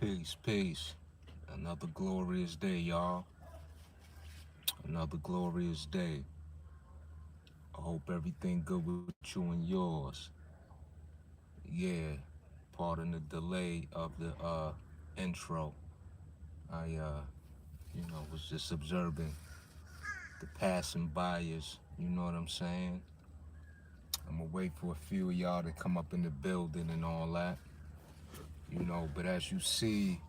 Peace, peace. Another glorious day, y'all. Another glorious day. I hope everything good with you and yours. Yeah, pardon the delay of the intro. I was just observing the passing buyers. You know what I'm saying? I'm gonna wait for a few of y'all to come up in the building and all that. But as you see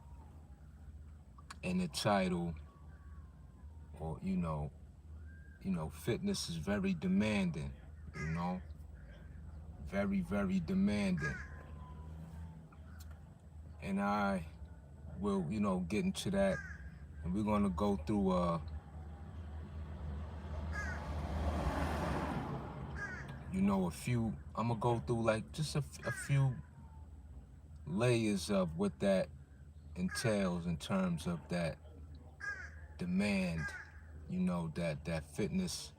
in the title, or fitness is very demanding. You know, very, very demanding. And I will, get into that. And we're gonna go through a few. I'm gonna go through like just a few layers of what that entails in terms of that demand. That fitness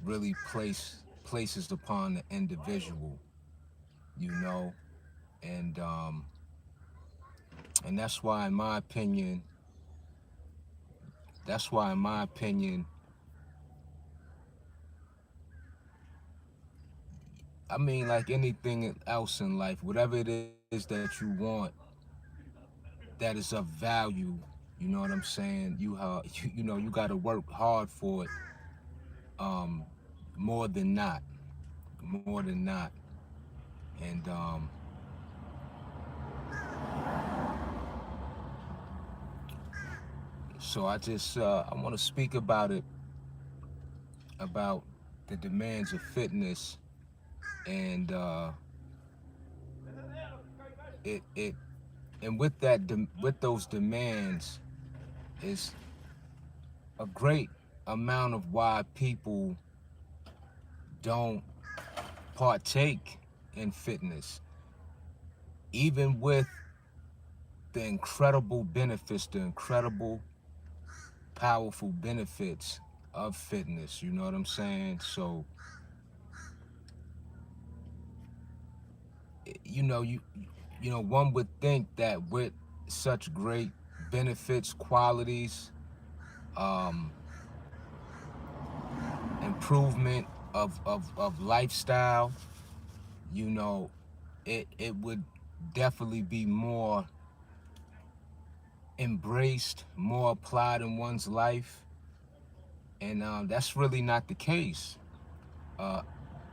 really places upon the individual. You know, and and that's why in my opinion, I mean, like anything else in life, whatever it is that you want that is of value, you know what I'm saying? You got to work hard for it, um, more than not, more than not. And so I want to speak about it, about the demands of fitness, and it and with those demands is a great amount of why people don't partake in fitness, even with the incredible benefits, the incredible, powerful benefits of fitness. You know what I'm saying? So, you know, you one would think that with such great benefits, qualities, um, improvement of lifestyle, you know, it would definitely be more embraced, more applied in one's life. And that's really not the case, uh,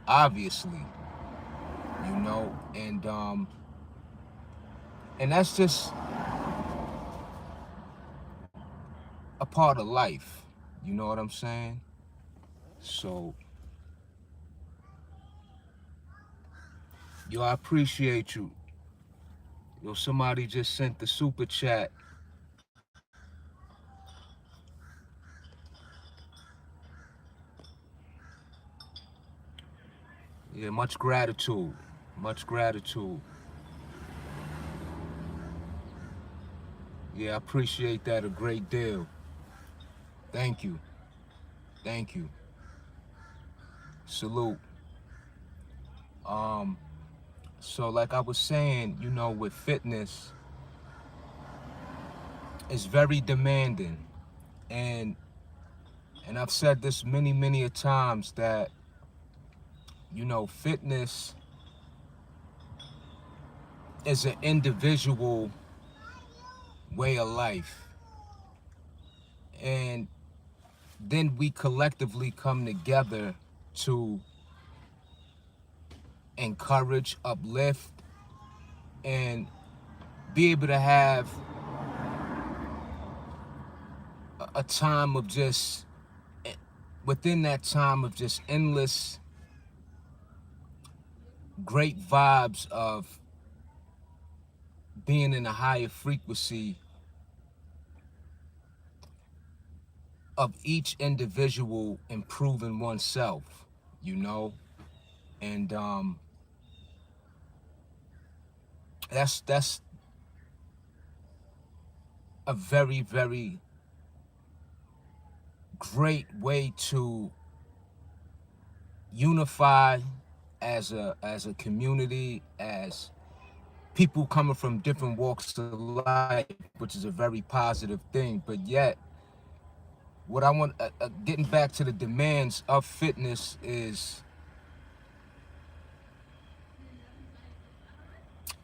obviously, and that's just a part of life. You know what I'm saying? So, yo, I appreciate you. Yo, somebody just sent the super chat. Yeah, much gratitude. Much gratitude. Yeah, I appreciate that a great deal. Thank you. Thank you. Salute. Um, so like I was saying, with fitness, it's very demanding. And I've said this many, many a times that, fitness is an individual way of life. And then we collectively come together to encourage, uplift, and be able to have a time of just, within that time of just endless great vibes of being in a higher frequency of each individual improving oneself, you know? And that's a very, very great way to unify as a community, as people coming from different walks of life, which is a very positive thing. But yet, what I want, getting back to the demands of fitness, is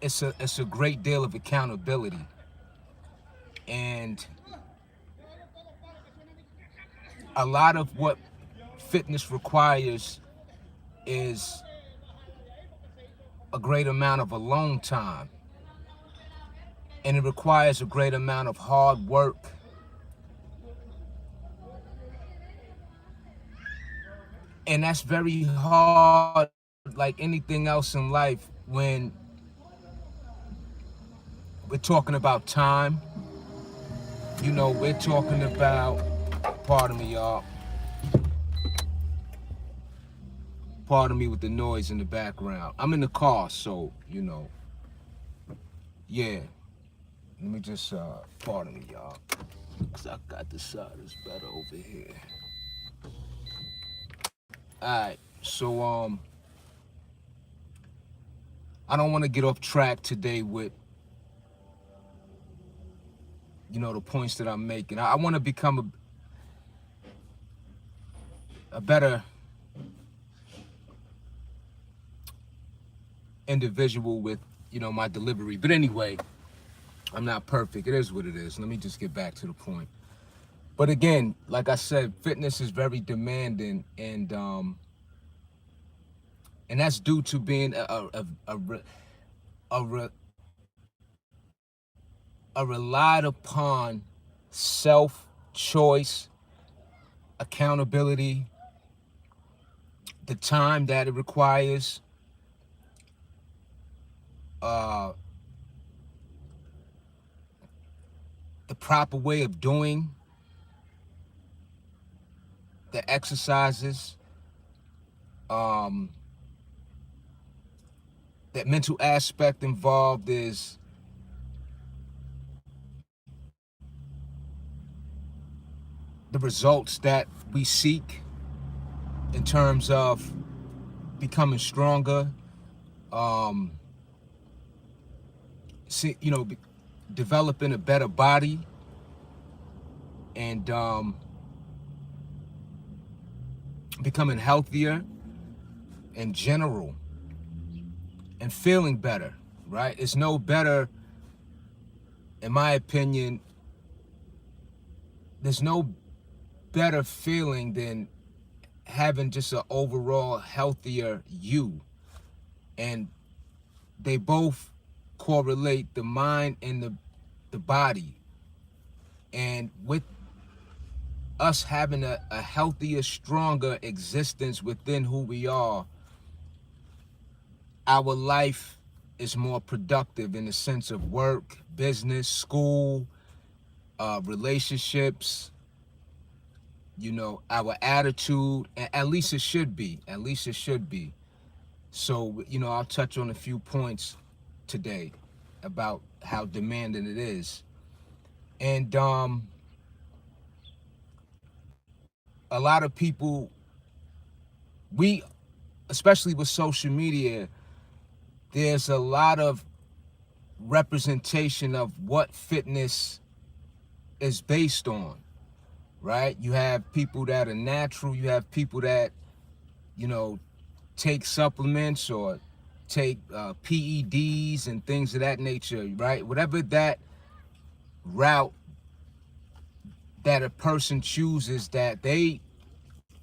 it's a great deal of accountability, and a lot of what fitness requires is a great amount of alone time, and it requires a great amount of hard work, and that's very hard, like anything else in life, when we're talking about time. We're talking about, pardon me, y'all, pardon me with the noise in the background. I'm in the car, so, yeah. Let me just, pardon me, y'all, because I got the side that's better over here. Alright, so, I don't want to get off track today with, the points that I'm making. I want to become a better individual with, my delivery. But anyway, I'm not perfect. It is what it is. Let me just get back to the point. But again, like I said, fitness is very demanding, and that's due to being a relied upon self-choice, accountability, the time that it requires, the proper way of doing the exercises, that mental aspect involved is the results that we seek in terms of becoming stronger, developing a better body, and becoming healthier in general, and feeling better, right? It's no better, in my opinion, there's no better feeling than having just an overall healthier you. And they both correlate, the mind and the body. And with us having a healthier, stronger existence within who we are, our life is more productive in the sense of work, business, school, relationships, our attitude. At least it should be. At least it should be. So, I'll touch on a few points today about how demanding it is. And a lot of people, especially with social media, there's a lot of representation of what fitness is based on, right? You have people that are natural, you have people that, take supplements or take PEDs and things of that nature, right? Whatever that route that a person chooses, that they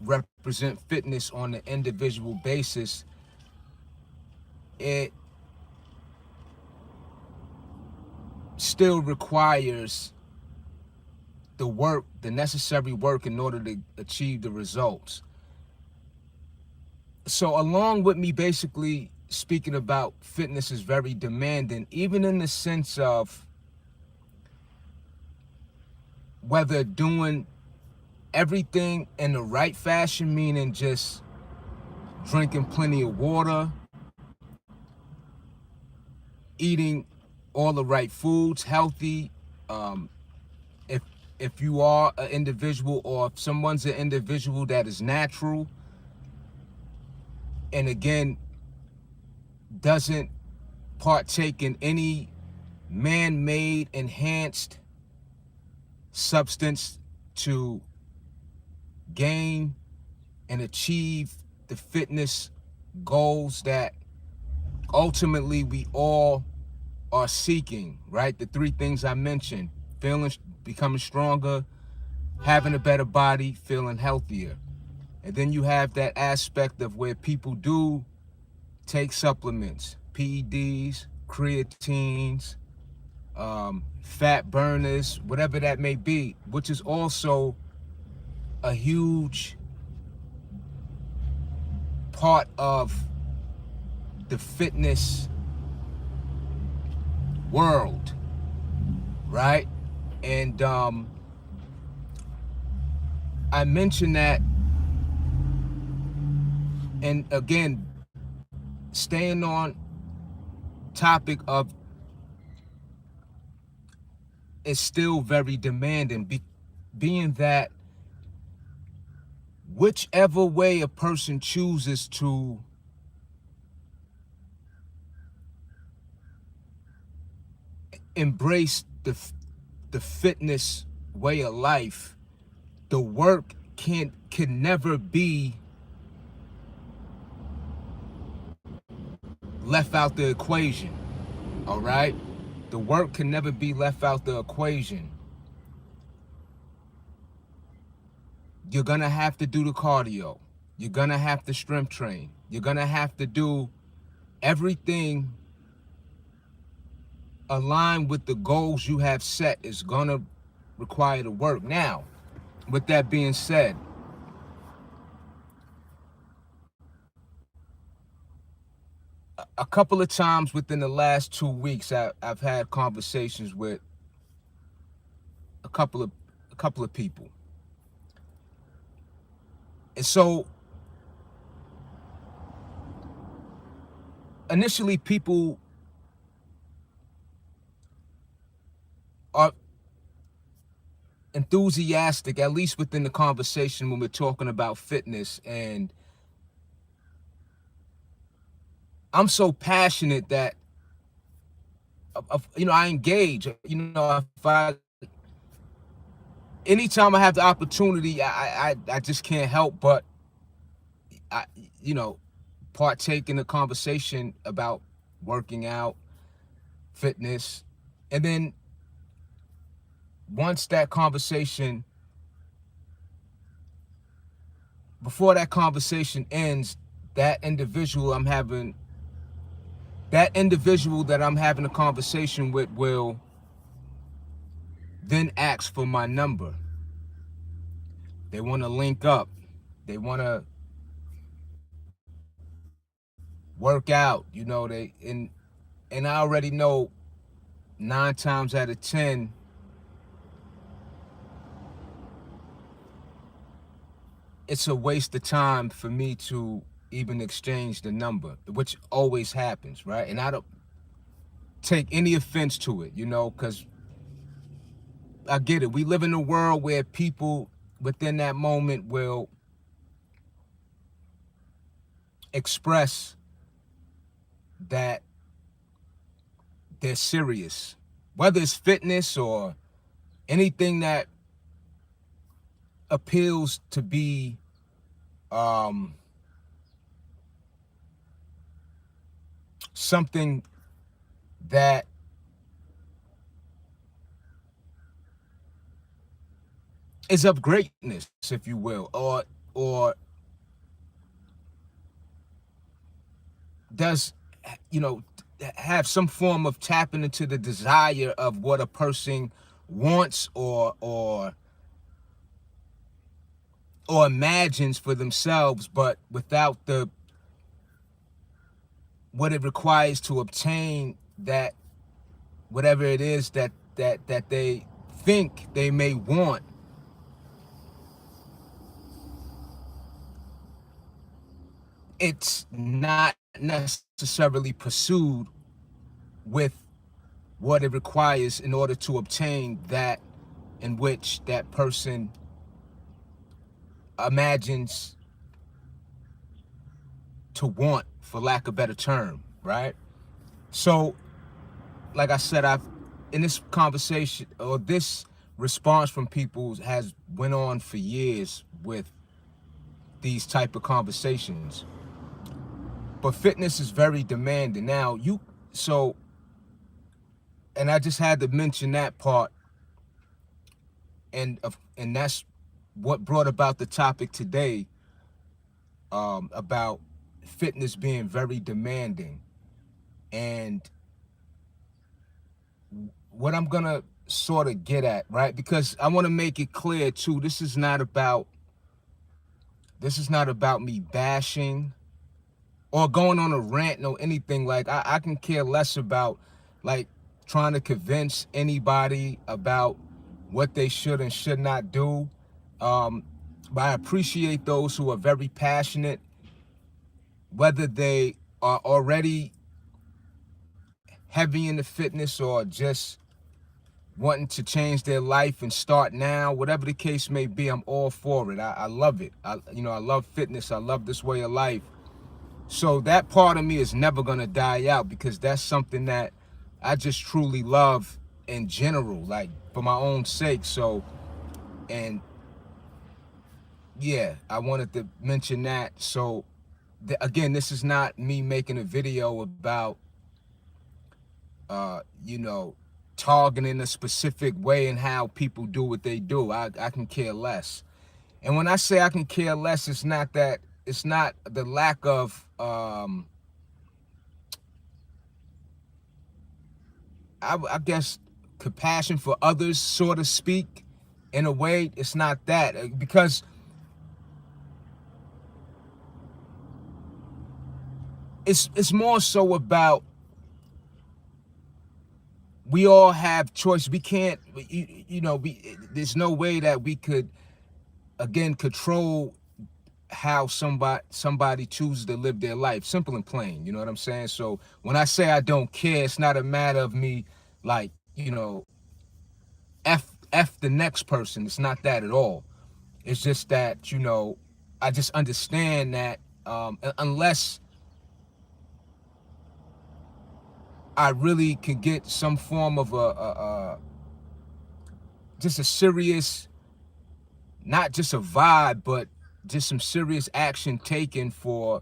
represent fitness on an individual basis, it still requires the work, the necessary work, in order to achieve the results. So along with me basically speaking about fitness is very demanding, even in the sense of whether doing everything in the right fashion, meaning just drinking plenty of water, eating all the right foods, healthy. If you are an individual, or if someone's an individual that is natural, and again doesn't partake in any man-made enhanced substance to gain and achieve the fitness goals that ultimately we all are seeking, right? The three things I mentioned: becoming stronger, having a better body, feeling healthier. And then you have that aspect of where people do take supplements, PEDs, creatines, fat burners, whatever that may be, which is also a huge part of the fitness world, right? And I mentioned that, and again, staying on topic of, is still very demanding, being that whichever way a person chooses to embrace the fitness way of life, the work can never be left out the equation. All right, the work can never be left out the equation. You're gonna have to do the cardio, you're gonna have to strength train, you're gonna have to do everything aligned with the goals you have set. Is gonna require the work. Now, with that being said, a couple of times within the last 2 weeks, I've had conversations with a couple of people, and so initially people are enthusiastic, at least within the conversation when we're talking about fitness, and I'm so passionate that I engage. If anytime I have the opportunity, I just can't help but I partake in the conversation about working out, fitness, and then once that conversation, before that conversation ends, that individual that I'm having a conversation with will then ask for my number. They want to link up. They want to work out. And I already know 9 times out of 10, it's a waste of time for me to even exchange the number, which always happens, right? And I don't take any offense to it, because I get it. We live in a world where people within that moment will express that they're serious, whether it's fitness or anything that appeals to be something that is of greatness, if you will, or does have some form of tapping into the desire of what a person wants or imagines for themselves, but without what it requires to obtain that, whatever it is that they think they may want. It's not necessarily pursued with what it requires in order to obtain that in which that person imagines to want, for lack of a better term, right? So, like I said, I've in this conversation or this response from people has went on for years with these type of conversations. But fitness is very demanding. Now so and I just had to mention that part, and that's what brought about the topic today, about fitness being very demanding. And what I'm gonna sort of get at, right? Because I want to make it clear too, this is not about me bashing or going on a rant or anything. Like I can care less about like trying to convince anybody about what they should and should not do. But I appreciate those who are very passionate, whether they are already heavy into fitness or just wanting to change their life and start now. Whatever the case may be, I'm all for it. I love it. I love fitness. I love this way of life. So that part of me is never gonna die out, because that's something that I just truly love in general, like for my own sake. So, and yeah, I wanted to mention that. So again, this is not me making a video about targeting a specific way and how people do what they do. I can care less. And when I say I can care less, it's not the lack of I guess compassion for others, so to speak, in a way. It's not that, because it's more so about, we all have choice. We can't, there's no way that we could, again, control how somebody chooses to live their life. Simple and plain, you know what I'm saying? So when I say I don't care, it's not a matter of me like, F the next person. It's not that at all. It's just that, I just understand that unless I really can get some form of just a serious, not just a vibe, but just some serious action taken for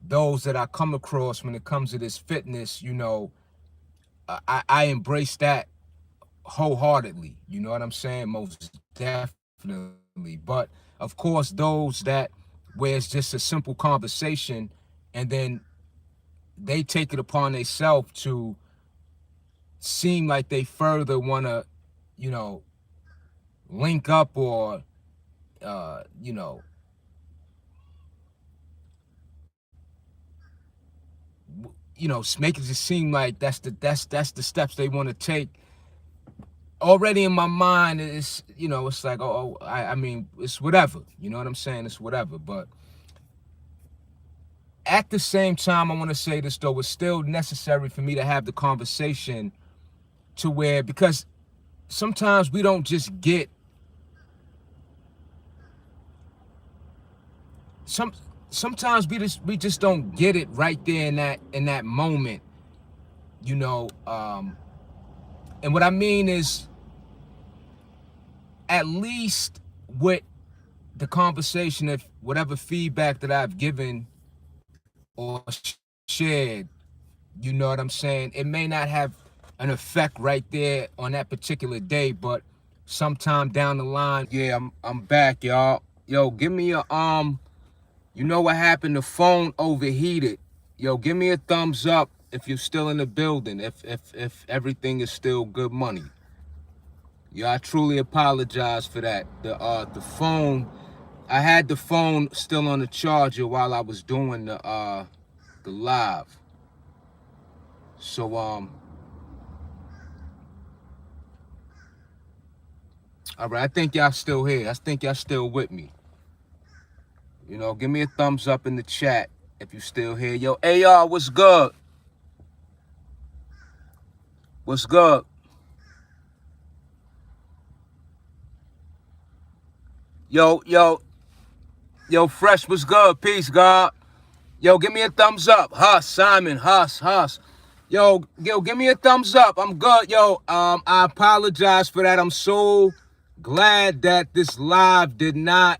those that I come across when it comes to this fitness, I embrace that wholeheartedly. You know what I'm saying? Most definitely. But of course, those that where it's just a simple conversation, and then they take it upon themselves to seem like they further want to, link up or, make it just seem like that's the steps they want to take. Already in my mind, it's like, I mean, it's whatever. You know what I'm saying? It's whatever. But at the same time, I want to say this though, it's still necessary for me to have the conversation to where, because sometimes we don't just get sometimes we just don't get it right there in that moment, and what I mean is, at least with the conversation, if whatever feedback that I've given or shared, you know what I'm saying, it may not have an effect right there on that particular day, but sometime down the line. Yeah, I'm back, y'all. Yo, give me a you know what happened? The phone overheated. Yo, give me a thumbs up if you're still in the building, if everything is still good money. Yo, I truly apologize for that. The phone, I had the phone still on the charger while I was doing the live. So all right, I think y'all still here. I think y'all still with me. Give me a thumbs up in the chat if you still here. Yo, AR, what's good? What's good? Yo, Fresh, what's good? Peace, God. Yo, give me a thumbs up. Huss, Simon, Huss. Yo, give me a thumbs up. I'm good. Yo, I apologize for that. I'm so glad that this live did not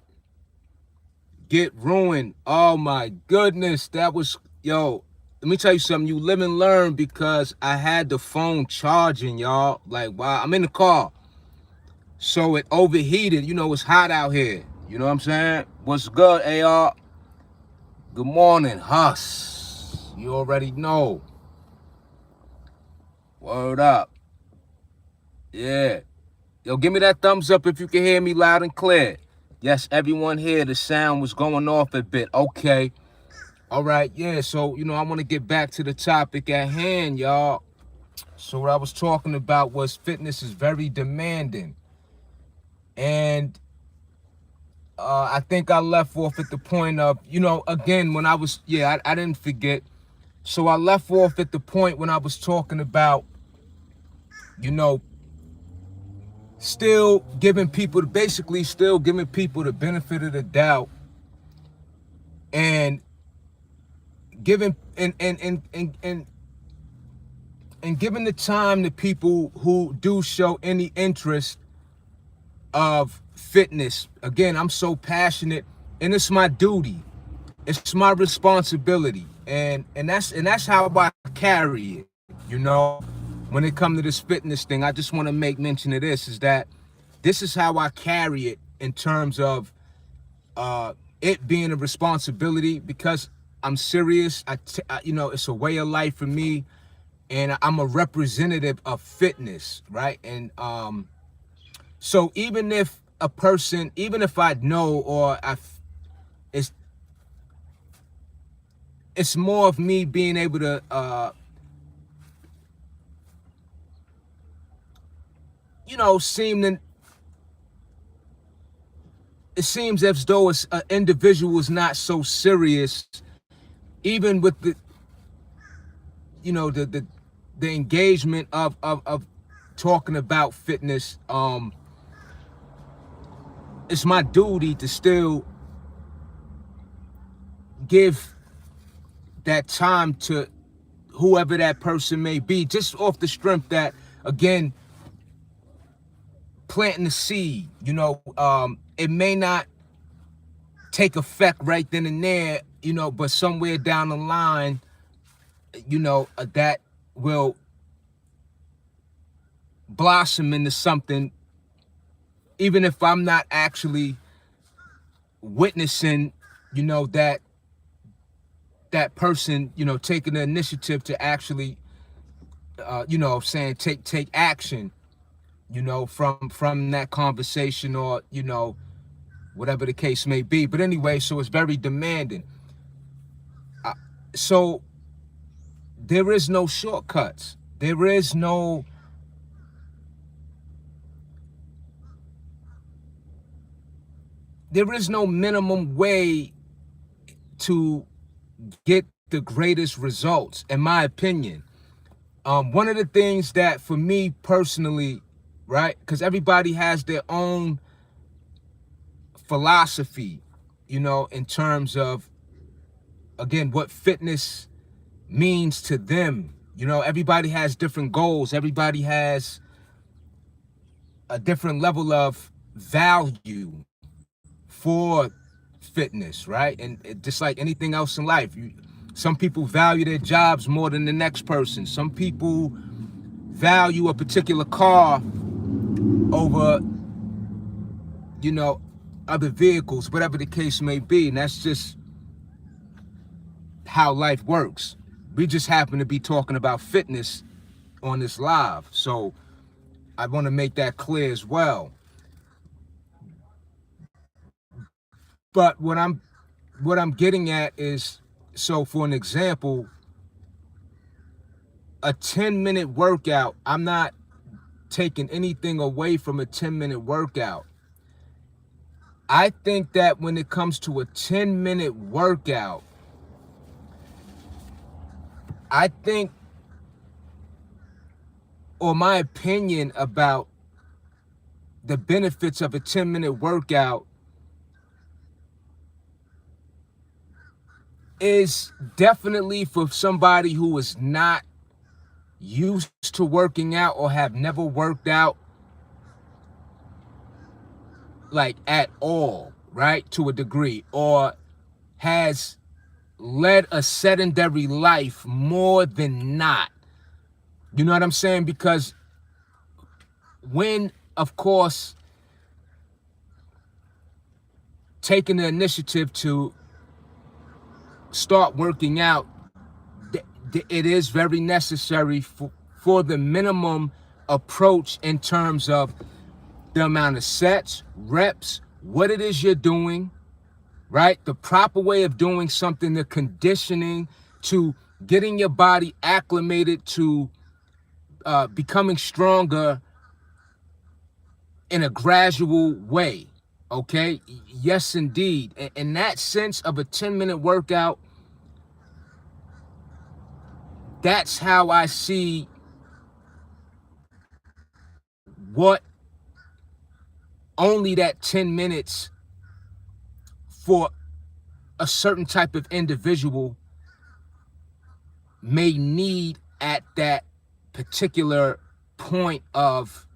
get ruined. Oh my goodness. That was, yo, let me tell you something. You live and learn, because I had the phone charging, y'all. Like, wow, I'm in the car. So it overheated. You know, it's hot out here. You know what I'm saying? What's good, AR? Good morning, Huss. You already know. Word up. Yeah. Yo, give me that thumbs up if you can hear me loud and clear. Yes, everyone here, the sound was going off a bit. Okay. All right. Yeah. So, I want to get back to the topic at hand, y'all. So what I was talking about was fitness is very demanding. And I think I left off at the point of, again, when I was, I didn't forget. So I left off at the point when I was talking about, you know, basically still giving people the benefit of the doubt, and giving and giving the time to people who do show any interest of fitness. Again, I'm so passionate, and it's my duty. It's my responsibility, and that's how I carry it. When it comes to this fitness thing, I just want to make mention of this: is that this is how I carry it in terms of it being a responsibility, because I'm serious. It's a way of life for me, and I'm a representative of fitness, right? And so even if I know, it's it's more of me being able to, it seems as though an individual is not so serious, even with the engagement of talking about fitness. It's my duty to still give that time to whoever that person may be, just off the strength that, again, planting the seed. It may not take effect right then and there, but somewhere down the line, that will blossom into something, even if I'm not actually witnessing, that person, taking the initiative to actually, take action, from that conversation, or, whatever the case may be. But anyway, so it's very demanding. So there is no shortcuts. There is no minimum way to get the greatest results, in my opinion. One of the things that, for me personally, right, because everybody has their own philosophy, in terms of, again, what fitness means to them. Everybody has different goals. Everybody has a different level of value for fitness, right? And just like anything else in life, some people value their jobs more than the next person. Some people value a particular car over, other vehicles, whatever the case may be. And that's just how life works. We just happen to be talking about fitness on this live. So I want to make that clear as well. But what I'm getting at is, so for an example, a 10-minute workout, I'm not taking anything away from a 10-minute workout. I think that when it comes to a 10-minute workout, I think, or my opinion about the benefits of a 10-minute workout, is definitely for somebody who is not used to working out or have never worked out like at all, right, to a degree, or has led a sedentary life more than not. You know what I'm saying? Because when, of course, taking the initiative to start working out, it is very necessary for the minimum approach in terms of the amount of sets, reps, what it is you're doing, right? The proper way of doing something, the conditioning, to getting your body acclimated to becoming stronger in a gradual way, okay? Yes, indeed. In that sense of a 10-minute workout, that's how I see what only that 10 minutes for a certain type of individual may need at that particular point of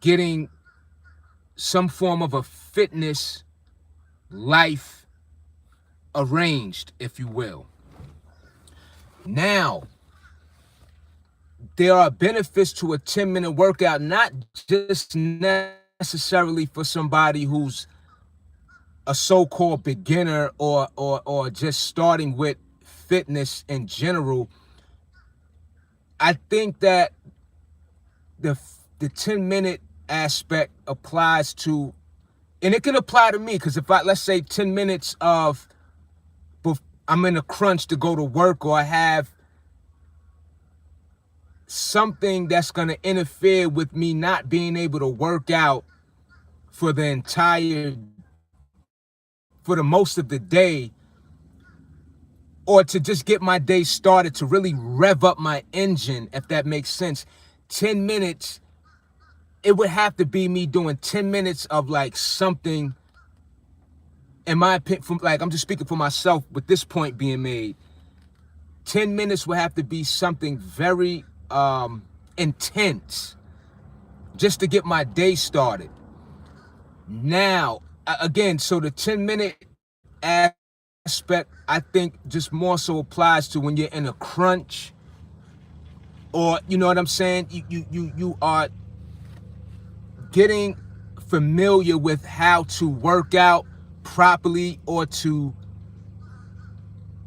getting some form of a fitness life arranged, if you will. Now, there are benefits to a 10-minute workout, not just necessarily for somebody who's a so-called beginner or just starting with fitness in general. I think that the 10-minute aspect applies to, and it can apply to me, because if let's say 10 minutes of, I'm in a crunch to go to work, or I have something that's going to interfere with me not being able to work out for the most of the day, or to just get my day started, to really rev up my engine, if that makes sense. 10 minutes, it would have to be me doing 10 minutes of like something, in my opinion, like, I'm just speaking for myself with this point being made. 10 minutes would have to be something very intense just to get my day started. Now, again, so the 10-minute aspect, I think, just more so applies to when you're in a crunch, or, you know what I'm saying, you are getting familiar with how to work out properly, or to,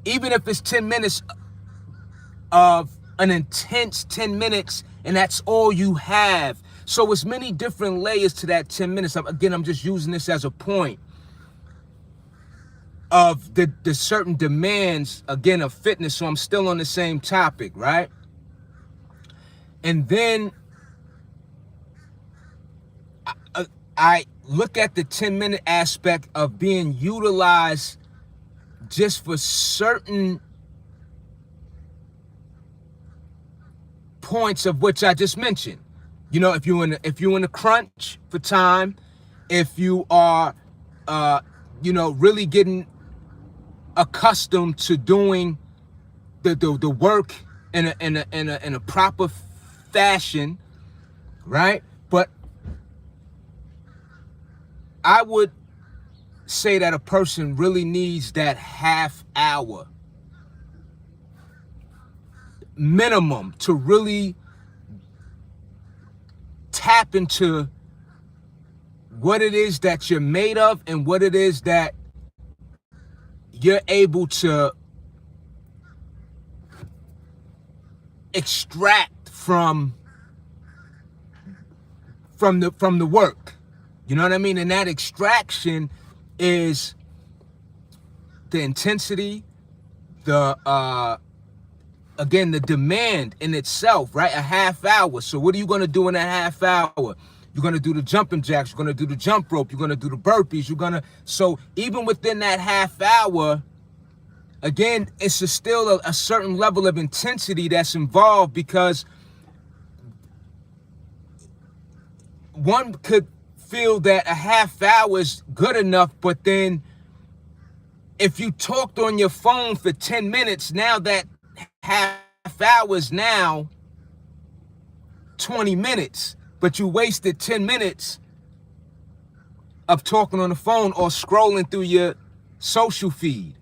even if it's 10 minutes of an intense 10 minutes and that's all you have. So it's many different layers to that 10 minutes. Again, I'm just using this as a point of the certain demands, again, of fitness. So I'm still on the same topic, right? And then I look at the 10-minute aspect of being utilized just for certain points of which I just mentioned. You know, if you're in a crunch for time, if you are, really getting accustomed to doing the work in a proper fashion, right? But I would say that a person really needs that half hour minimum to really tap into what it is that you're made of, and what it is that you're able to extract from the work. You know what I mean? And that extraction is the intensity, the again, the demand in itself, right? A half hour. So what are you going to do in that half hour? You're going to do the jumping jacks. You're going to do the jump rope. You're going to do the burpees. So even within that half hour, again, it's still a certain level of intensity that's involved, because one could feel that a half hour is good enough, but then if you talked on your phone for 10 minutes, now that half hour is now 20 minutes, but you wasted 10 minutes of talking on the phone or scrolling through your social feed.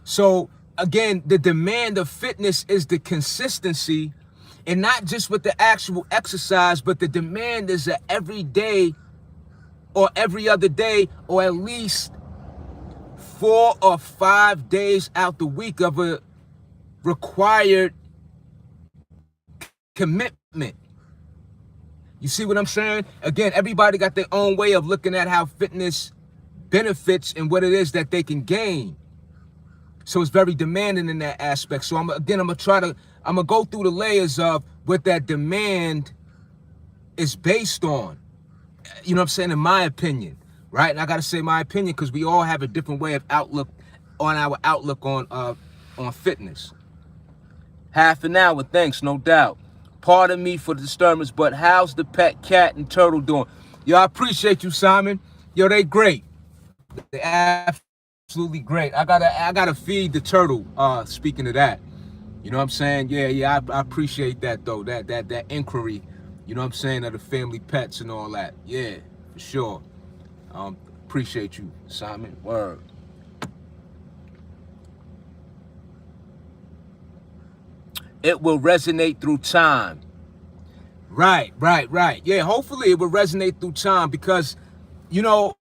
So again, the demand of fitness is the consistency, and not just with the actual exercise, but the demand is a every day or every other day, or at least 4 or 5 days out the week of a required commitment. You see what I'm saying? Again, everybody got their own way of looking at how fitness benefits and what it is that they can gain. So it's very demanding in that aspect. So I'm gonna go through the layers of what that demand is based on. You know what I'm saying? In my opinion, right? And I gotta say my opinion because we all have a different way of outlook on fitness. Half an hour, thanks, no doubt. Pardon me for the disturbance, but how's the pet cat and turtle doing? Yo, I appreciate you, Simon. Yo, they great. They absolutely great. I gotta feed the turtle. Speaking of that, you know what I'm saying? Yeah. I appreciate that though. That inquiry. You know what I'm saying, of the family pets and all that. Yeah, for sure. Appreciate you, Simon. Word. It will resonate through time. Right. Yeah, hopefully it will resonate through time because, you know,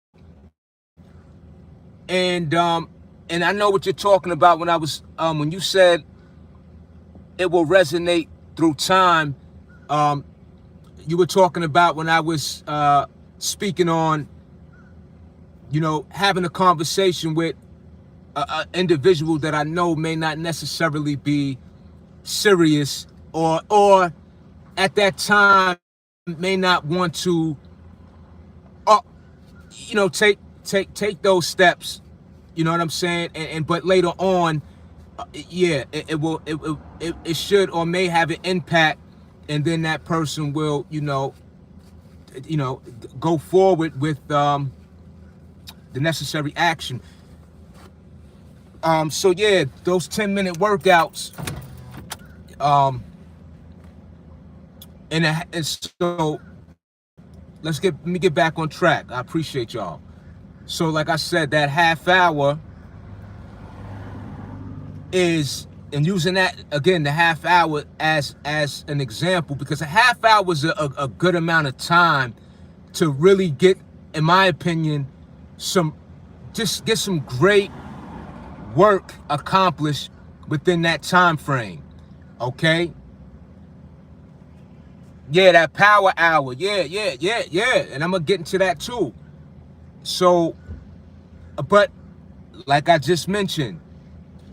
and I know what you're talking about when you said it will resonate through time. You were talking about when I was speaking on, you know, having a conversation with an individual that I know may not necessarily be serious or at that time may not want to you know, take those steps, you know what I'm saying, and but later on yeah, it should or may have an impact, and then that person will, you know, go forward with the necessary action. So yeah, those 10-minute workouts, and so let me get back on track. I appreciate y'all. So like I said, that half hour is, and using that again, the half hour as an example, because a half hour is a good amount of time to really get, in my opinion, get some great work accomplished within that time frame. Okay. Yeah, that power hour. Yeah. And I'm gonna get into that too. So, but like I just mentioned,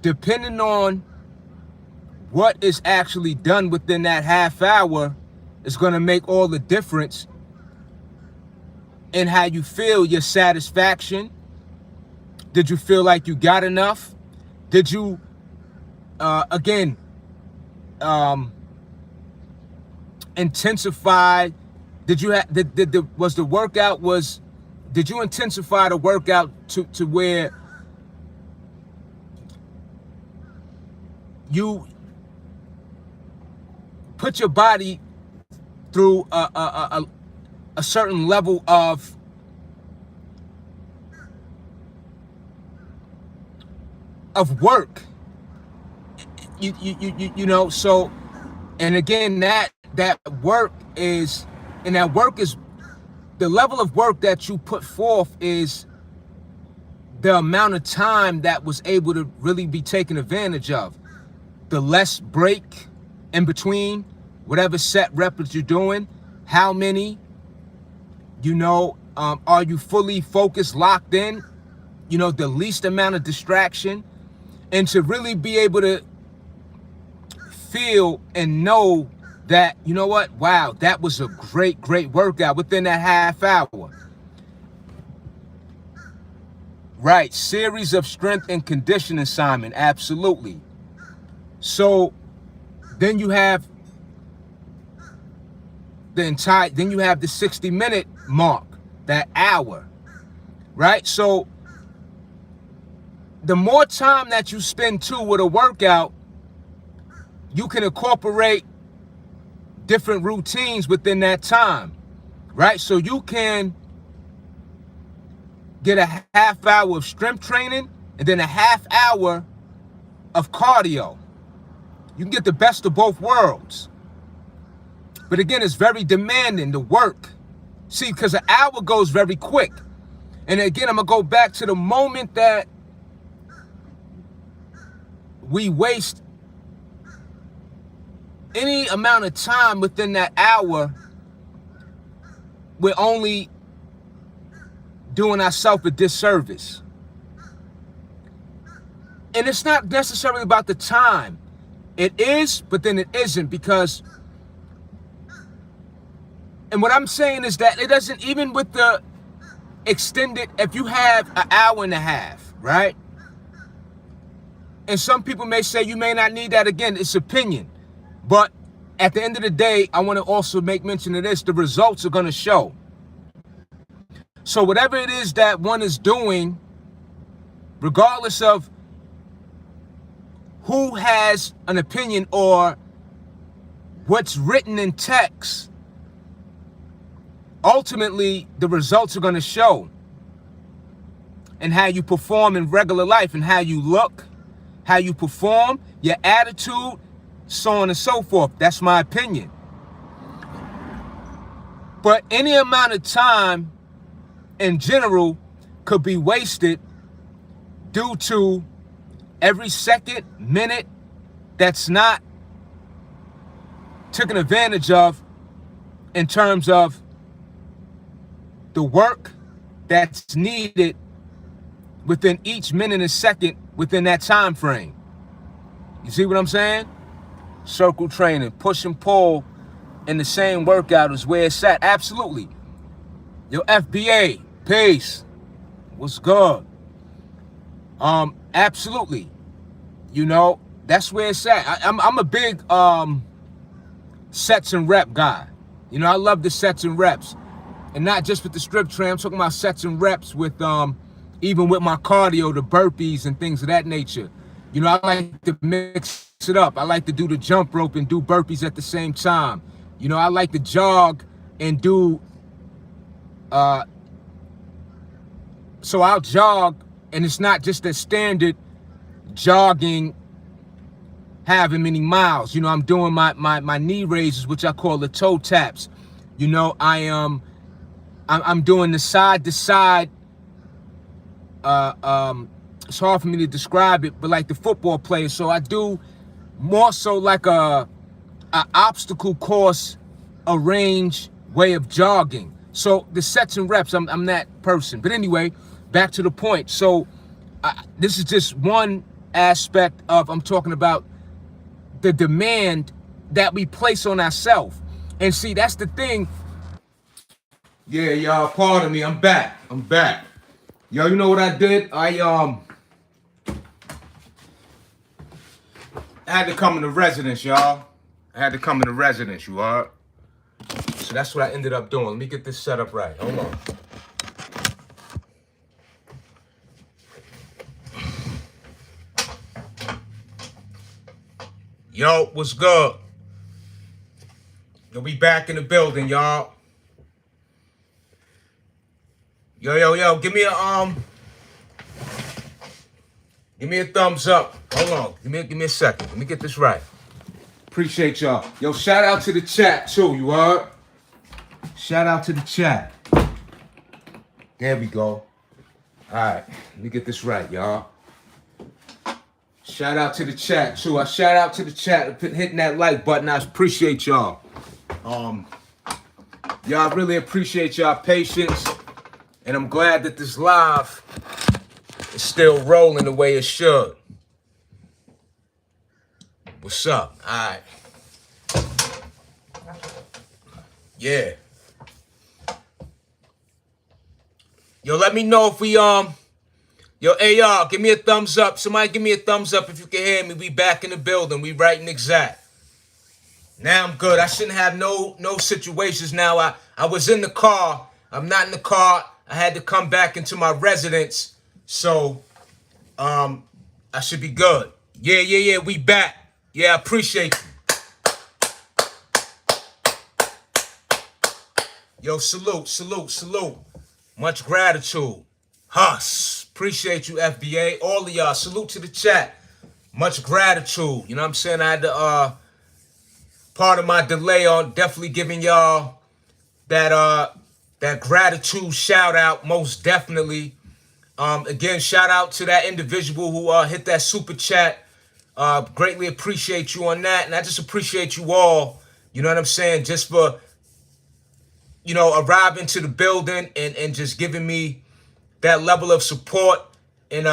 depending on what is actually done within that half hour is going to make all the difference in how you feel, your satisfaction. Did you feel like you got enough? Did you, intensify? Did you have, did you intensify the workout to where you put your body through a certain level of work? You know, so, and again, that work is, and that work is, the level of work that you put forth is the amount of time that was able to really be taken advantage of. The less break in between, whatever set rep that you're doing, how many, you know, are you fully focused, locked in, you know, the least amount of distraction, and to really be able to feel and know that, you know what, wow, that was a great workout within that half hour. Right, series of strength and conditioning, Simon, absolutely. So then you have the 60-minute mark, that hour, right? So the more time that you spend too with a workout, you can incorporate different routines within that time, right? So you can get a half hour of strength training and then a half hour of cardio. You can get the best of both worlds. But again, it's very demanding, the work. See, because an hour goes very quick. And again, I'm going to go back to the moment that we waste any amount of time within that hour, we're only doing ourselves a disservice. And it's not necessarily about the time. It is, but then it isn't, because, and what I'm saying is that it doesn't, even with the extended, if you have an hour and a half, right? And some people may say you may not need that. Again, it's opinion. But at the end of the day, I want to also make mention of this. The results are going to show. So whatever it is that one is doing, regardless of who has an opinion or what's written in text, ultimately the results are going to show. And how you perform in regular life, and how you look, how you perform, your attitude, so on and so forth. That's my opinion. But any amount of time in general could be wasted due to every second, minute that's not taken advantage of in terms of the work that's needed within each minute and second within that time frame. You see what I'm saying? Circle training, push and pull in the same workout is where it's at. Absolutely. Yo, FBA, peace. What's good? Absolutely. You know, that's where it's at. I'm a big sets and rep guy. You know, I love the sets and reps. And not just with the strip train. I'm talking about sets and reps with even with my cardio, the burpees and things of that nature. You know, I like to mix it up. I like to do the jump rope and do burpees at the same time. You know, I like to jog and do, so I'll jog, and it's not just a standard jogging, having many miles. You know, I'm doing my knee raises, which I call the toe taps. You know, I'm doing the side to side. It's hard for me to describe it, but like the football players. So I do more so like a obstacle course, arrange way of jogging. So the sets and reps, I'm that person. But anyway, back to the point. So this is just one aspect of, I'm talking about the demand that we place on ourselves. And see, that's the thing. Yeah, y'all, pardon me. I'm back. Yo, you know what I did? I had to come into residence, y'all. You heard? So that's what I ended up doing. Let me get this set up right. Hold on. Yo, what's good? Yo, we back in the building, y'all. Yo, give me a thumbs up. Hold on, give me a second. Let me get this right. Appreciate y'all. Yo, shout out to the chat too, you heard? Shout out to the chat. There we go. All right, let me get this right, y'all. Shout out to the chat too. I shout out to the chat for hitting that like button. I appreciate y'all. Y'all really appreciate y'all patience. And I'm glad that this live is still rolling the way it should. What's up? All right. Yeah. Yo, let me know if we, yo, hey, y'all, give me a thumbs up. Somebody give me a thumbs up if you can hear me. We back in the building. We right and exact. Now I'm good. I shouldn't have no situations now. I was in the car. I'm not in the car. I had to come back into my residence. So I should be good. Yeah, we back. Yeah, I appreciate you. Yo, salute. Much gratitude. Huss. Appreciate you, FBA. All of y'all. Salute to the chat. Much gratitude. You know what I'm saying? I had to part of my delay on definitely giving y'all that gratitude shout out, most definitely. Again, shout out to that individual who hit that super chat. Greatly appreciate you on that. And I just appreciate you all, you know what I'm saying, just for, arriving to the building and just giving me that level of support and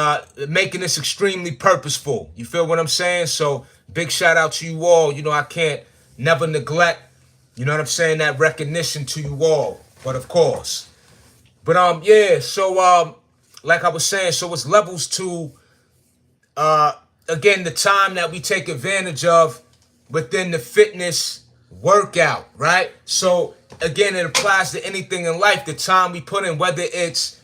making this extremely purposeful. You feel what I'm saying? So big shout out to you all. I can't never neglect, you know what I'm saying, that recognition to you all. But of course. But yeah, so like I was saying, so it's levels to again the time that we take advantage of within the fitness workout, right? So again, it applies to anything in life. The time we put in, whether it's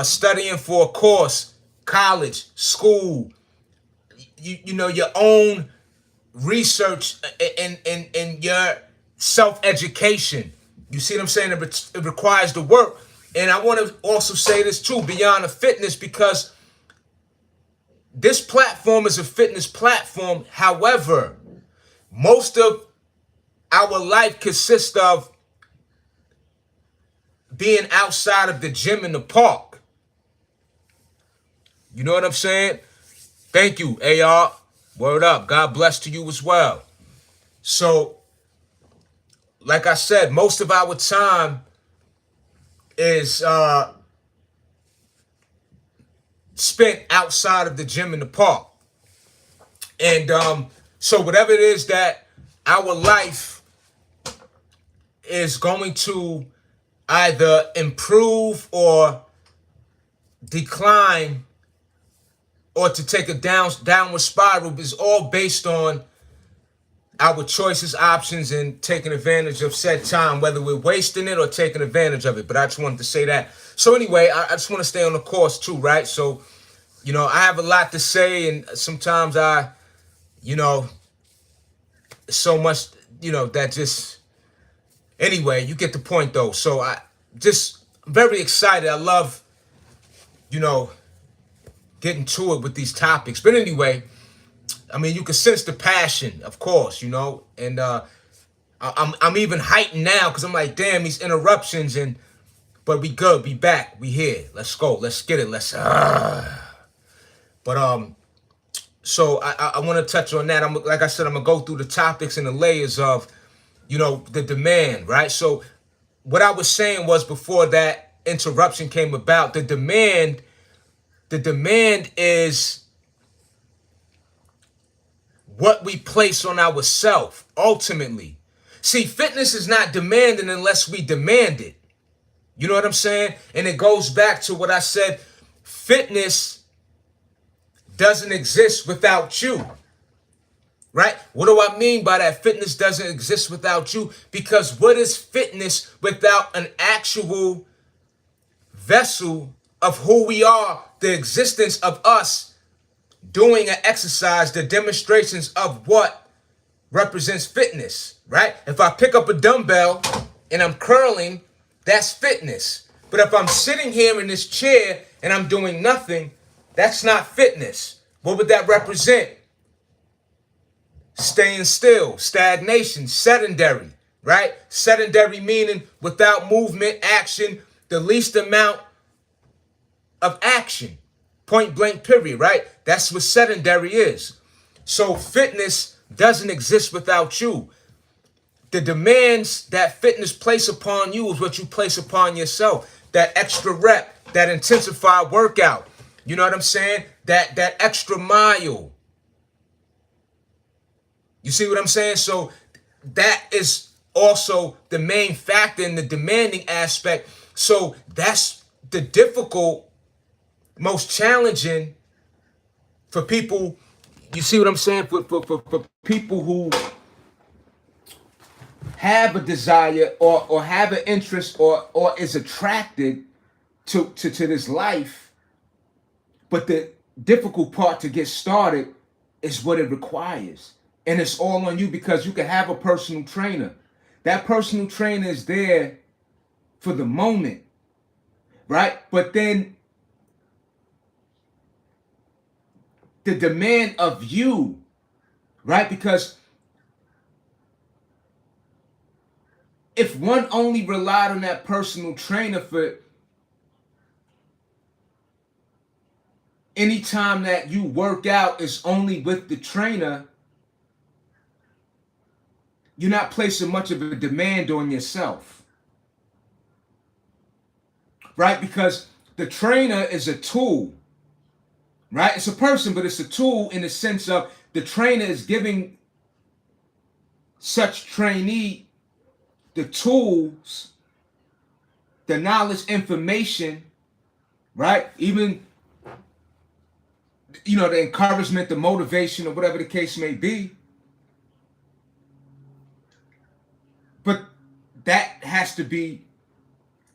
studying for a course, college, school, your own research and your self-education. You see what I'm saying? It requires the work. And I want to also say this too, beyond the fitness, because this platform is a fitness platform. However, most of our life consists of being outside of the gym in the park. You know what I'm saying? Thank you, AR. Word up. God bless to you as well. So, like I said, most of our time is spent outside of the gym in the park. And so whatever it is that our life is going to either improve or decline or to take a downward spiral is all based on our choices, options, and taking advantage of said time, whether we're wasting it or taking advantage of it. But I just wanted to say that. So anyway, I just want to stay on the course too, right? So, I have a lot to say, and sometimes so much, that just, anyway, you get the point though. So I just very excited. I love, getting to it with these topics. But anyway, I mean, you can sense the passion, of course, and I'm even heightened now because I'm like, damn, these interruptions, but we good, we back, we here. Let's go, let's get it, let's. But so I want to touch on that. Like I said, I'm gonna go through the topics and the layers of, the demand, right? So what I was saying was before that interruption came about, the demand is what we place on ourselves, ultimately. See, fitness is not demanding unless we demand it. You know what I'm saying? And it goes back to what I said. Fitness doesn't exist without you. Right? What do I mean by that? Fitness doesn't exist without you. Because what is fitness without an actual vessel of who we are, the existence of us doing an exercise, the demonstrations of what represents fitness, right? If I pick up a dumbbell and I'm curling, that's fitness. But if I'm sitting here in this chair and I'm doing nothing, that's not fitness. What would that represent? Staying still, stagnation, sedentary, right? Sedentary meaning without movement, action, the least amount of action, point blank period, right? That's what sedentary is. So fitness doesn't exist without you. The demands that fitness place upon you is what you place upon yourself. That extra rep, that intensified workout. You know what I'm saying? That extra mile. You see what I'm saying? So that is also the main factor in the demanding aspect. So that's the difficult, most challenging for people. You see what I'm saying? For people who have a desire or have an interest or is attracted to this life, but difficult part to get started is what it requires. And it's all on you, because you can have a personal trainer. That personal trainer is there for the moment, right? But then the demand of you, right? Because if one only relied on that personal trainer for any time that you work out is only with the trainer, you're not placing much of a demand on yourself, right? Because the trainer is a tool, right? It's a person, but it's a tool in the sense of the trainer is giving such trainee the tools, the knowledge, information, right? Even, the encouragement, the motivation, or whatever the case may be. But that has to be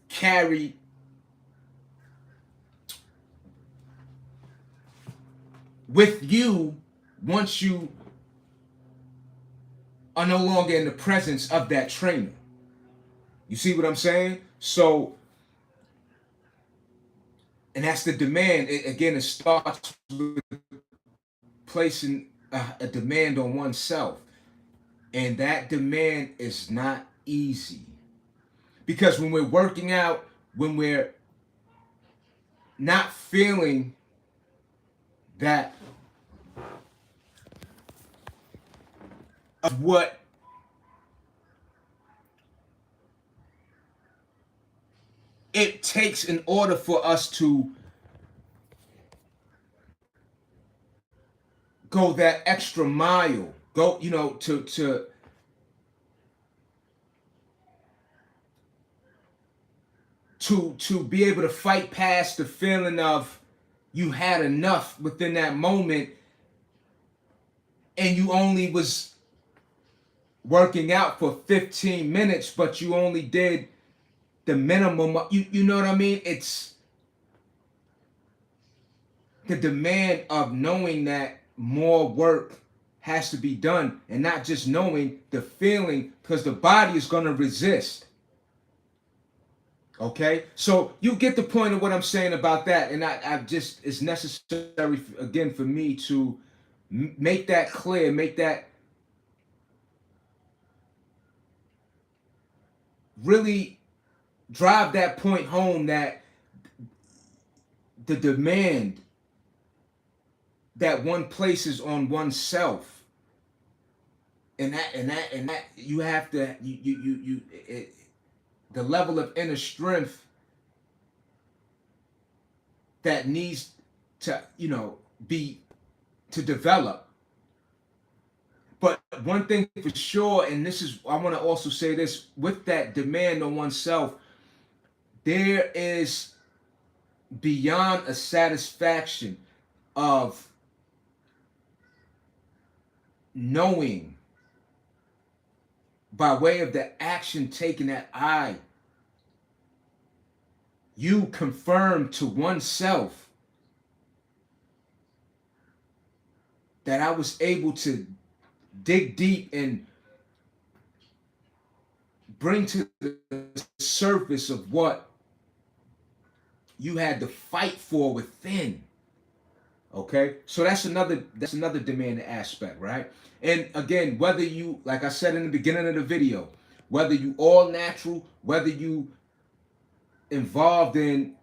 carried with you once you are no longer in the presence of that trainer. You see what I'm saying? So, and that's the demand. It starts with placing a demand on oneself. And that demand is not easy. Because when we're working out, when we're not feeling that of what it takes in order for us to go that extra mile, go, to be able to fight past the feeling of you had enough within that moment, and you only was working out for 15 minutes, but you only did the minimum. You know what I mean? It's the demand of knowing that more work has to be done, and not just knowing, the feeling, because the body is going to resist. Okay, so you get the point of what I'm saying about that, and I just, it's necessary again for me to make that clear, make that really drive that point home, that the demand that one places on oneself, and that you have to the level of inner strength that needs to be to develop. But one thing for sure, and this is, I want to also say this, with that demand on oneself, there is beyond a satisfaction of knowing, by way of the action taken, that you confirm to oneself that I was able to dig deep and bring to the surface of what you had to fight for within. Okay, so that's another demanding aspect, right? And again, whether you, like I said in the beginning of the video, whether you all natural, whether you involved in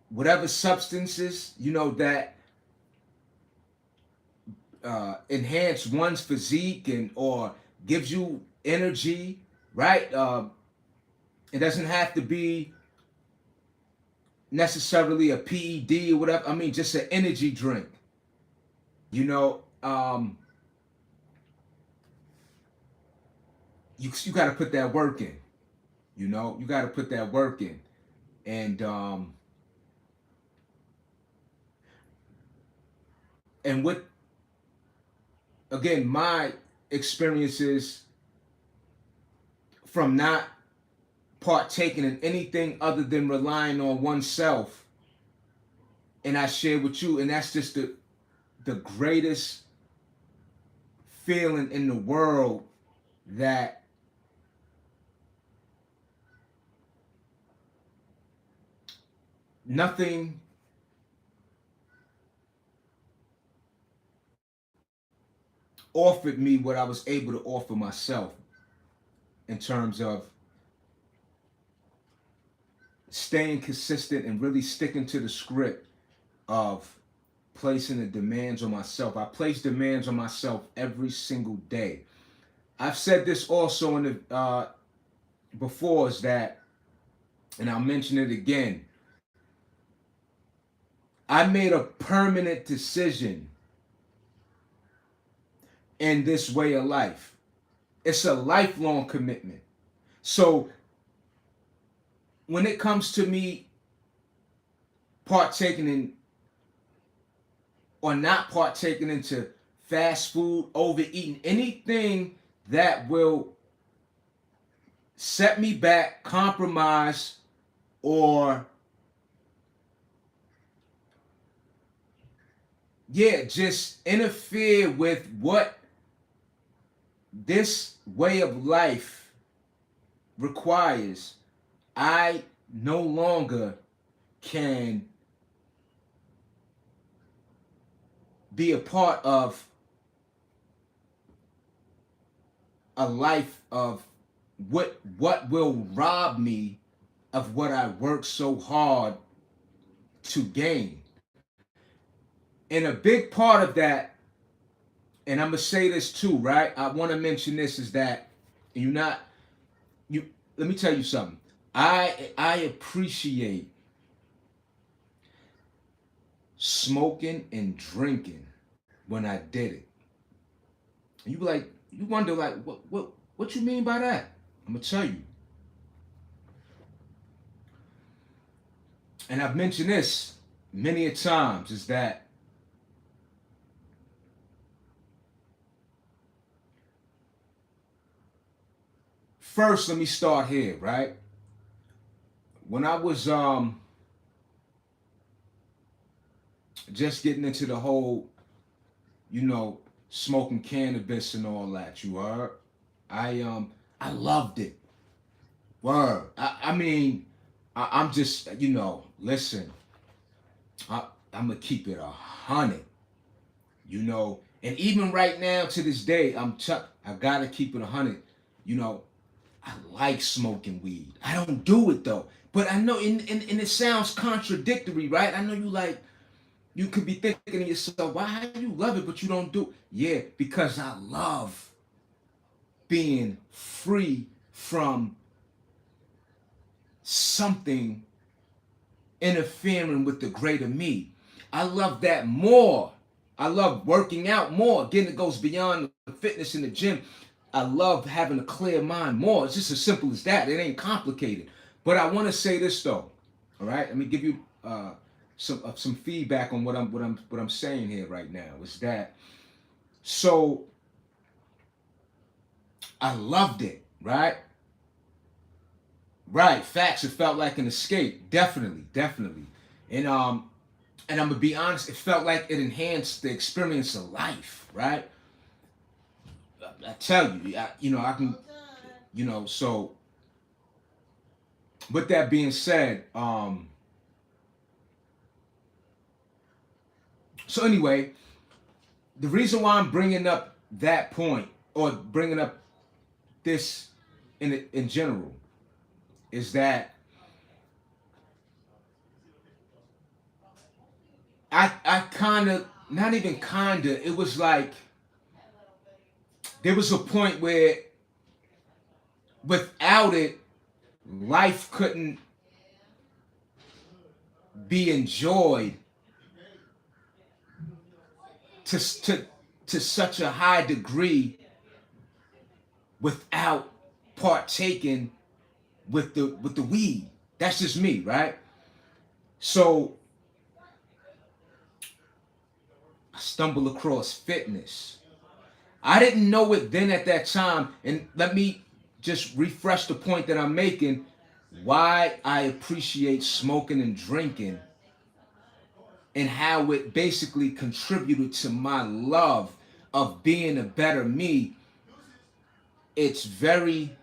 whatever substances that enhance one's physique and or gives you energy, right? It doesn't have to be necessarily a PED or whatever. I mean, just an energy drink. You got to put that work in. You got to put that work in, and with, again, my experiences from not partaking in anything other than relying on oneself and I share with you, and that's just the greatest feeling in the world, that nothing offered me what I was able to offer myself in terms of staying consistent and really sticking to the script of placing the demands on myself. I place demands on myself every single day. I've said this also in the before, is that, and I'll mention it again, I made a permanent decision in this way of life. It's a lifelong commitment. So when it comes to me partaking in or not partaking into fast food, overeating, anything that will set me back, compromise, or just interfere with what this way of life requires, I no longer can be a part of a life of what will rob me of what I worked so hard to gain. And a big part of that, and I'm gonna say this too, right? I want to mention this, is that you let me tell you something. I appreciate smoking and drinking when I did it. And you wonder like, what you mean by that? I'm gonna tell you. And I've mentioned this many a times, is that first, let me start here, right? When I was just getting into the whole, smoking cannabis and all that, you heard? I loved it. Word. I mean, I'm just, listen, I'm gonna keep it 100, and even right now to this day, I gotta keep it 100, I like smoking weed. I don't do it though. But I know, and it sounds contradictory, right? I know you could be thinking to yourself, why do you love it, but you don't do it? Yeah, because I love being free from something interfering with the greater me. I love that more. I love working out more. Again, it goes beyond the fitness in the gym. I love having a clear mind more. It's just as simple as that. It ain't complicated. But I want to say this though. All right, let me give you some feedback on what I'm saying here right now. Is that so? I loved it, right? Right, facts. It felt like an escape, definitely, and I'm gonna be honest. It felt like it enhanced the experience of life, right? I tell you, I can, So with that being said, so anyway, the reason why I'm bringing up that point, or bringing up this in general, is that I kind of, not even kinda, it was like there was a point where without it, life couldn't be enjoyed to such a high degree without partaking with the weed. That's just me, right? So I stumbled across fitness. I didn't know it then at that time, and let me just refresh the point that I'm making. Why I appreciate smoking and drinking and how it basically contributed to my love of being a better me, it's very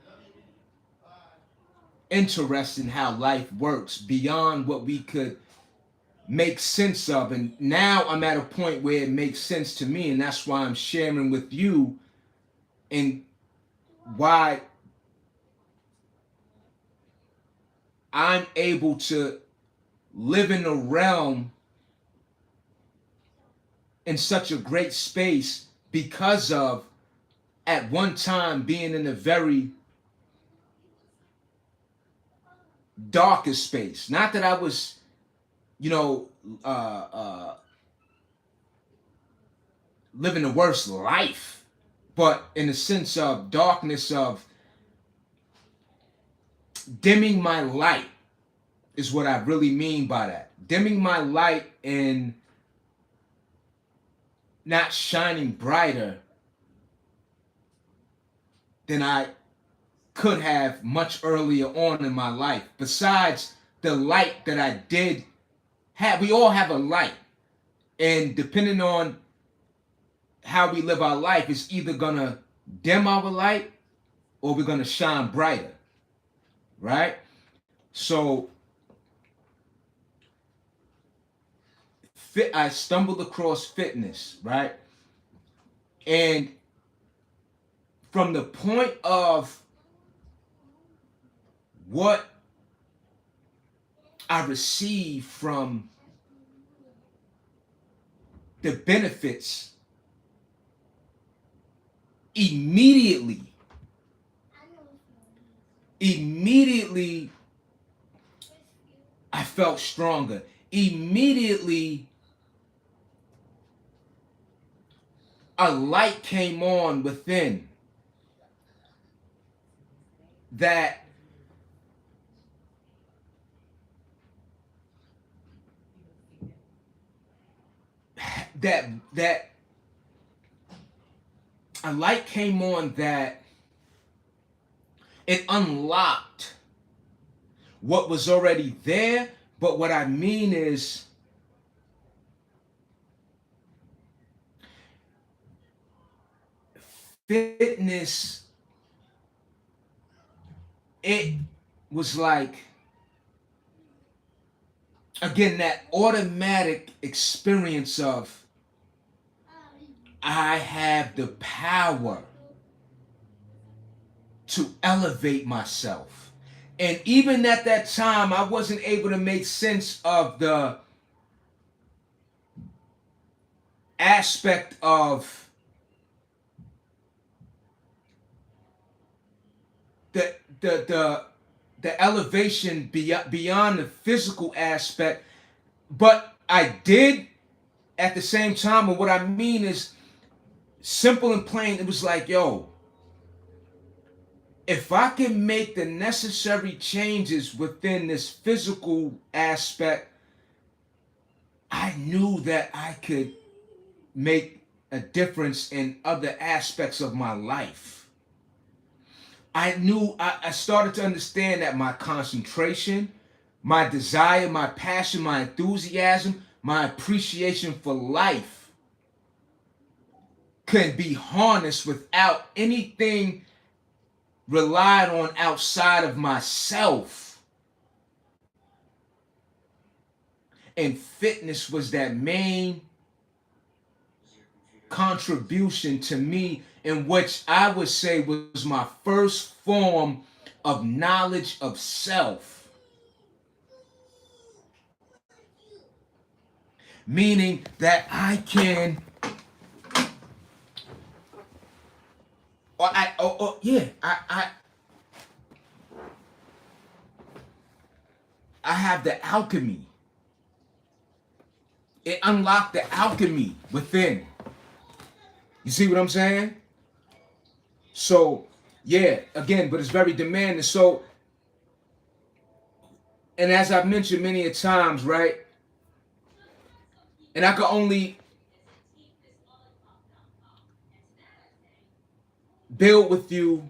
interesting how life works beyond what we could make sense of. And now I'm at a point where it makes sense to me, and that's why I'm sharing with you, and why I'm able to live in a realm in such a great space, because of at one time being in a very darkest space. Not that I was, you know, living the worst life, but in the sense of darkness, of dimming my light, is what I really mean by that. Dimming my light and not shining brighter than I could have much earlier on in my life. Besides the light that I did have, we all have a light. And depending on how we live our life, it's either gonna dim our light or we're gonna shine brighter, right? So I stumbled across fitness, right? And from the point of what I receive from the benefits, immediately I felt stronger. Immediately a light came on within that a light came on that it unlocked what was already there. But what I mean is, fitness, it was like, again, that automatic experience of, I have the power to elevate myself. And even at that time, I wasn't able to make sense of the aspect of the elevation beyond the physical aspect. But I did at the same time. And what I mean is simple and plain. It was like, yo, if I can make the necessary changes within this physical aspect, I knew that I could make a difference in other aspects of my life. I started to understand that my concentration, my desire, my passion, my enthusiasm, my appreciation for life can be harnessed without anything relied on outside of myself. And fitness was that main contribution to me, in which I would say was my first form of knowledge of self. Meaning that I can, I have the alchemy. It unlocked the alchemy within. You see what I'm saying? So, yeah, again, but it's very demanding. So, and as I've mentioned many a times, right? And I could only build with you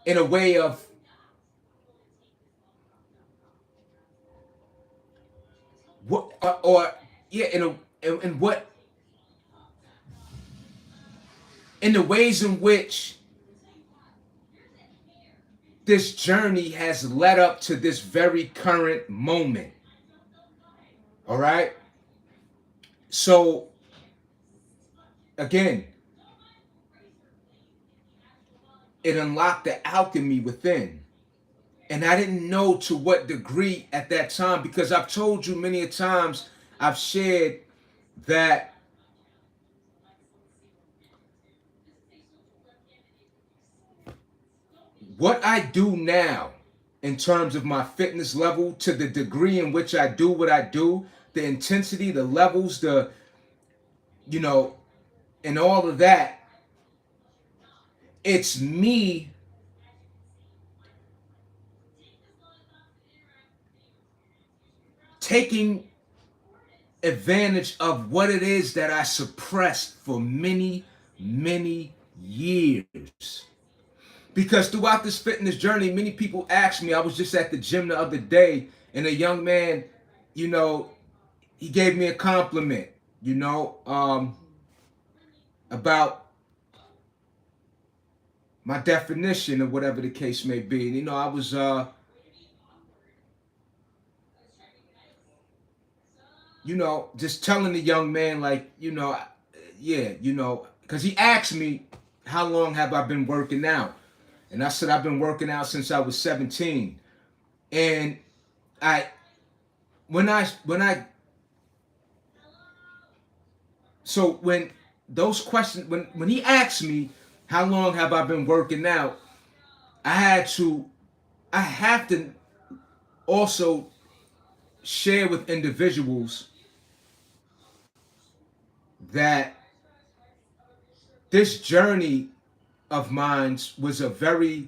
in a way of what, or yeah, in what, in the ways in which this journey has led up to this very current moment. All right. So again, it unlocked the alchemy within. And I didn't know to what degree at that time, because I've told you many a times, I've shared that what I do now in terms of my fitness level, to the degree in which I do what I do, the intensity, the levels, the, you know, and all of that, it's me taking advantage of what it is that I suppressed for many, many years. Because throughout this fitness journey, many people ask me, I was just at the gym the other day, and a young man, you know, he gave me a compliment, you know, about my definition or whatever the case may be. And, you know, I was, you know, just telling the young man, like, you know, yeah, you know, because he asked me, how long have I been working out? And I said, I've been working out since I was 17. And I, when I, so when those questions, when he asked me, how long have I been working out? I had to, I have to also share with individuals that this journey of mine was a very,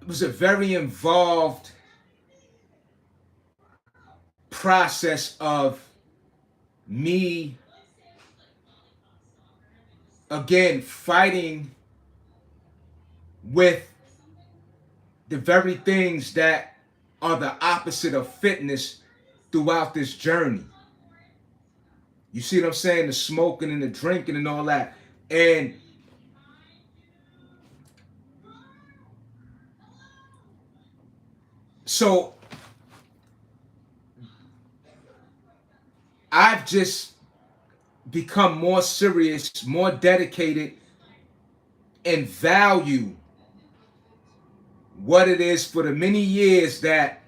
it was a very involved process of me, again, fighting with the very things that are the opposite of fitness throughout this journey. You see what I'm saying? The smoking and the drinking and all that. And so I've just become more serious, more dedicated, and value what it is for the many years that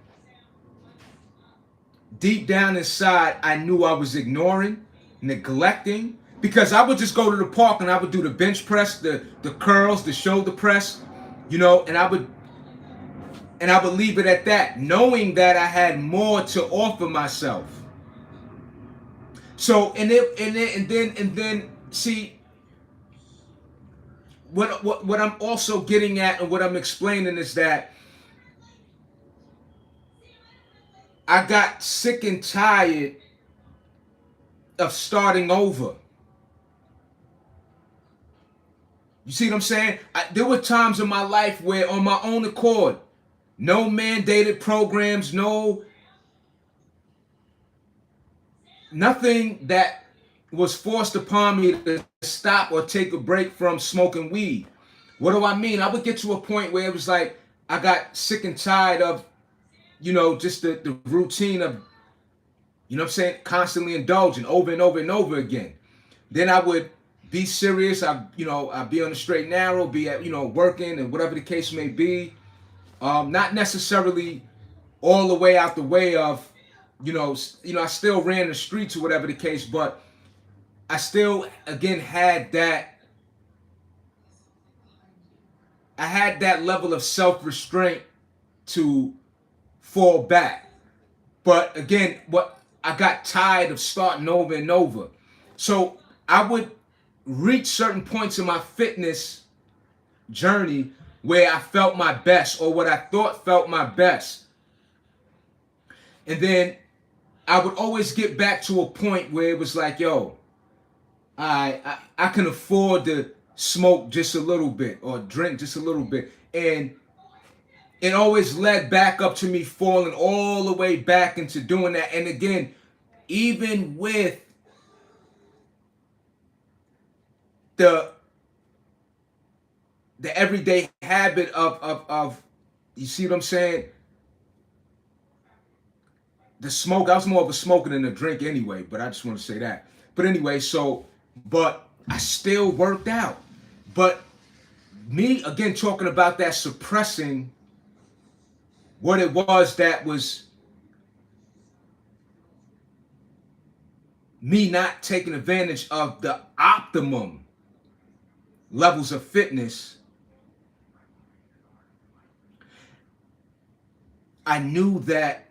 deep down inside I knew I was ignoring, neglecting, because I would just go to the park and I would do the bench press, the curls, the shoulder press, you know, and I would leave it at that, knowing that I had more to offer myself. So and then see what I'm also getting at, and what I'm explaining is that I got sick and tired of starting over. You see what I'm saying? There were times in my life where, on my own accord, no mandated programs, nothing that was forced upon me to stop or take a break from smoking weed. What do I mean? I would get to a point where it was like I got sick and tired of, you know, just the routine of, you know what I'm saying, constantly indulging over and over and over again. Then I would be serious. I'd be on the straight and narrow, be at, you know, working and whatever the case may be. Not necessarily all the way out the way of, I still ran the streets or whatever the case, but I still, again, I had that level of self-restraint to fall back. But again, what I got tired of starting over and over. So I would reach certain points in my fitness journey where I felt my best, or what I thought felt my best. And then I would always get back to a point where it was like, yo, I can afford to smoke just a little bit or drink just a little bit. And it always led back up to me falling all the way back into doing that. And again, even with the everyday habit of you see what I'm saying? The smoke, I was more of a smoker than a drink anyway, but I just want to say that. But anyway, so, but I still worked out. But me, again, talking about that suppressing what it was that was me not taking advantage of the optimum levels of fitness, I knew that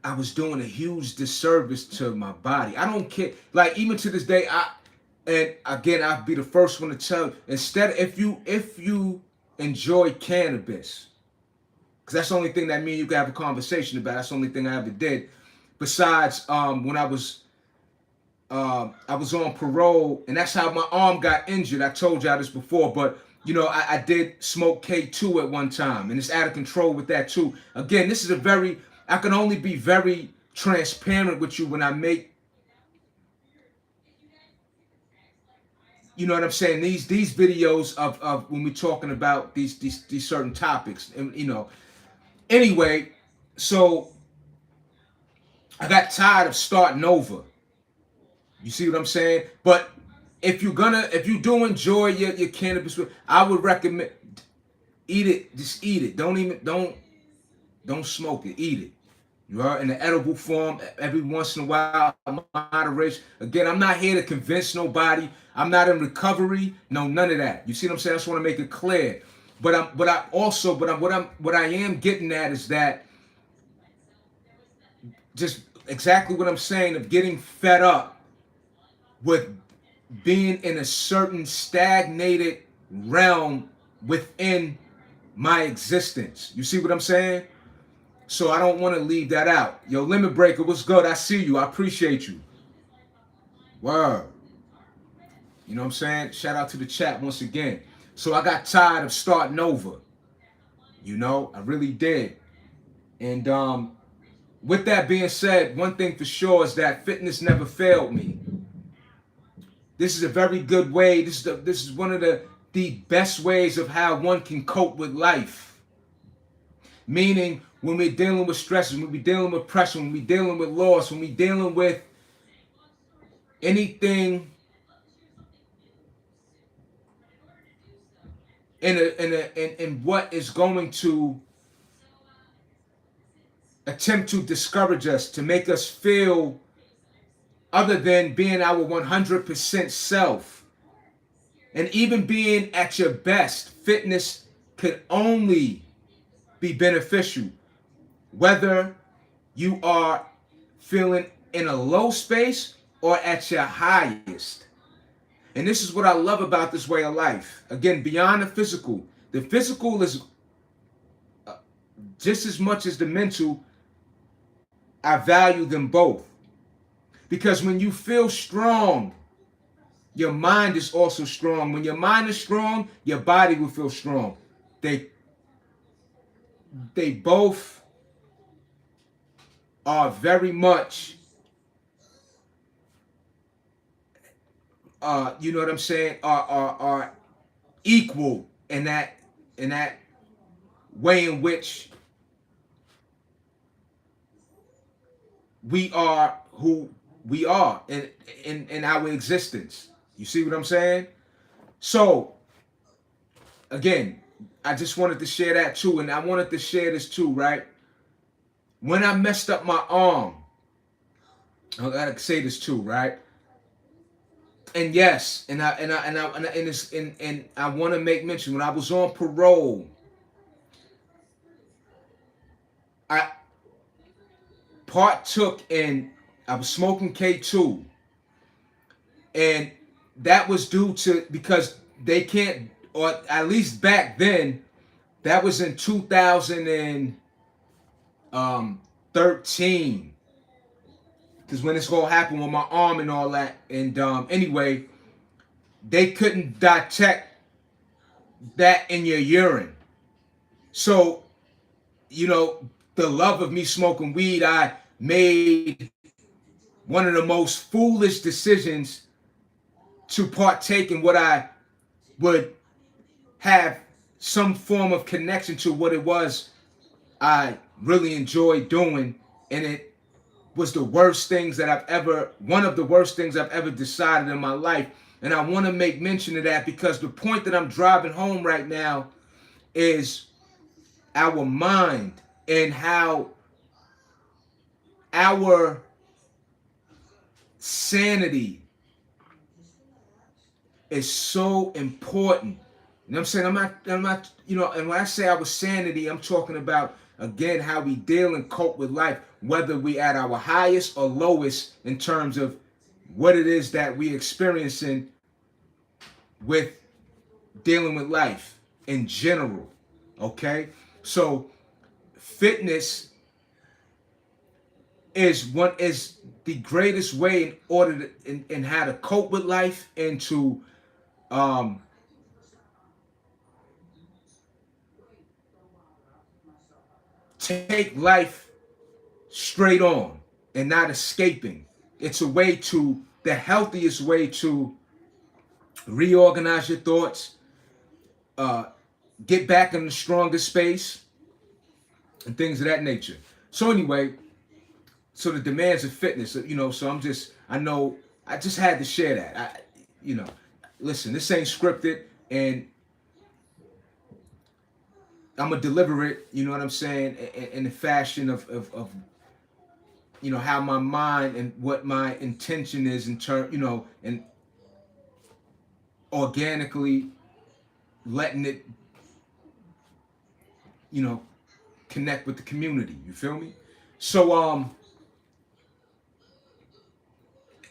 I was doing a huge disservice to my body. I don't care. Like, even to this day, and again, I'll be the first one to tell you, instead, if you enjoy cannabis, because that's the only thing that me and you can have a conversation about. That's the only thing I ever did. Besides, when I was on parole, and that's how my arm got injured. I told y'all this before, but you know, I did smoke K2 at one time, and it's out of control with that too. Again, this is I can only be very transparent with you when I make, you know what I'm saying, these videos of when we're talking about these certain topics, and you know. Anyway, so I got tired of starting over. You see what I'm saying? But if you do enjoy your cannabis, I would recommend eat it. Just eat it. Don't smoke it. Eat it. You are in the edible form every once in a while. Moderation. Again, I'm not here to convince nobody. I'm not in recovery. No, none of that. You see what I'm saying? I just want to make it clear. But what I am getting at is that just exactly what I'm saying of getting fed up with being in a certain stagnated realm within my existence. You see what I'm saying? So I don't want to leave that out. Yo, Limit Breaker, what's good? I see you. I appreciate you. Word. You know what I'm saying? Shout out to the chat once again. So I got tired of starting over. You know, I really did. And with that being said, one thing for sure is that fitness never failed me. This is a very good way. This is one of the best ways of how one can cope with life. Meaning, when we're dealing with stresses, when we're dealing with pressure, when we're dealing with loss, when we're dealing with anything in what is going to attempt to discourage us, to make us feel other than being our 100% self. And even being at your best, fitness could only be beneficial. Whether you are feeling in a low space or at your highest. And this is what I love about this way of life. Again, beyond the physical is just as much as the mental. I value them both. Because when you feel strong, your mind is also strong. When your mind is strong, your body will feel strong. They both are very much, you know what I'm saying, are equal in that way in which we are who we are in our existence. You see what I'm saying? So, again, I just wanted to share that too, and I wanted to share this too, right? When I messed up my arm, I gotta say this too, right? And yes, and I want to make mention, when I was on parole, I partook in, I was smoking K2, and that was due to, because they can't, or at least back then, that was in 2013, because when this all happened with my arm and all that. And anyway, they couldn't detect that in your urine. So you know, the love of me smoking weed, I made one of the most foolish decisions to partake in what I would have some form of connection to what it was I really enjoyed doing. And it was the worst things that one of the worst things I've ever decided in my life. And I want to make mention of that because the point that I'm driving home right now is our mind and how our sanity is so important. You know what I'm saying? I'm not, and when I say our sanity, I'm talking about, again, how we deal and cope with life, whether we at our highest or lowest in terms of what it is that we experiencing with dealing with life in general. Okay? So fitness is the greatest way in order to, in how to cope with life and to um, take life straight on and not escaping. It's a way to, the healthiest way to reorganize your thoughts, uh, get back in the stronger space, and things of that nature. So anyway, so the demands of fitness, so I know I just had to share that. You know, listen, this ain't scripted, and I'm gonna deliver it. You know what I'm saying, in the fashion of how my mind and what my intention is in turn, and organically letting it, you know, connect with the community. You feel me? So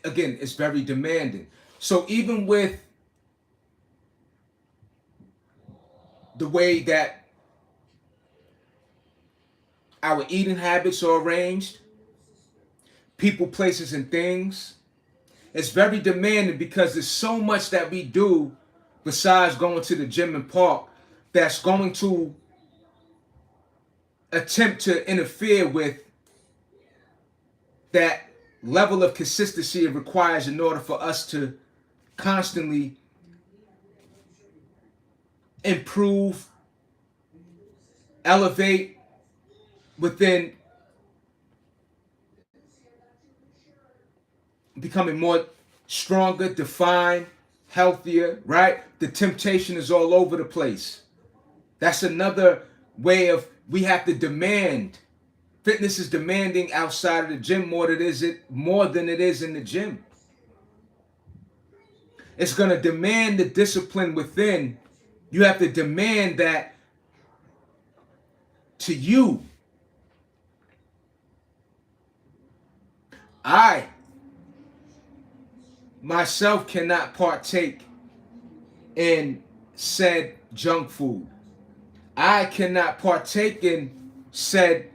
again, it's very demanding. So even with the way that our eating habits are arranged, people, places, and things, it's very demanding because there's so much that we do besides going to the gym and park that's going to attempt to interfere with that level of consistency it requires in order for us to constantly improve, elevate within becoming more stronger, defined, healthier, right? The temptation is all over the place. That's another way of, we have to demand. Fitness is demanding outside of the gym more than it is in the gym. It's going to demand the discipline within. You have to demand that to you. I myself cannot partake in said junk food. I cannot partake in said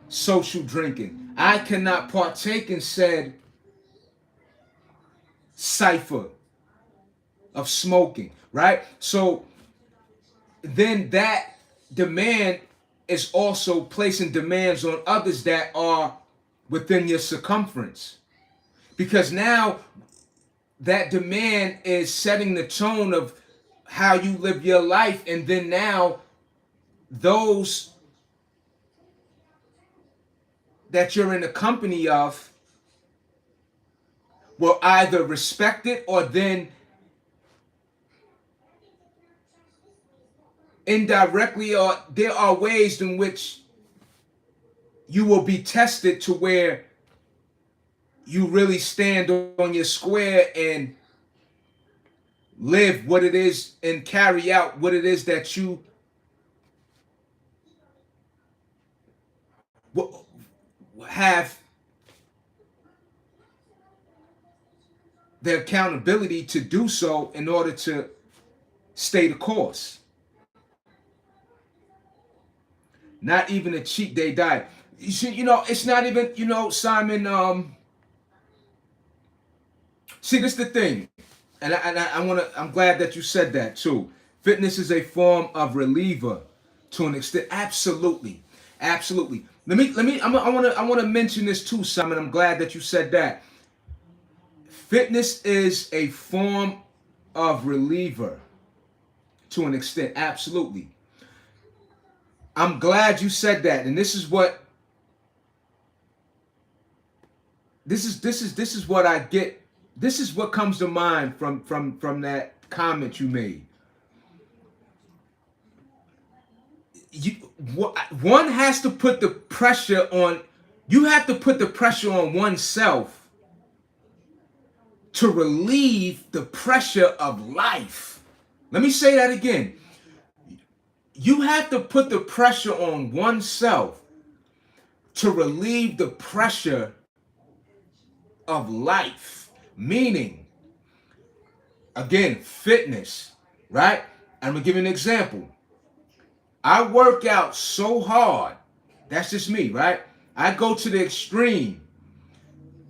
social drinking. I cannot partake in said cipher of smoking, right? So then that demand is also placing demands on others that are within your circumference. Because now that demand is setting the tone of how you live your life. And then now those that you're in the company of will either respect it or then indirectly, or there are ways in which you will be tested to where you really stand on your square and live what it is and carry out what it is that you have the accountability to do so in order to stay the course. Not even a cheat day diet. You see, it's not even, Simon, see, this is the thing. And I'm glad that you said that too. Fitness is a form of reliever to an extent. Absolutely. Absolutely. I want to mention this too, Simon. I'm glad that you said that. Fitness is a form of reliever to an extent. Absolutely. I'm glad you said that. And this is what I get. This is what comes to mind from that comment you made. You, one has to put the pressure on. You have to put the pressure on oneself to relieve the pressure of life. Let me say that again. You have to put the pressure on oneself to relieve the pressure of life. Meaning, again, fitness, right? I'm gonna give you an example. I work out so hard. That's just me, right? I go to the extreme.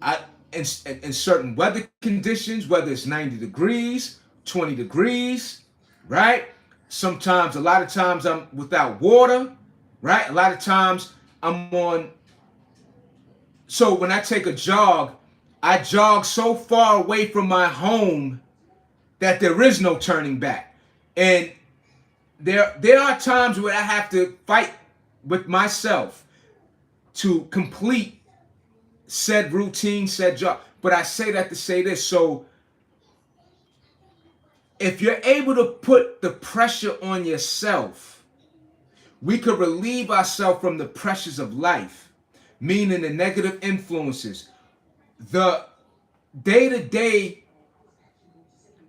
I in certain weather conditions, whether it's 90 degrees, 20 degrees, right? Sometimes, a lot of times I'm without water, right? A lot of times I'm on. So when I take a jog, I jog so far away from my home that there is no turning back. And there are times where I have to fight with myself to complete said routine, said job. But I say that to say this. So if you're able to put the pressure on yourself, we could relieve ourselves from the pressures of life, meaning the negative influences, the day-to-day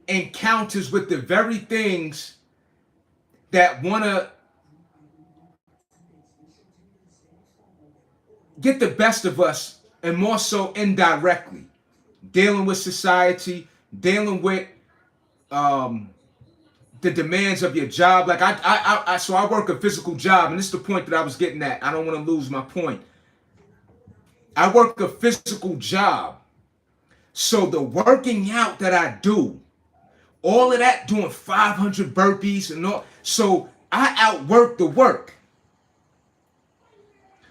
encounters with the very things that want to get the best of us, and more so indirectly. Dealing with society, dealing with um, the demands of your job. Like so I work a physical job, and this is the point that I was getting at. I don't want to lose my point. I work a physical job. So the working out that I do, all of that, doing 500 burpees and all, so I outwork the work.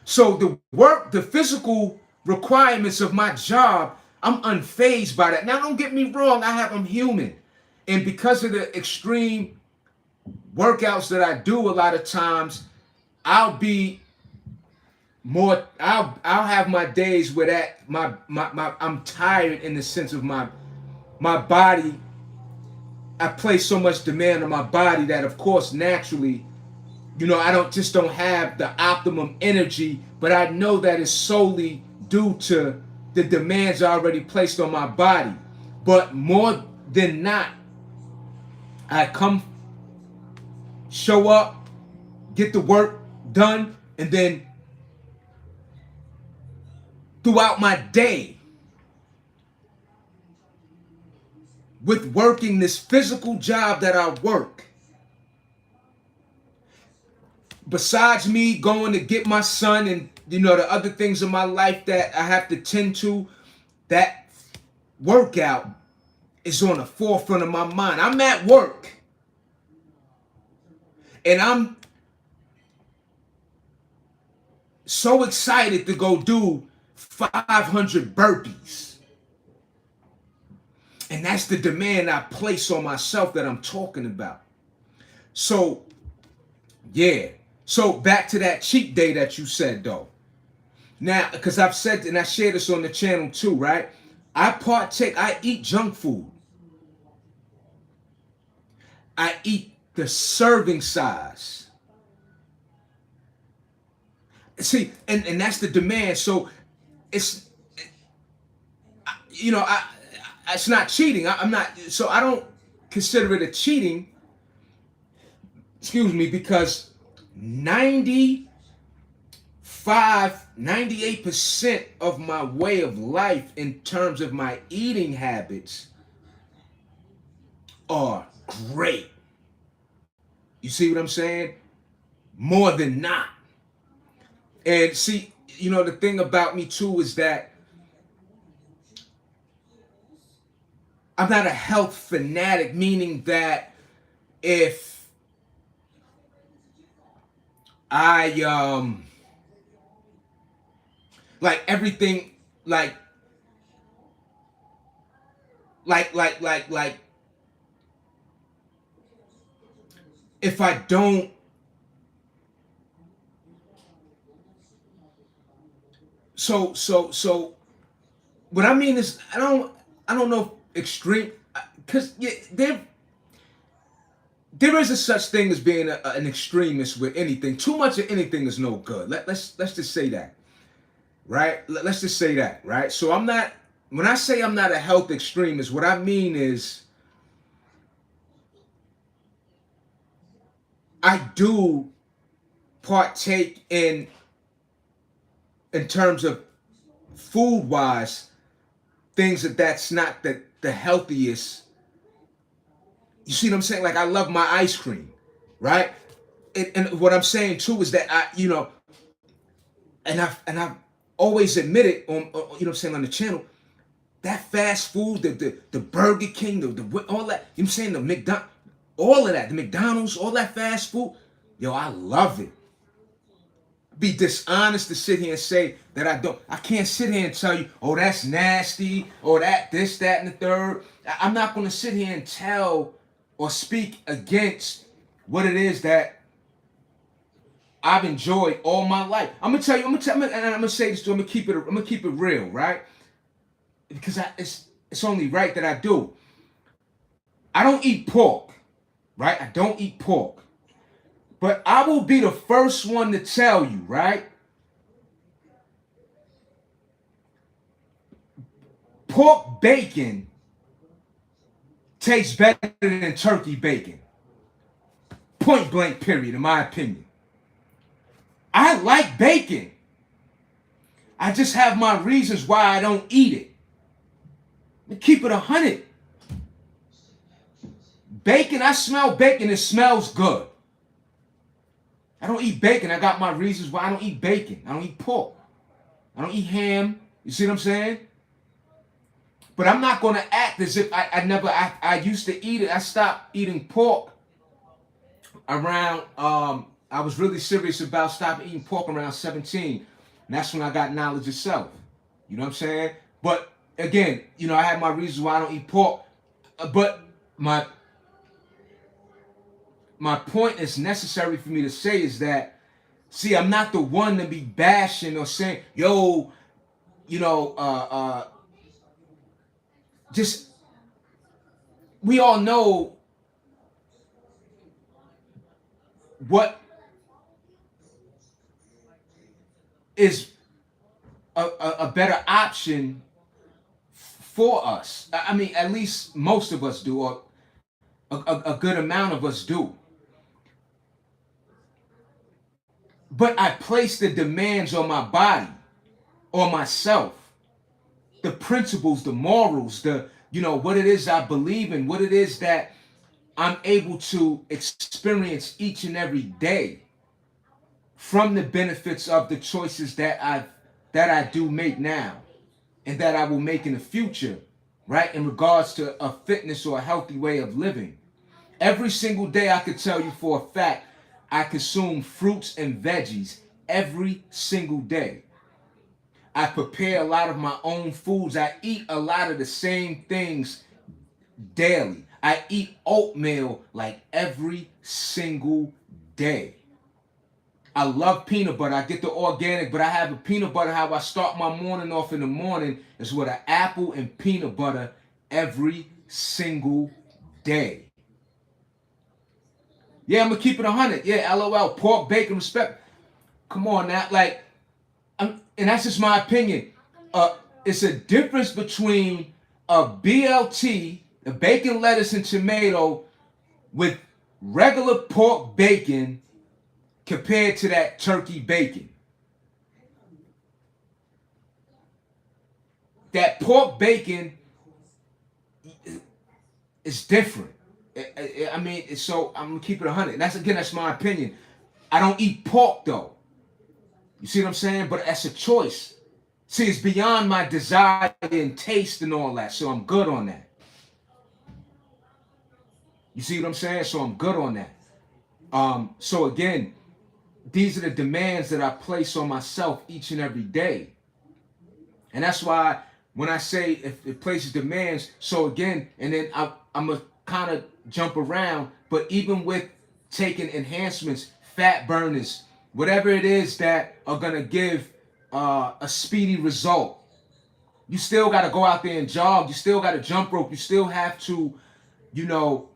So the physical requirements of my job, I'm unfazed by that. Now, don't get me wrong, I'm human. And because of the extreme workouts that I do, a lot of times, I'll be I'll have my days where that my I'm tired in the sense of my body. I place so much demand on my body that, of course, naturally, I don't have the optimum energy, but I know that it's solely due to the demands already placed on my body. But more than not, I come, show up, get the work done, and then throughout my day, with working this physical job that I work, besides me going to get my son and the other things in my life that I have to tend to, that workout is on the forefront of my mind. I'm at work and I'm so excited to go do 500 burpees. And that's the demand I place on myself that I'm talking about. So, yeah. So back to that cheat day that you said, though. Now, because I've said, and I share this on the channel too, right? I eat junk food. I eat the serving size. See, and that's the demand. So it's, it's not cheating. I'm not, so I don't consider it a cheating, excuse me, because 98% of my way of life in terms of my eating habits are great. You see what I'm saying? More than not. And see, the thing about me too is that I'm not a health fanatic, meaning that if I Like everything, like like if I don't, so what I mean is I don't know if extreme, because yeah, there is a such thing as being an extremist with anything. Too much of anything is no good. Let's just say that, right? Let's just say that, right? So I'm not, when I say I'm not a health extremist, what I mean is I do partake in terms of food wise things that's not the healthiest. You see what I'm saying? Like I love my ice cream, right? And what I'm saying too is that I've always admitted on, you know what I'm saying, on the channel, that fast food, the Burger King, the all that, you know what I'm saying, the McDonald's, all of that, the McDonald's, all that fast food, yo, I love it. Be dishonest to sit here and say that I don't. I can't sit here and tell you, oh, that's nasty, or that, this, that, and the third. I'm not going to sit here and tell or speak against what it is that I've enjoyed all my life. I'm gonna tell you. And I'm gonna say this to you. I'm gonna keep it real, right? Because it's only right that I do. I don't eat pork, right? I don't eat pork. But I will be the first one to tell you, right? Pork bacon tastes better than turkey bacon. Point blank, period, in my opinion. I like bacon. I just have my reasons why I don't eat it. Keep it 100. Bacon, I smell bacon, it smells good. I don't eat bacon. I got my reasons why I don't eat bacon. I don't eat pork. I don't eat ham. You see what I'm saying? But I'm not going to act as if I used to eat it. I stopped eating pork around, I was really serious about stopping eating pork around 17. And that's when I got knowledge of self. You know what I'm saying? But again, I have my reasons why I don't eat pork. But my point is necessary for me to say is that, see, I'm not the one to be bashing or saying, yo, just, we all know what is a better option for us. I mean, at least most of us do, or a good amount of us do. But I place the demands on my body, on myself, the principles, the morals, what it is I believe in, what it is that I'm able to experience each and every day from the benefits of the choices that I do make now and that I will make in the future, right? In regards to a fitness or a healthy way of living. Every single day I could tell you for a fact I consume fruits and veggies every single day. I prepare a lot of my own foods. I eat a lot of the same things daily. I eat oatmeal like every single day. I love peanut butter. I get the organic, but I have a peanut butter. How I start my morning off in the morning is with an apple and peanut butter every single day. Yeah, I'm gonna keep it 100. Yeah, LOL. Pork, bacon, respect. Come on now, and that's just my opinion. It's a difference between a BLT, a bacon, lettuce, and tomato, with regular pork bacon compared to that turkey bacon. That pork bacon is different. I mean, so I'm gonna keep it 100. That's my opinion. I don't eat pork though. You see what I'm saying? But that's a choice. See, it's beyond my desire and taste and all that. So I'm good on that. You see what I'm saying? So I'm good on that. So again, these are the demands that I place on myself each and every day. And that's why when I say if it places demands, so again, and then I'm going to kind of jump around, but even with taking enhancements, fat burners, whatever it is that are going to give a speedy result, you still got to go out there and jog. You still got to jump rope. You still have to, you know,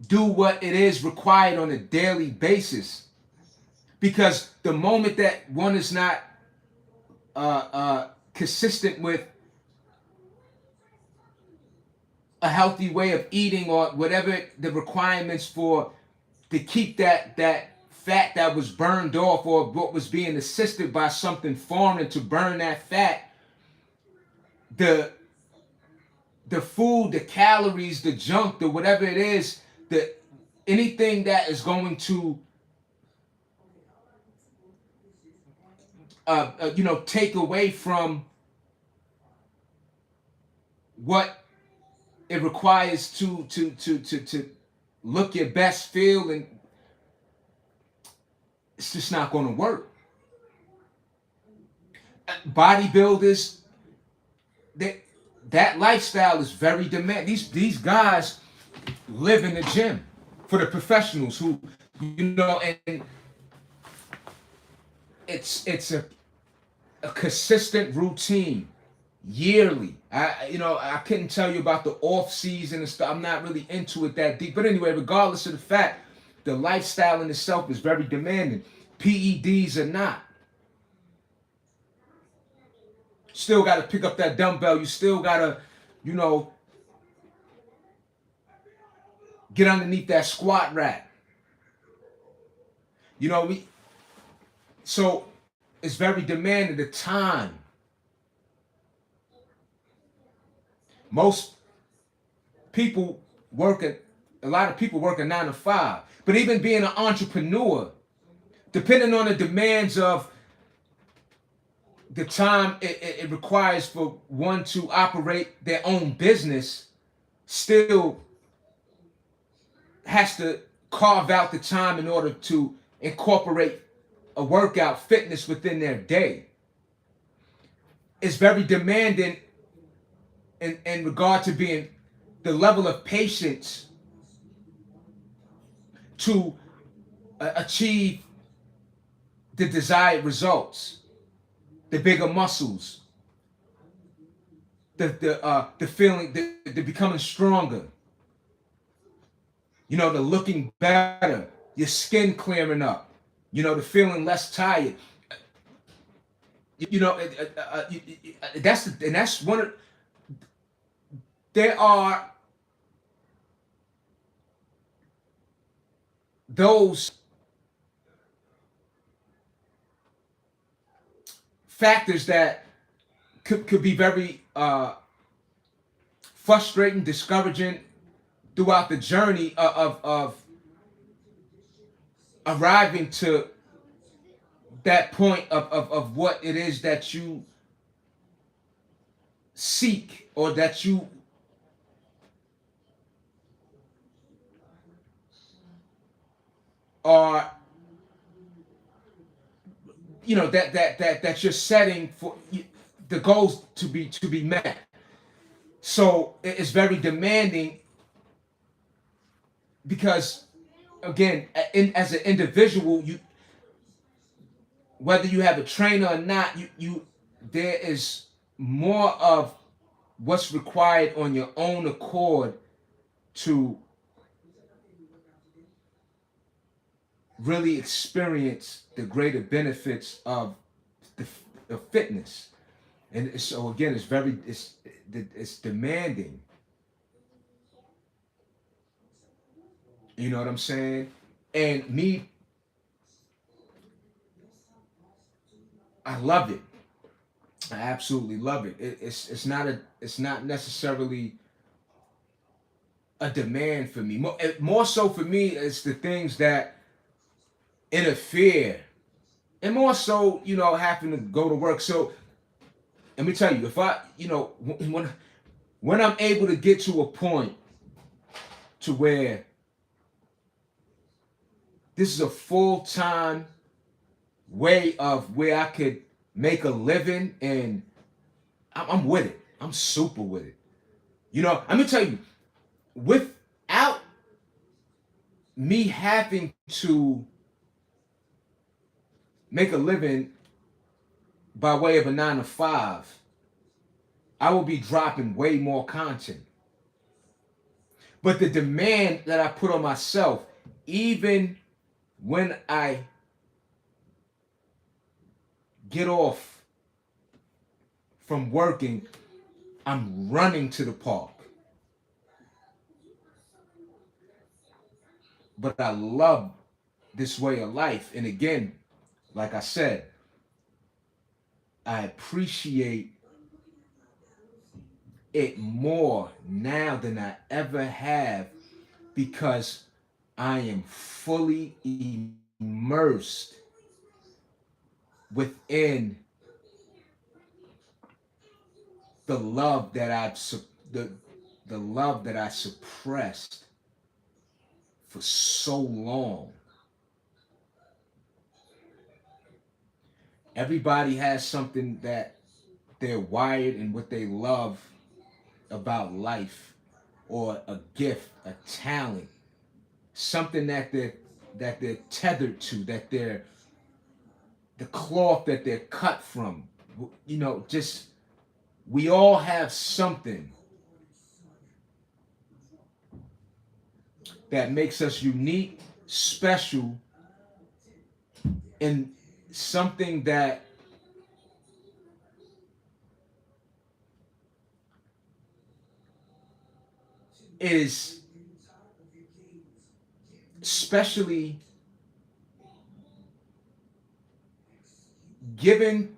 do what it is required on a daily basis. Because the moment that one is not consistent with a healthy way of eating or whatever the requirements for to keep that fat that was burned off or what was being assisted by something foreign to burn that fat, the food, the calories, the junk, the whatever it is, the anything that is going to take away from what it requires to look your best, feel, and it's just not going to work. Bodybuilders, that lifestyle is very demanding. These guys live in the gym. For the professionals who, and it's a consistent routine yearly. I couldn't tell you about the off season and stuff. I'm not really into it that deep. But anyway, regardless of the fact, the lifestyle in itself is very demanding. PEDs are not. Still got to pick up that dumbbell. You still got to, get underneath that squat rack. So it's very demanding. The time. Most people a lot of people work a 9 to 5. But even being an entrepreneur, depending on the demands of the time it requires for one to operate their own business, still has to carve out the time in order to incorporate a workout fitness within their day. It's very demanding in regard to being the level of patience to achieve the desired results, the bigger muscles, the feeling, the becoming stronger, the looking better, your skin clearing up, the feeling less tired. That's one of. There are those factors that could be very frustrating, discouraging throughout the journey of arriving to that point of what it is that you seek or that you are, that you're setting for the goals to be met. So it's very demanding because, again, as an individual, whether you have a trainer or not, there is more of what's required on your own accord to really experience the greater benefits of the fitness. And so again, it's demanding. You know what I'm saying? And me, I love it. I absolutely love it. It's not necessarily a demand for me. More so for me, it's the things that interfere, and more so, having to go to work. So let me tell you, if I, when I'm able to get to a point to where this is a full-time way of where I could make a living and I'm with it. I'm super with it. You know, I'm gonna tell you, without me having to make a living by way of a 9 to 5, I will be dropping way more content. But the demand that I put on myself, even when I get off from working, I'm running to the park. But I love this way of life. And again, like I said, I appreciate it more now than I ever have because I am fully immersed within the love that the the love that I suppressed for so long. Everybody has something that they're wired and what they love about life, or a gift, a talent, something that they're tethered to, that they're the cloth that they're cut from. You know, just we all have something that makes us unique, special, and something that is specially given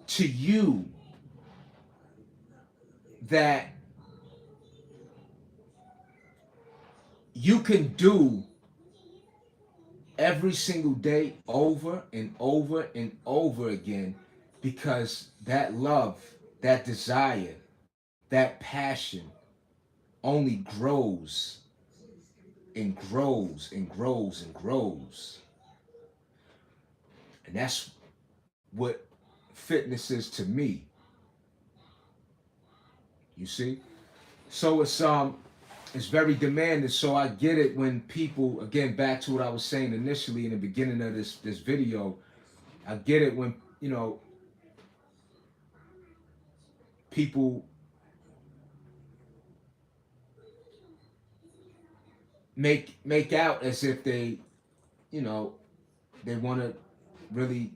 to you, that you can do every single day over and over and over again, because that love, that desire, that passion only grows and grows and grows and grows. And that's what fitness is to me. You see? So it's very demanding. So I get it when people, again, back to what I was saying initially in the beginning of this video, I get it when, you know, people make out as if they, you know, they want to really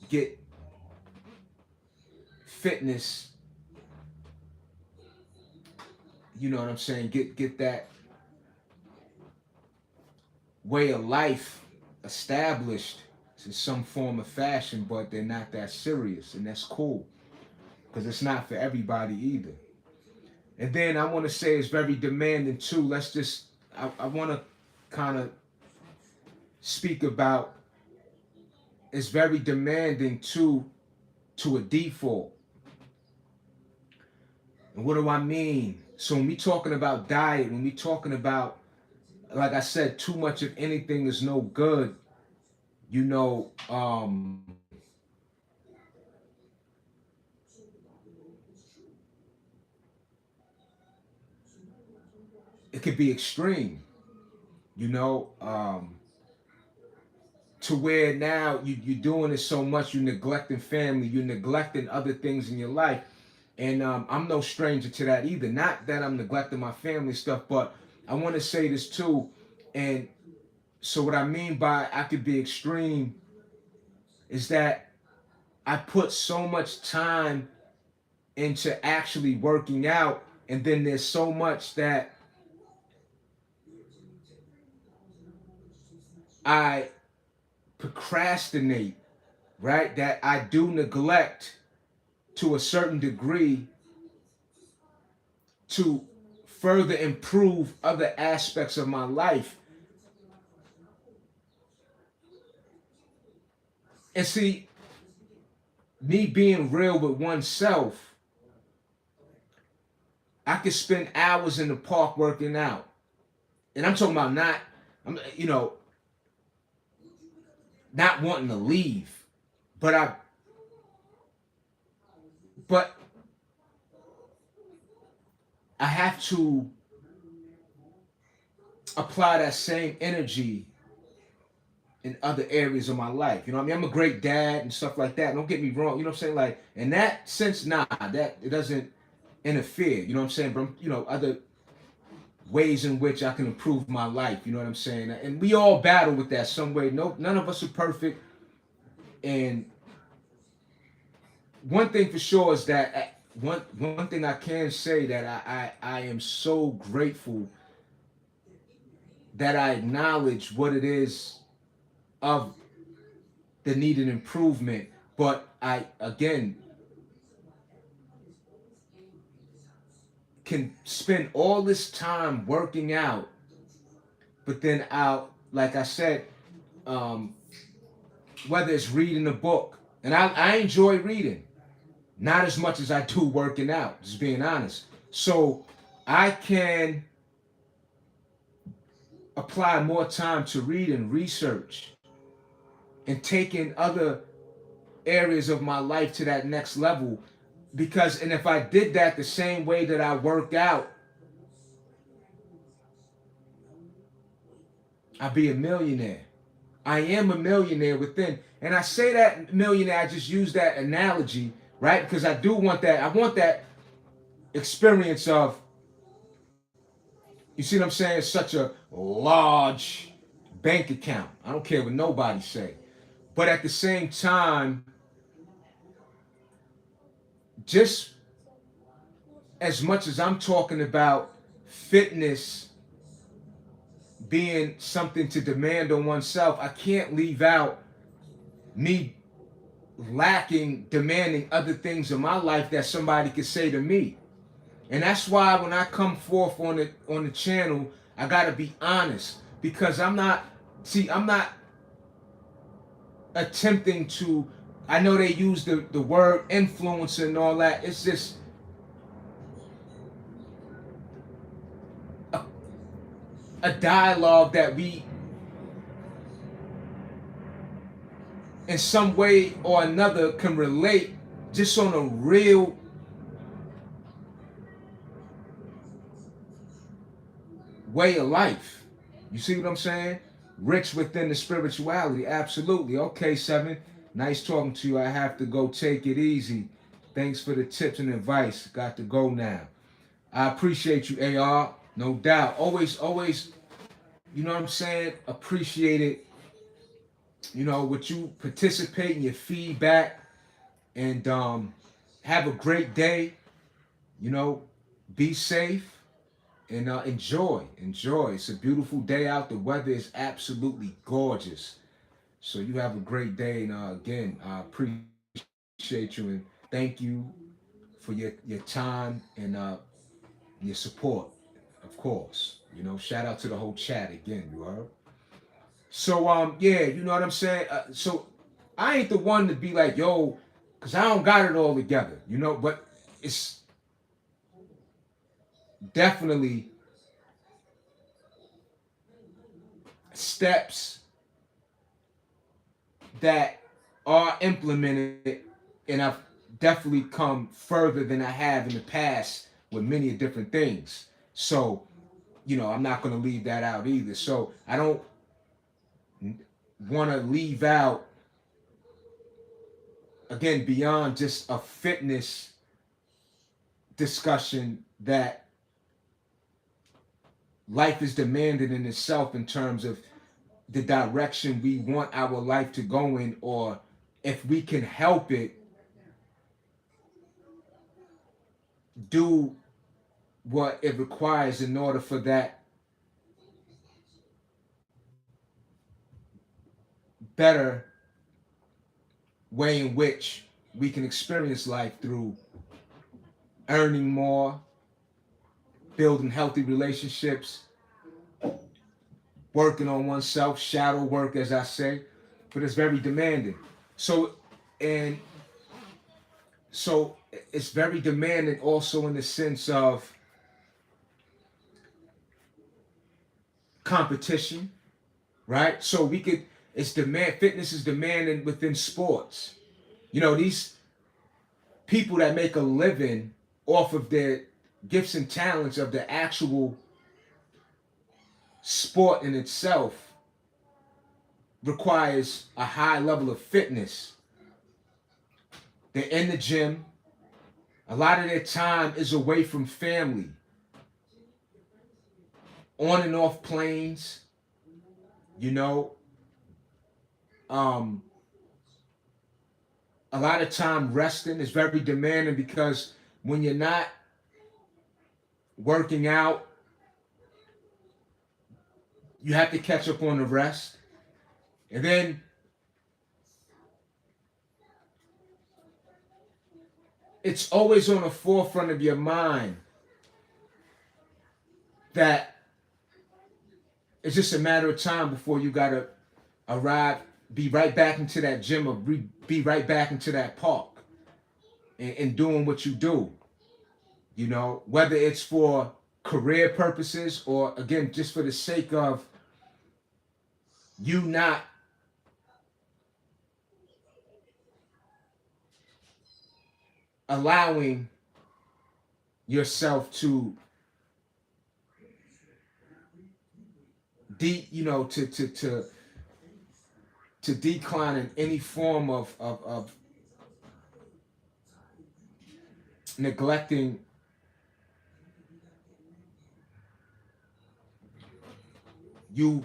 get fitness, you know what I'm saying, get that way of life established in some form of fashion, but they're not that serious, and that's cool because it's not for everybody either. And then I want to say it's very demanding too. I want to kind of speak about, it's very demanding too, to a default. And what do I mean? So when we talking about diet, when we talking about, like I said, too much of anything is no good. You know, it could be extreme. You know, to where now you're doing it so much, you're neglecting family, you're neglecting other things in your life. And I'm no stranger to that either. Not that I'm neglecting my family stuff, but I want to say this too. And so what I mean by I could be extreme is that I put so much time into actually working out, and then there's so much that I procrastinate, right? That I do neglect to a certain degree to further improve other aspects of my life. And see, me being real with oneself, I could spend hours in the park working out. And I'm talking about not, you know, not wanting to leave, but but I have to apply that same energy in other areas of my life. You know what I mean? I'm a great dad and stuff like that. Don't get me wrong. You know what I'm saying? Like, in that sense, nah, that it doesn't interfere. You know what I'm saying? But, other ways in which I can improve my life. You know what I'm saying? And we all battle with that some way. No, none of us are perfect. And one thing for sure is that one thing I can say that I am so grateful that I acknowledge what it is of the needed improvement. But I again can spend all this time working out, but then like I said, um, whether it's reading a book, and I enjoy reading, not as much as I do working out, just being honest. So I can apply more time to read and research and taking other areas of my life to that next level. Because, and if I did that the same way that I work out, I'd be a millionaire. I am a millionaire within. And I say that millionaire, I just use that analogy, right? Because I do want that. I want that experience of, you see what I'm saying? Such a large bank account. I don't care what nobody say. But at the same time, just as much as I'm talking about fitness being something to demand on oneself, I can't leave out me lacking, demanding other things in my life that somebody could say to me. And that's why when I come forth on the channel, I gotta be honest, because I'm not attempting to, I know they use the word influencer and all that. It's just a dialogue that we in some way or another can relate just on a real way of life. You see what I'm saying? Rich within the spirituality. Absolutely. Okay, Seven. Nice talking to you. I have to go. Take it easy. Thanks for the tips and advice. Got to go now. I appreciate you, AR. No doubt. Always, you know what I'm saying? Appreciate it. With you participating, your feedback, and have a great day. Be safe. And enjoy. It's a beautiful day out. The weather is absolutely gorgeous. So you have a great day. And again, I appreciate you and thank you for your time and your support, of course. Shout out to the whole chat again, you heard? So yeah, you know what I'm saying? So I ain't the one to be like, yo, because I don't got it all together, but it's definitely steps that are implemented, and I've definitely come further than I have in the past with many different things. So, I'm not going to leave that out either. So I don't want to leave out, again, beyond just a fitness discussion, that life is demanded in itself in terms of the direction we want our life to go in, or if we can help it, do what it requires in order for that better way in which we can experience life through earning more, building healthy relationships, working on oneself, shadow work, as I say, but it's very demanding. So it's very demanding also in the sense of competition, right? So fitness is demanding within sports. These people that make a living off of their gifts and talents of the actual sport in itself requires a high level of fitness. They're in the gym. A lot of their time is away from family, on and off planes, you know. Um, a lot of time resting is very demanding because when you're not working out, you have to catch up on the rest. And then it's always on the forefront of your mind that it's just a matter of time before you gotta arrive, be right back into that gym or be right back into that park and doing what you do. You know, whether it's for career purposes or again just for the sake of you not allowing yourself to to decline in any form of neglecting you,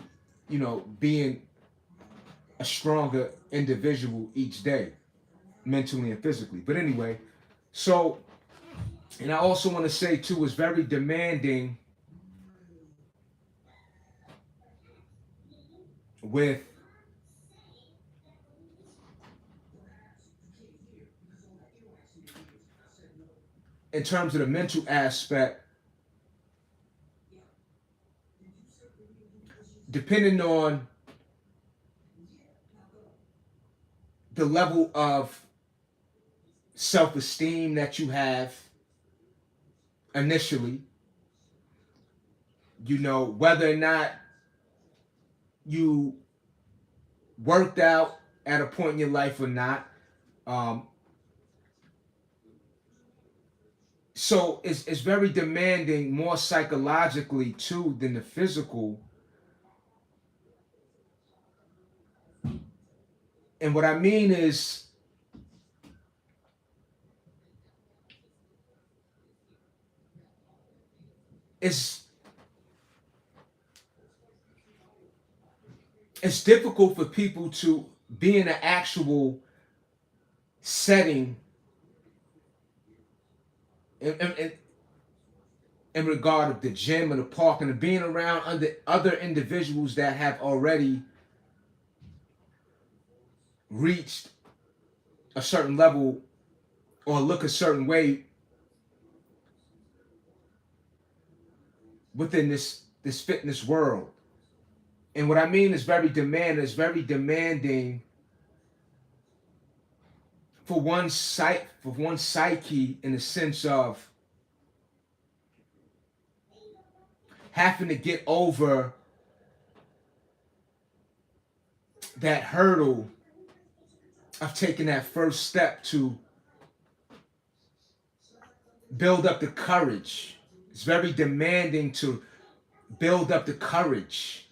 you know, being a stronger individual each day, mentally and physically. But anyway, so, and I also want to say too, it's very demanding with in terms of the mental aspect, depending on the level of self-esteem that you have initially, you know, whether or not you worked out at a point in your life or not. So it's very demanding more psychologically too than the physical. And what I mean is it's difficult for people to be in an actual setting in regard of the gym or the park and being around other individuals that have already reached a certain level or look a certain way within this fitness world. And what I mean is very demanding. It's very demanding for one psyche in the sense of having to get over that hurdle of taking that first step to build up the courage. It's very demanding to build up the courage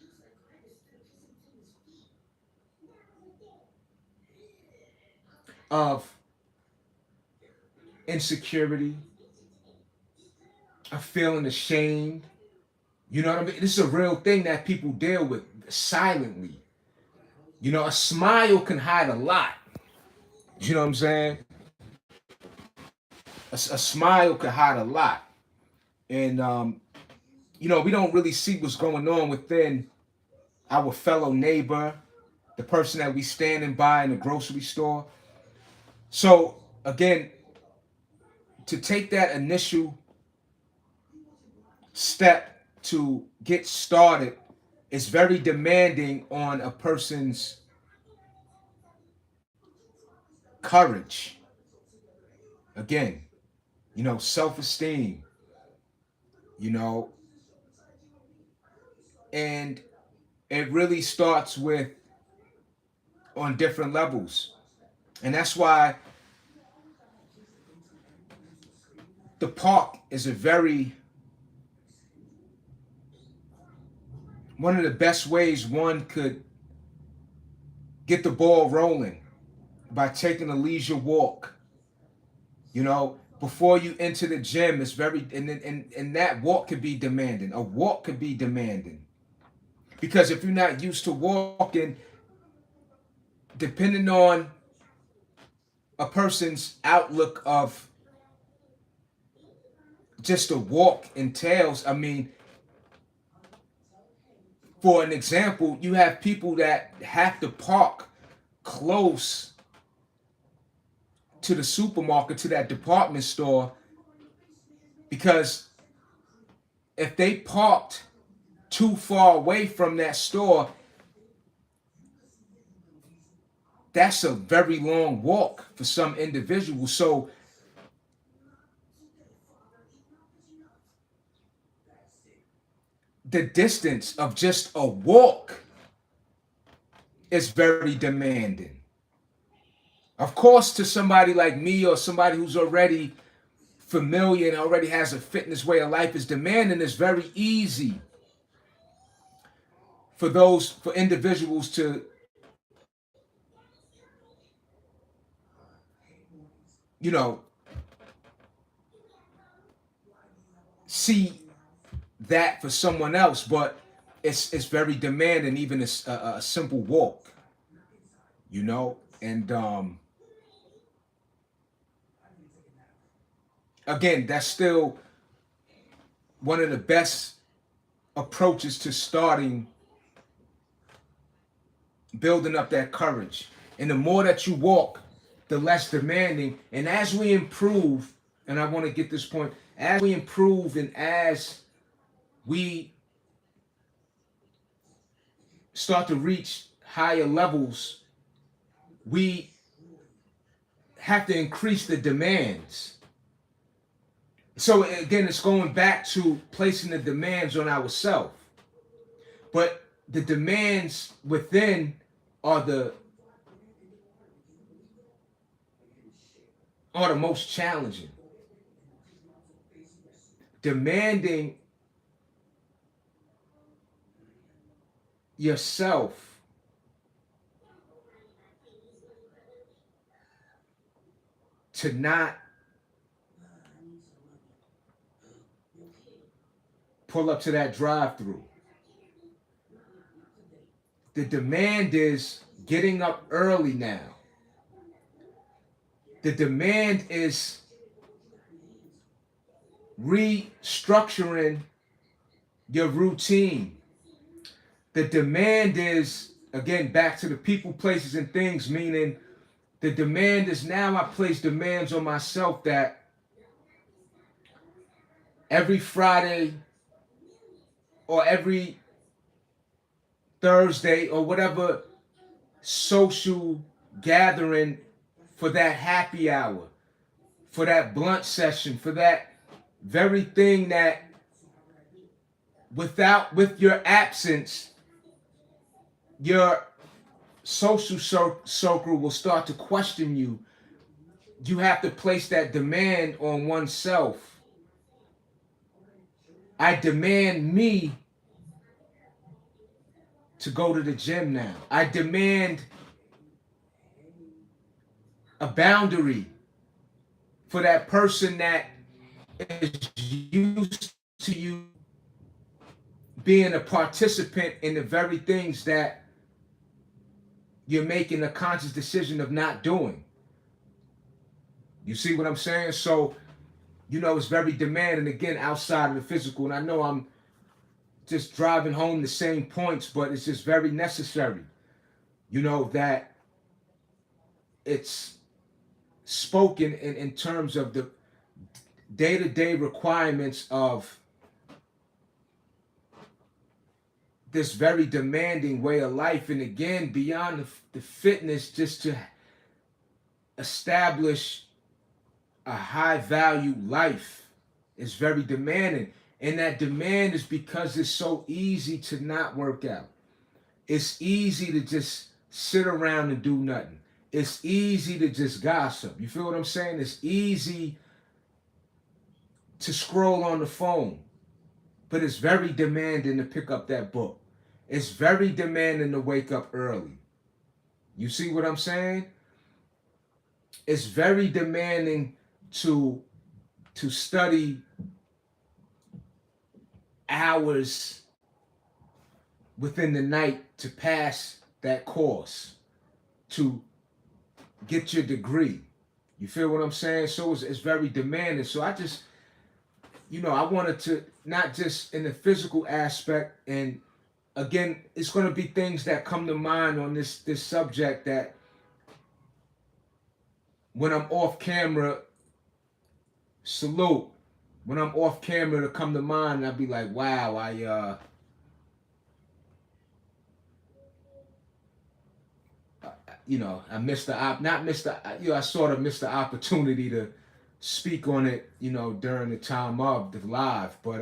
of insecurity, of feeling ashamed. You know what I mean? This is a real thing that people deal with silently. You know, a smile can hide a lot. You know what I'm saying? A smile can hide a lot. And, you know, we don't really see what's going on within our fellow neighbor, the person that we standing by in the grocery store. So, again, to take that initial step to get started is very demanding on a person's courage. Again, you know, self-esteem, you know, and it really starts with on different levels. And that's why the park is one of the best ways one could get the ball rolling, by taking a leisure walk. You know, before you enter the gym, it's very, and that walk could be demanding. A walk could be demanding. Because if you're not used to walking, depending on a person's outlook of just a walk entails, I mean, for an example, you have people that have to park close to the supermarket, to that department store, because if they parked too far away from that store, that's a very long walk for some individuals. So the distance of just a walk is very demanding. Of course, to somebody like me or somebody who's already familiar and already has a fitness way of life, is demanding. It's very easy for individuals to, you know, see that for someone else, but it's very demanding, even a simple walk, you know. And again, that's still one of the best approaches to starting building up that courage. And the more that you walk, the less demanding. And as we improve, and I want to get this point, as we improve and as we start to reach higher levels, we have to increase the demands. So again, it's going back to placing the demands on ourselves. But the demands within are the most challenging. Demanding yourself to not pull up to that drive-through. The demand is getting up early now. The demand is restructuring your routine. The demand is, again, back to the people, places, and things, meaning the demand is now I place demands on myself that every Friday or every Thursday or whatever social gathering, for that happy hour, for that blunt session, for that very thing that with your absence, your social circle will start to question you. You have to place that demand on oneself. I demand me to go to the gym now. I demand a boundary for that person that is used to you being a participant in the very things that you're making a conscious decision of not doing. You see what I'm saying? So, you know, it's very demanding, again, outside of the physical. And I know I'm just driving home the same points, but it's just very necessary, you know, that it's spoken in terms of the day-to-day requirements of this very demanding way of life. And again, beyond the fitness, just to establish a high value life is very demanding. And that demand is because it's so easy to not work out. It's easy to just sit around and do nothing. It's easy to just gossip. You feel what I'm saying? It's easy to scroll on the phone, but it's very demanding to pick up that book. It's very demanding to wake up early. You see what I'm saying? It's very demanding to study hours within the night to pass that course, to get your degree. You feel what I'm saying? So it's very demanding. So I just, I wanted to, not just in the physical aspect, and again, it's going to be things that come to mind on this subject that when I'm off camera, salute. When I'm off camera to come to mind, I'll be like, wow, I missed not missed I sort of missed the opportunity to speak on it, during the time of the live. But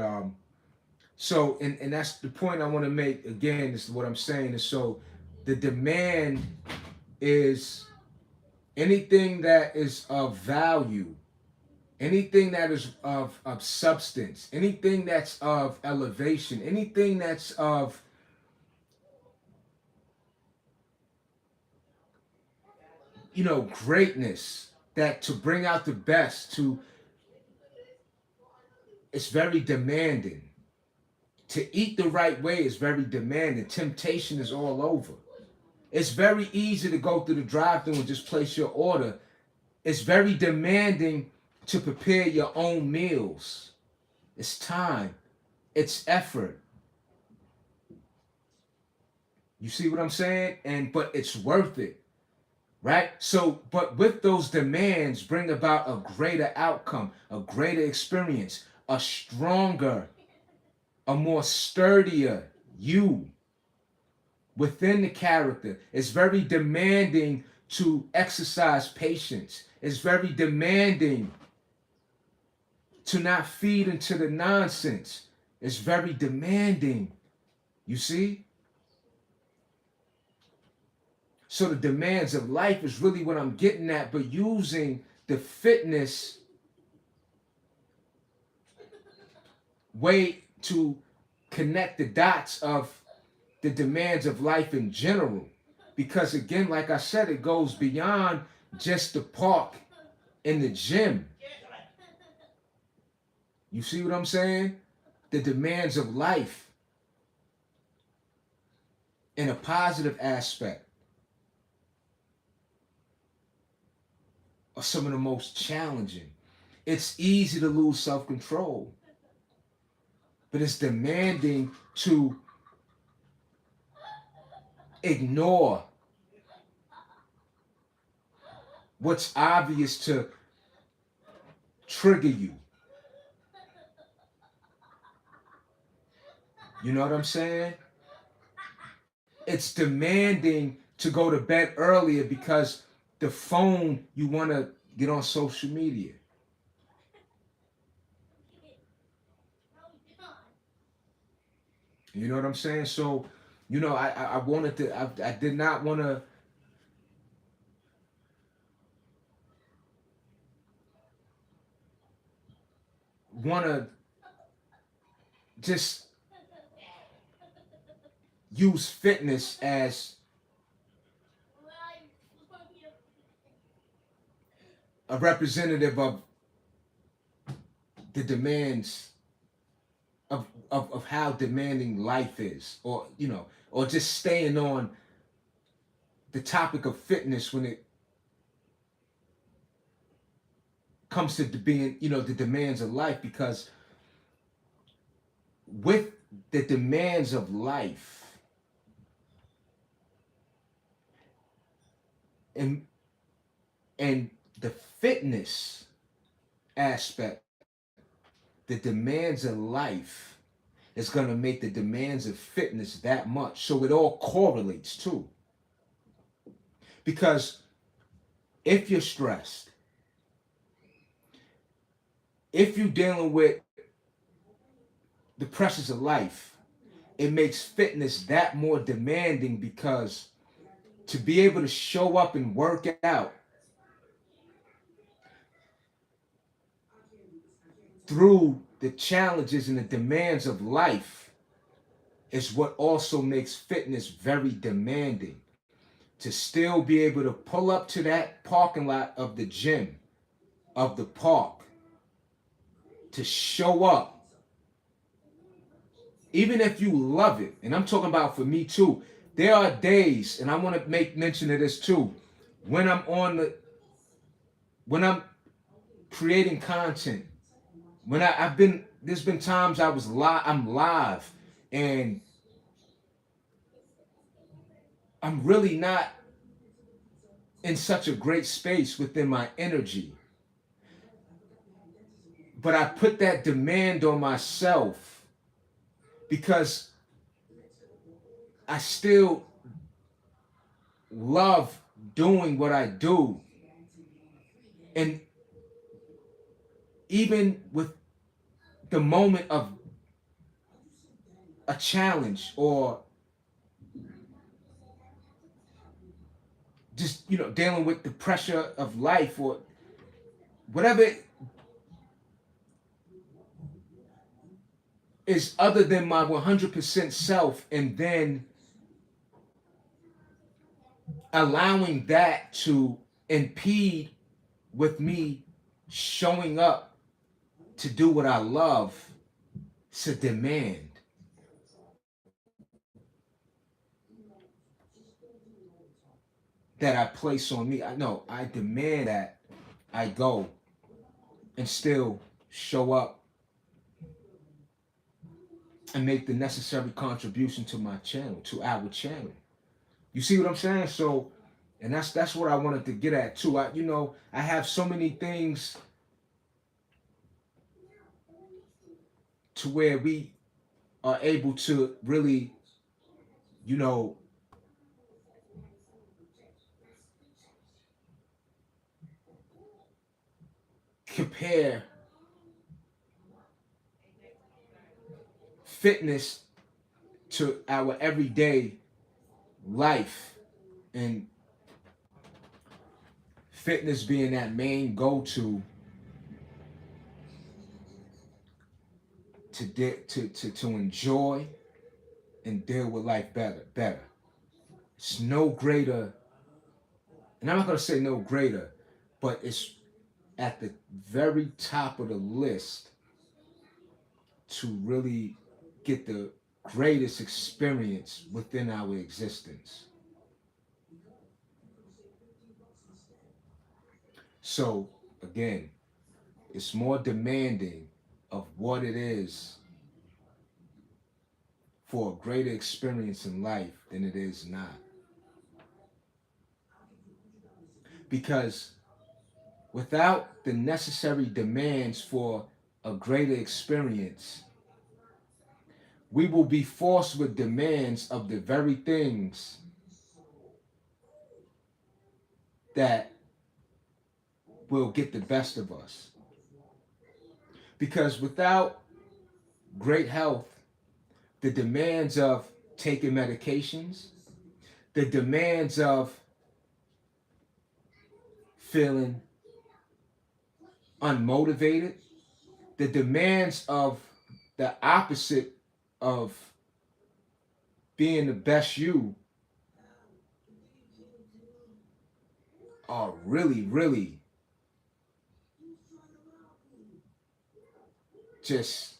so and that's the point I want to make again, is what I'm saying is, so the demand is anything that is of value, anything that is of substance, anything that's of elevation, anything that's of greatness, that to bring out the best, it's very demanding. To eat the right way is very demanding. Temptation is all over. It's very easy to go through the drive-thru and just place your order. It's very demanding to prepare your own meals. It's time. It's effort. You see what I'm saying? But it's worth it. Right? So, but with those demands bring about a greater outcome, a greater experience, a stronger, a more sturdier you within the character. It's very demanding to exercise patience. It's very demanding to not feed into the nonsense. It's very demanding. You see? So the demands of life is really what I'm getting at, but using the fitness way to connect the dots of the demands of life in general. Because again, like I said, it goes beyond just the park and the gym. You see what I'm saying? The demands of life in a positive aspect are some of the most challenging. It's easy to lose self-control, but it's demanding to ignore what's obvious to trigger you. You know what I'm saying? It's demanding to go to bed earlier because the phone, you want to get on social media. You know what I'm saying? So, I wanted to, I did not want to just use fitness as a representative of the demands of how demanding life is, or just staying on the topic of fitness when it comes to being, the demands of life. Because with the demands of life and the fitness aspect, the demands of life is going to make the demands of fitness that much. So it all correlates too. Because if you're stressed, if you're dealing with the pressures of life, it makes fitness that more demanding, because to be able to show up and work out through the challenges and the demands of life is what also makes fitness very demanding. To still be able to pull up to that parking lot of the gym, of the park, to show up, even if you love it. And I'm talking about for me too. There are days, and I want to make mention of this too, when I'm creating content, there's been times I'm live, and I'm really not in such a great space within my energy. But I put that demand on myself because I still love doing what I do. And even with the moment of a challenge or just, dealing with the pressure of life or whatever is other than my 100% self, and then allowing that to impede with me showing up to do what I love, it's a demand. That I place on me. I demand that I go and still show up and make the necessary contribution to my channel, to our channel. You see what I'm saying? So, and that's what I wanted to get at too. I have so many things to where we are able to really, compare fitness to our everyday life, and fitness being that main go-to to enjoy and deal with life better. It's no greater, and I'm not gonna say no greater, but it's at the very top of the list to really get the greatest experience within our existence. So again, it's more demanding of what it is for a greater experience in life than it is not. Because without the necessary demands for a greater experience, we will be forced with demands of the very things that will get the best of us. Because without great health, the demands of taking medications, the demands of feeling unmotivated, the demands of the opposite of being the best you are really, really just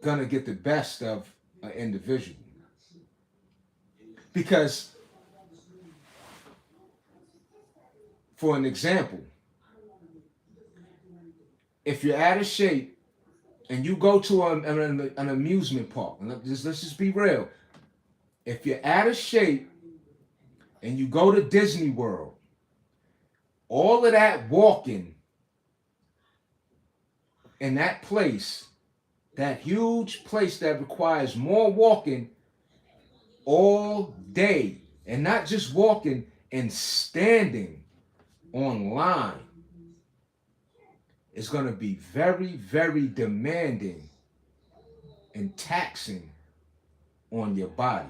gonna get the best of an individual. Because, for an example, if you're out of shape and you go to an amusement park, and let's just be real, if you're out of shape and you go to Disney World, all of that walking in that place, that huge place that requires more walking all day, and not just walking and standing on line, is going to be very, very demanding and taxing on your body.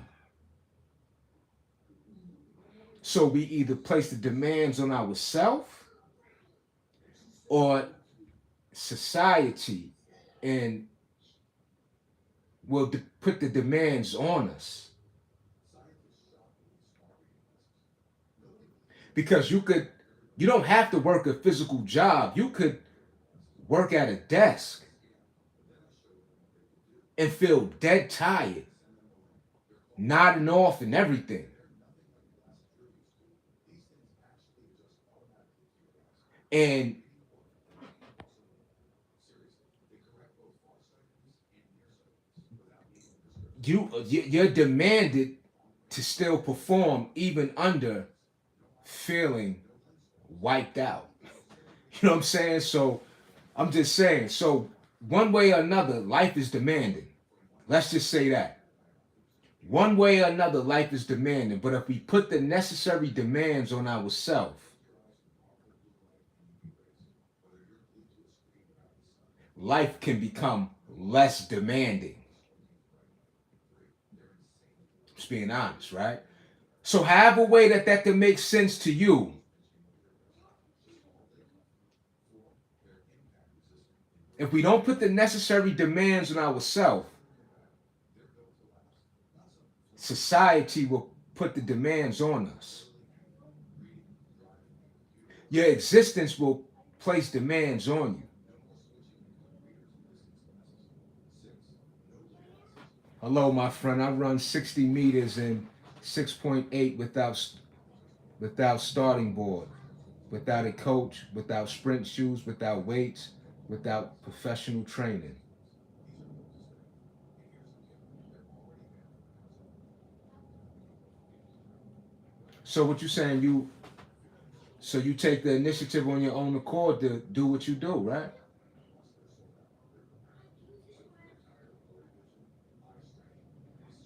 So we either place the demands on ourselves, or society and will put the demands on us. Because you don't have to work a physical job. You could work at a desk and feel dead tired, nodding off and everything. And you're demanded to still perform even under feeling wiped out. You know what I'm saying? So I'm just saying, so one way or another, life is demanding. Let's just say that. One way or another, life is demanding. But if we put the necessary demands on ourselves, life can become less demanding. Just being honest, right? So have a way that can make sense to you. If we don't put the necessary demands on ourselves, society will put the demands on us. Your existence will place demands on you. Hello, my friend. I run 60 meters in 6.8 without starting board, without a coach, without sprint shoes, without weights, without professional training. So what you saying? So you take the initiative on your own accord to do what you do, right?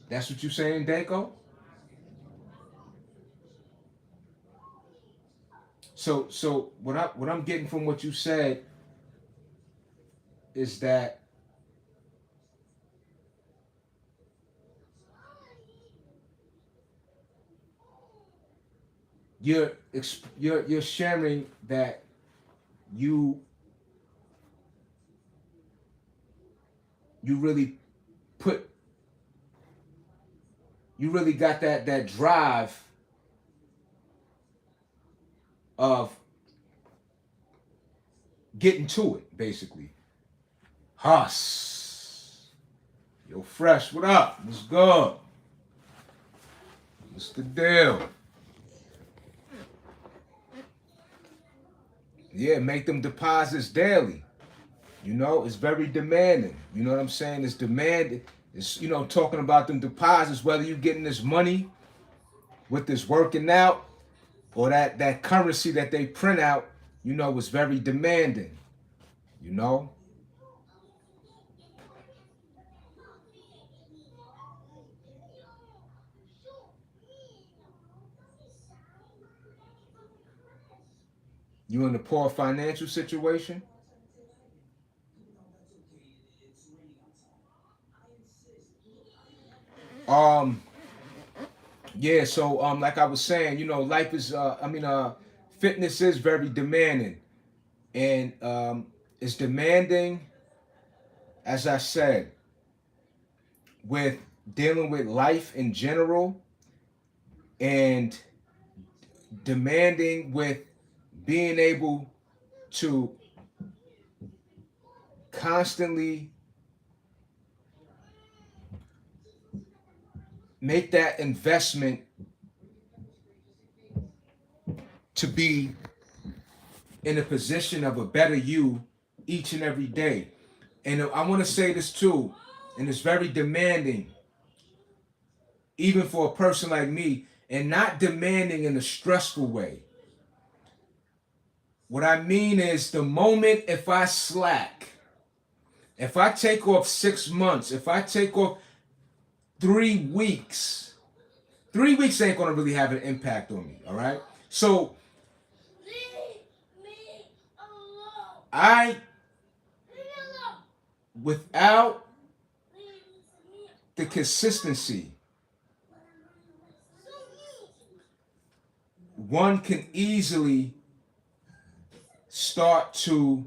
That's what you saying, Daco? So what I'm getting from what you said is that you're sharing that you you really put you really got that drive of getting to it, basically. Huss. Yo, Fresh, what up? What's good? What's the deal? Yeah, make them deposits daily. You know, it's very demanding. You know what I'm saying? It's demanding. It's, talking about them deposits, whether you're getting this money with this working out or that currency that they print out, is very demanding. You know? You in a poor financial situation? Um, yeah, so like I was saying, life is fitness is very demanding. And it's demanding, as I said, with dealing with life in general and demanding with being able to constantly make that investment to be in a position of a better you each and every day. And I want to say this too, and it's very demanding, even for a person like me, and not demanding in a stressful way. What I mean is the moment if I slack, if I take off 6 months, if I take off 3 weeks, 3 weeks ain't gonna really have an impact on me, all right? So I, without the consistency, one can easily start to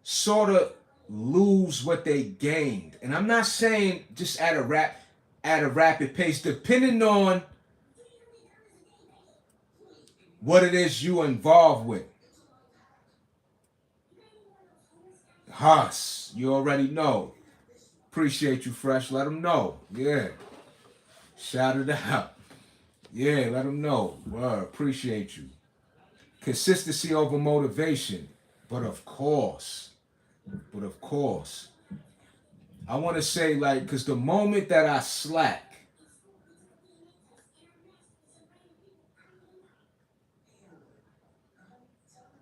sort of lose what they gained. And I'm not saying just at a rapid pace, depending on what it is you're involved with. Huss, you already know. Appreciate you, Fresh. Let them know. Yeah. Shout it out. Yeah, let them know. Word. Appreciate you. Consistency over motivation. But of course, I want to say, like, because the moment that I slack,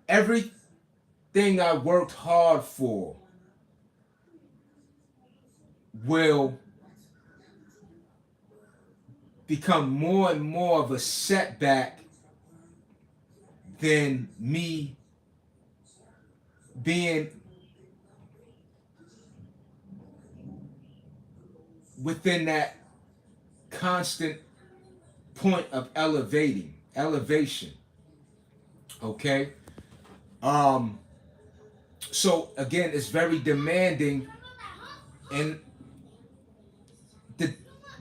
everything I worked hard for will become more and more of a setback than me being within that constant point of elevation. Okay. So again, it's very demanding, and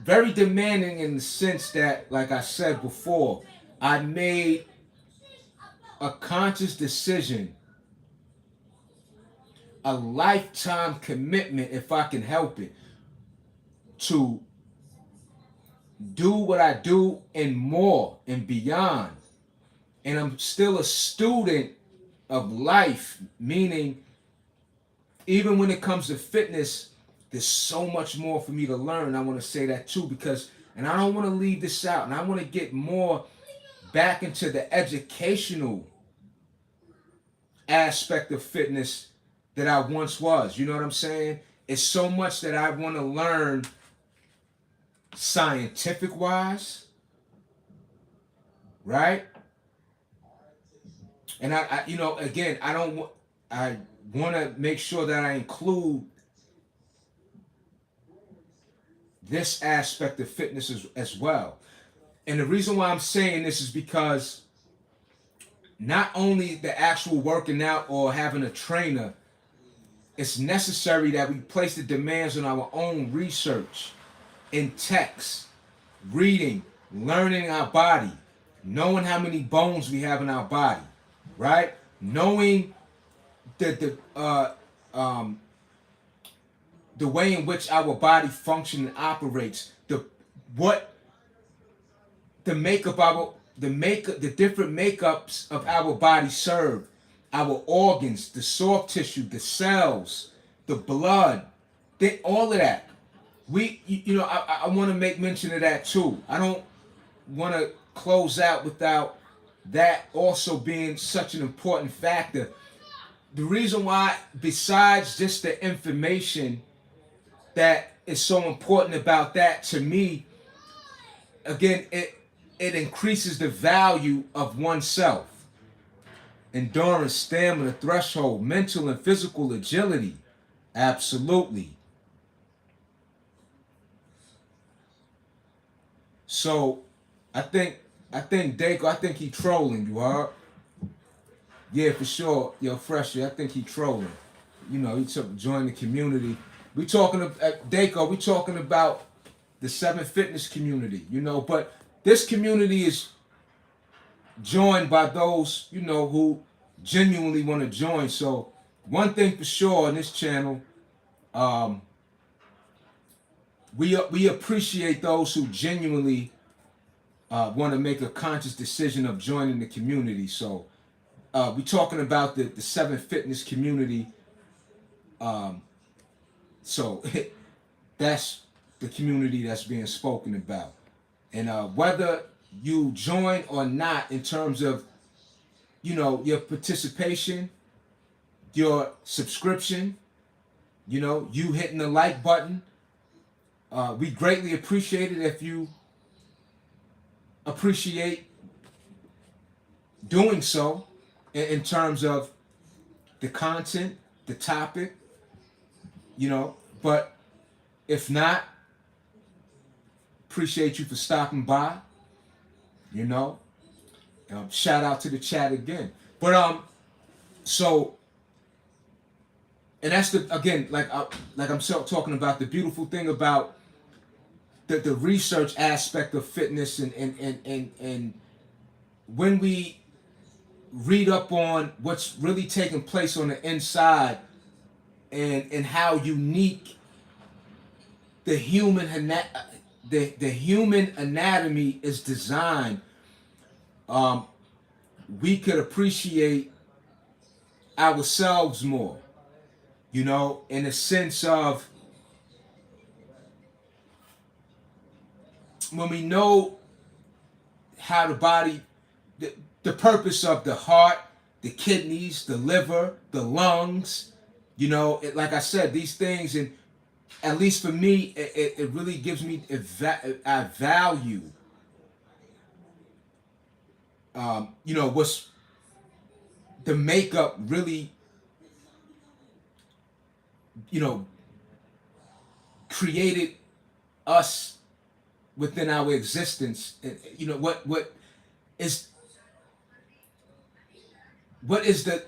very demanding in the sense that, like I said before, I made a conscious decision, a lifetime commitment, if I can help it, to do what I do and more and beyond. And I'm still a student of life, meaning even when it comes to fitness, there's so much more for me to learn. I want to say that too, because, and I don't want to leave this out, and I want to get more back into the educational aspect of fitness that I once was. You know what I'm saying? It's so much that I want to learn scientific wise, right? And I you know, again, I want to make sure that I include this aspect of fitness as well. And the reason why I'm saying this is because not only the actual working out or having a trainer, it's necessary that we place the demands on our own research in text, reading, learning our body, knowing how many bones we have in our body, right? Knowing the way in which our body functions and operates, the different makeups of our body serve, our organs, the soft tissue, the cells, the blood, all of that. I want to make mention of that too. I don't want to close out without that also being such an important factor. The reason why, besides just the information that is so important about that to me, again, it increases the value of oneself. Endurance, stamina, threshold, mental and physical agility. Absolutely. So I think Dako, I think he trolling you, huh? Yeah, for sure. Yo, Fresher, I think he trolling. You know, he took join the community. We talking about Dako, we talking about the 7 Fitness community, you know, but this community is joined by those, you know, who genuinely want to join. So one thing for sure on this channel, we appreciate those who genuinely want to make a conscious decision of joining the community. So we're talking about the 7 Fitness community. So that's the community that's being spoken about. And whether you join or not, in terms of, you know, your participation, your subscription, you know, you hitting the like button, we greatly appreciate it if you appreciate doing so in terms of the content, the topic, you know. But if not, appreciate you for stopping by, you know. Shout out to the chat again. But so and that's the, again, like I'm talking about, the beautiful thing about the research aspect of fitness, and when we read up on what's really taking place on the inside, and how unique the the human anatomy is designed, um, we could appreciate ourselves more, you know, in a sense of, when we know how the body, the purpose of the heart, the kidneys, the liver, the lungs, you know, like I said, these things, and at least for me, it really gives me a value, you know, what's the makeup really, you know, created us within our existence. You know, is what is the,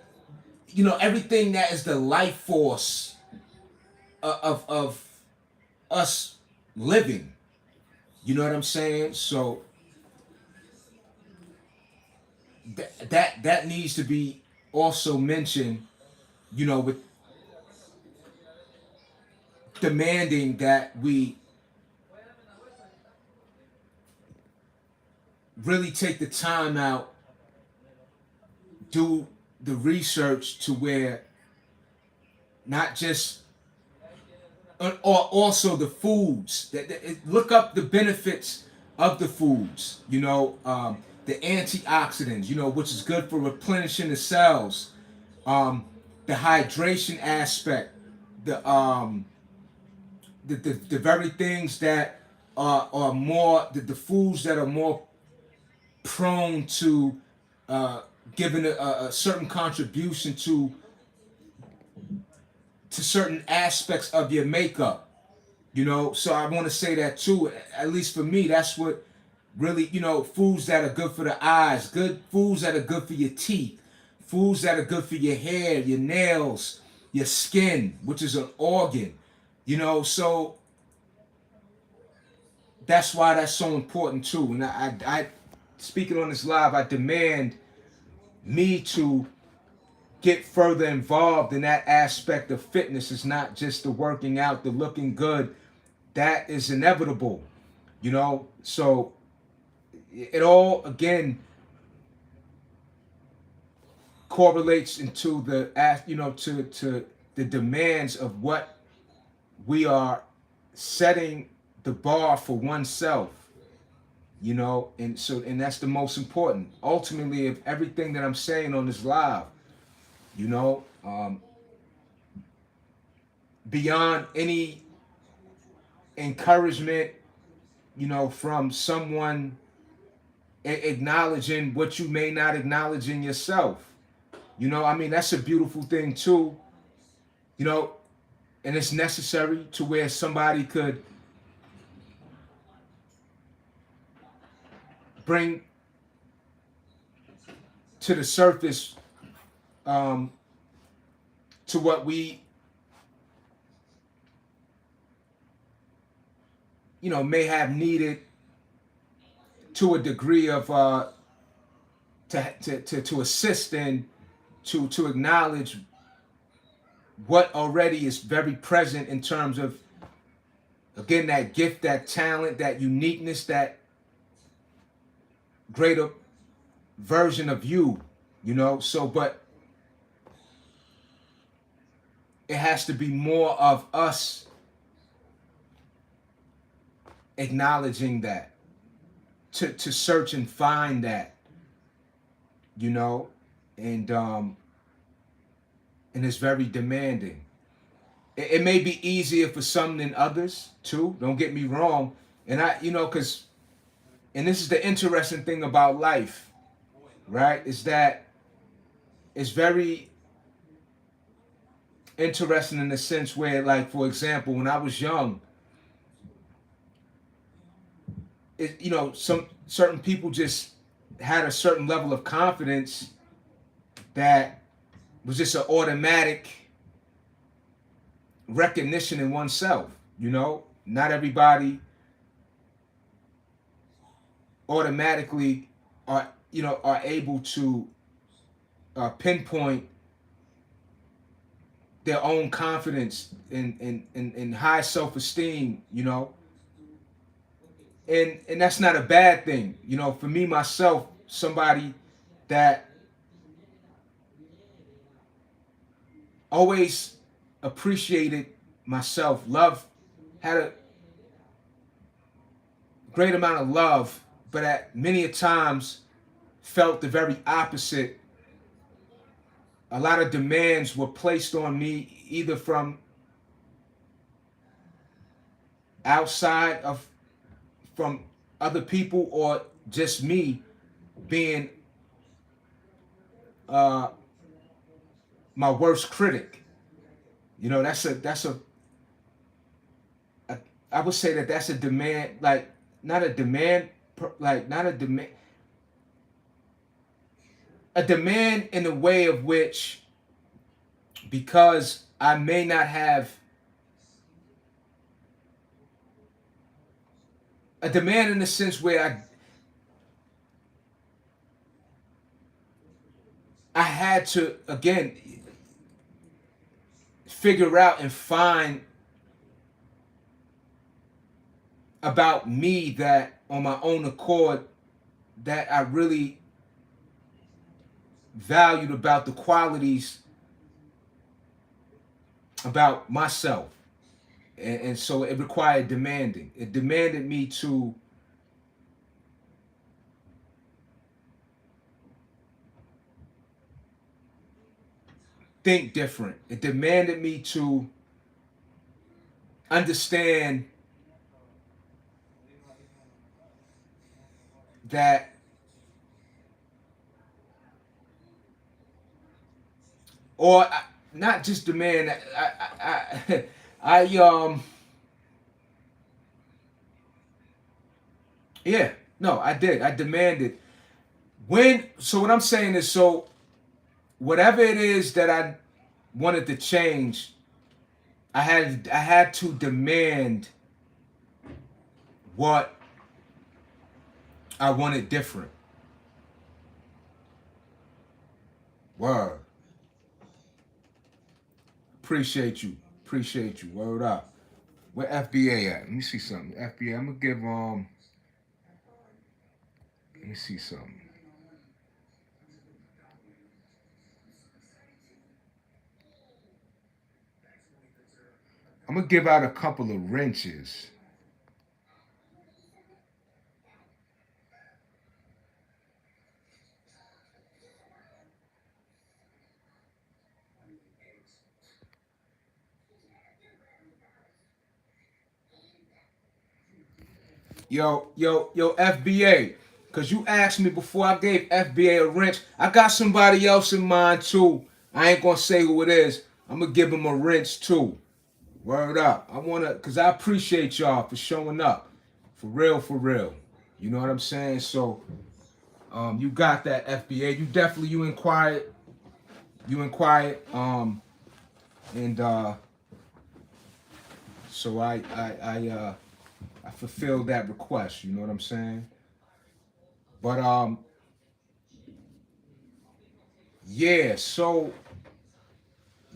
you know, everything that is the life force of us living. You know what I'm saying? So that needs to be also mentioned, you know, with demanding that we really take the time out, do the research to where not just, or also the foods, look up the benefits of the foods, you know, the antioxidants, you know, which is good for replenishing the cells, the hydration aspect, the the very things that are more, the foods that are more prone to giving a certain contribution to certain aspects of your makeup, you know. So I want to say that too. At least for me, that's what really, you know, foods that are good for the eyes, good foods that are good for your teeth, foods that are good for your hair, your nails, your skin, which is an organ, you know. So that's why that's so important too. And I speaking on this live, I demand me to get further involved in that aspect of fitness. It's not just the working out, the looking good. That is inevitable, you know. So it all, again, correlates into the, you know, to the demands of what we are setting the bar for oneself, you know. And so, and that's the most important, ultimately, of everything that I'm saying on this live, you know. Beyond any encouragement, you know, from someone acknowledging what you may not acknowledge in yourself, you know. I mean, that's a beautiful thing too, you know. And it's necessary to where somebody could bring to the surface, to what we, you know, may have needed to a degree of to assist and to acknowledge what already is very present in terms of, again, that gift, that talent, that uniqueness, that greater version of you, you know. So, but it has to be more of us acknowledging that, to search and find that, you know. And it's very demanding. It may be easier for some than others too, don't get me wrong. And I, you know, because, and this is the interesting thing about life, right, is that it's very interesting in the sense where, like, for example, when I was young, you know, some certain people just had a certain level of confidence that was just an automatic recognition in oneself. You know, not everybody automatically are, are able to pinpoint their own confidence and high self-esteem, and that's not a bad thing. For me myself, somebody that always appreciated myself, had a great amount of love, but at many a times felt the very opposite. A lot of demands were placed on me, either from outside of from other people, or just me being uh, my worst critic. That's a I would say that that's a demand, like not a demand, like not a demand in the way of which, because I may not have a demand in the sense where I had to again figure out and find about me, that on my own accord, that I really valued about the qualities about myself. And so it required demanding. It demanded me to think different. It demanded me to understand that or not just demand. I yeah, no, I did. I demanded when. So what I'm saying is, so whatever it is that I wanted to change, I had to demand what I wanted different. Word. Appreciate you. Appreciate you. Word up. Where FBA at? Let me see something. FBA. I'm gonna give Let me see something. I'm gonna give out a couple of wrenches. Yo, FBA. Cause you asked me before I gave FBA a wrench. I got somebody else in mind too. I ain't gonna say who it is. I'm gonna give him a wrench too. Word up. Cause I appreciate y'all for showing up. For real, for real. You know what I'm saying? So, you got that, FBA. You inquired. You inquired. And so I fulfilled that request. You know what I'm saying? But yeah. So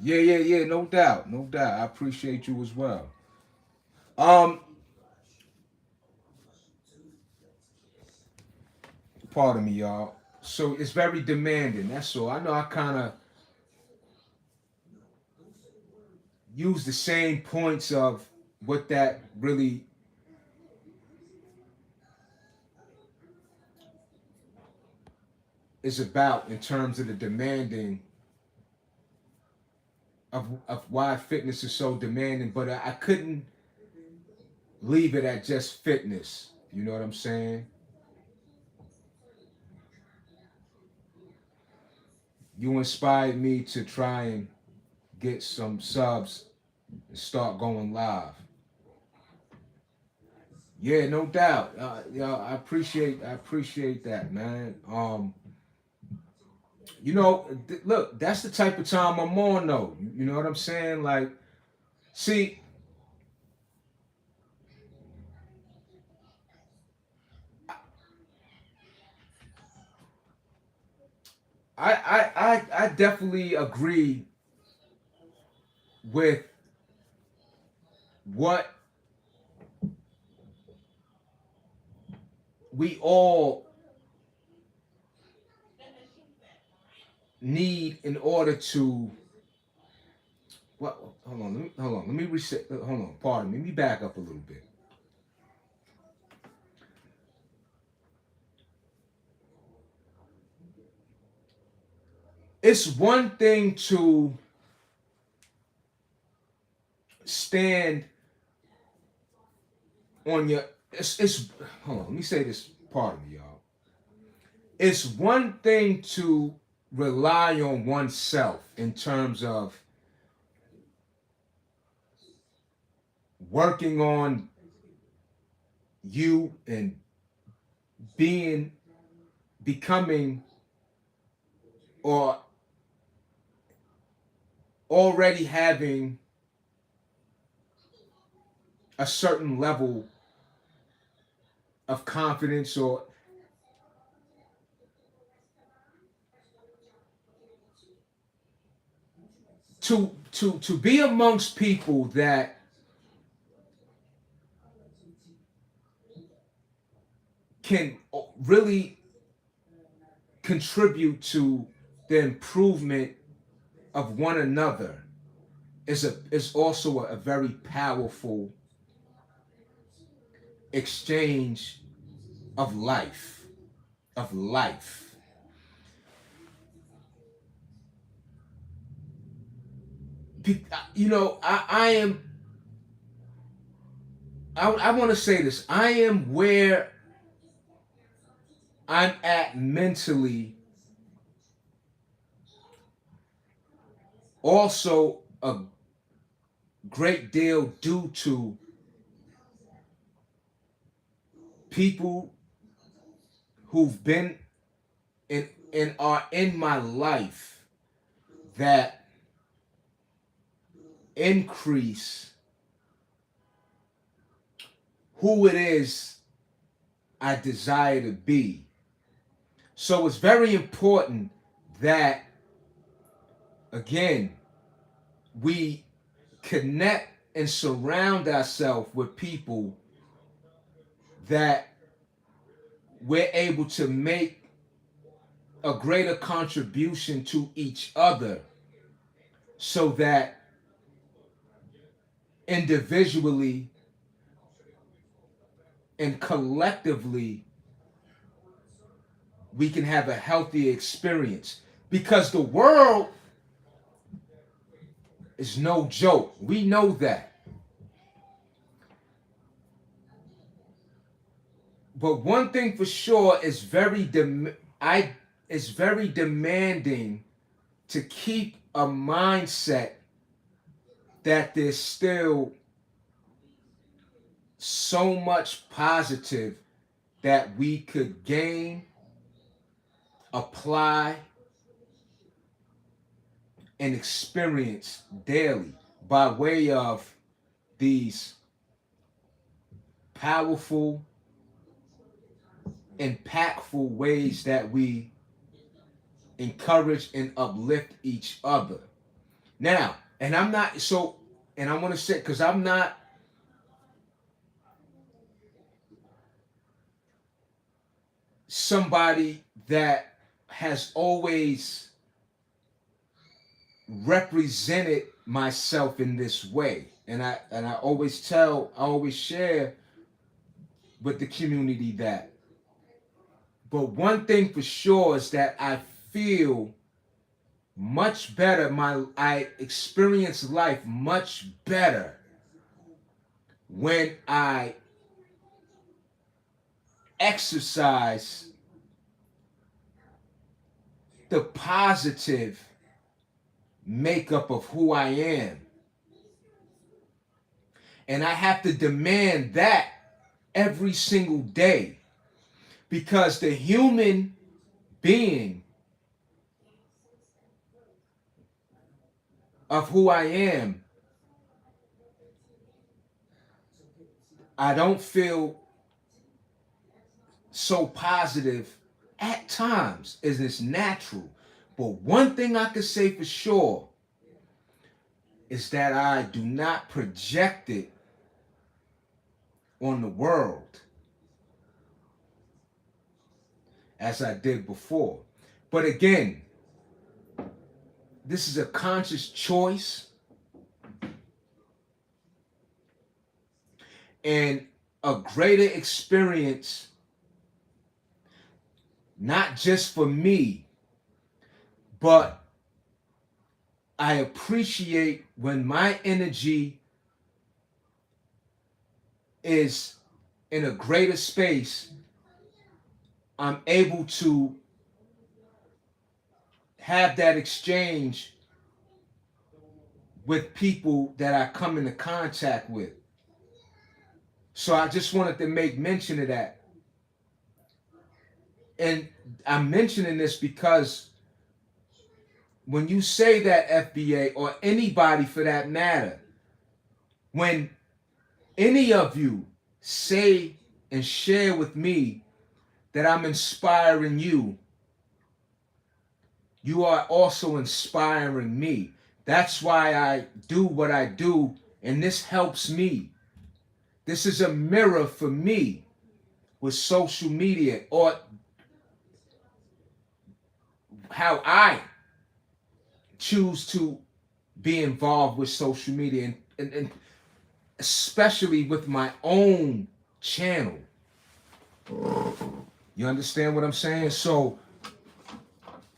yeah. No doubt, no doubt. I appreciate you as well. Um, Pardon me, y'all. So it's very demanding. That's all. I know I kind of use the same points of what that really is about in terms of the demanding of why fitness is so demanding, but I couldn't leave it at just fitness. You know what I'm saying? You inspired me to try and get some subs and start going live. Yeah, no doubt. Yeah, I appreciate that, man. Look, that's the type of time I'm on, though. You know what I'm saying? Like, See, I definitely agree with what we all need in order to what hold on, let me reset, hold on, pardon me, let me back up a little bit. It's one thing to stand on your it's hold on, let me say this, pardon me, y'all. It's one thing to rely on oneself in terms of working on you and being becoming or already having a certain level of confidence or to be amongst people that can really contribute to the improvement of one another is also a very powerful exchange of life. You know, I want to say this. I am where I'm at mentally, also a great deal due to people who've been and are in my life that increase who it is I desire to be. So it's very important that, again, we connect and surround ourselves with people that we're able to make a greater contribution to each other so that individually and collectively we can have a healthy experience, because the world is no joke. We know that. But one thing for sure is it's very demanding to keep a mindset that there's still so much positive that we could gain, apply, and experience daily by way of these powerful, impactful ways that we encourage and uplift each other. Now, and I'm not so, and I want to say, because I'm not somebody that has always represented myself in this way. And I always share with the community that. But one thing for sure is that I feel much better. I experience life much better when I exercise the positive makeup of who I am. And I have to demand that every single day, because the human being of who I am I don't feel so positive at times, as it's natural. But one thing I can say for sure is that I do not project it on the world as I did before. But again, this is a conscious choice and a greater experience, not just for me, but I appreciate when my energy is in a greater space. I'm able to have that exchange with people that I come into contact with. So I just wanted to make mention of that. And I'm mentioning this because when you say that, FBA, or anybody for that matter, when any of you say and share with me that I'm inspiring you, you are also inspiring me. That's why I do what I do, and this helps me. This is a mirror for me with social media, or how I choose to be involved with social media, and especially with my own channel. You understand what I'm saying? So,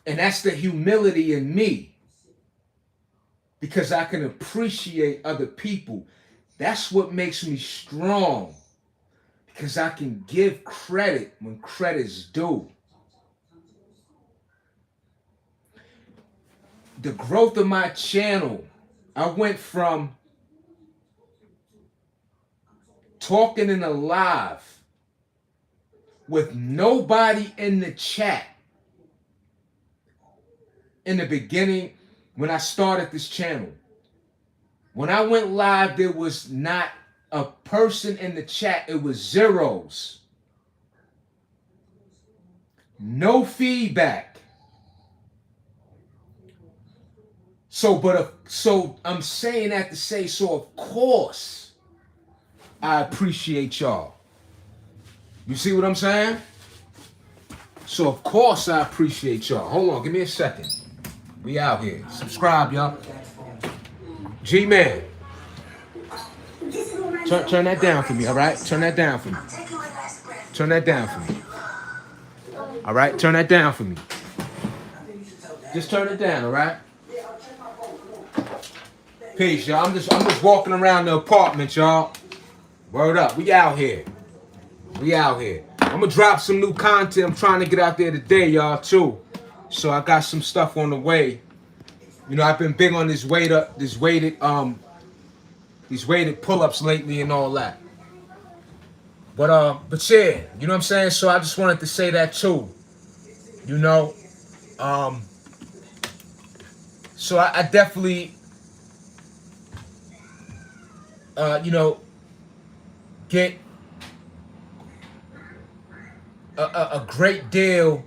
and that's the humility in me, because I can appreciate other people. That's what makes me strong, because I can give credit when credit's due. The growth of my channel, I went from talking in a live with nobody in the chat in the beginning when I started this channel. When I went live, there was not a person in the chat. It was zeros. No feedback. So I'm saying that to say, so of course I appreciate y'all. You see what I'm saying? So of course I appreciate y'all. Hold on, give me a second. We out here. Subscribe, y'all. G-Man. Turn that down for me, all right? Turn that down for me. Turn that down for me. All right? Turn that down for me. Just turn it down, all right? Peace, y'all. I'm just walking around the apartment, y'all. Word up. We out here. We out here. I'm gonna drop some new content. I'm trying to get out there today, y'all, too. So I got some stuff on the way. You know, I've been big on these weighted pull-ups lately and all that. But yeah, you know what I'm saying? So I just wanted to say that too. You know, so I definitely you know, get a great deal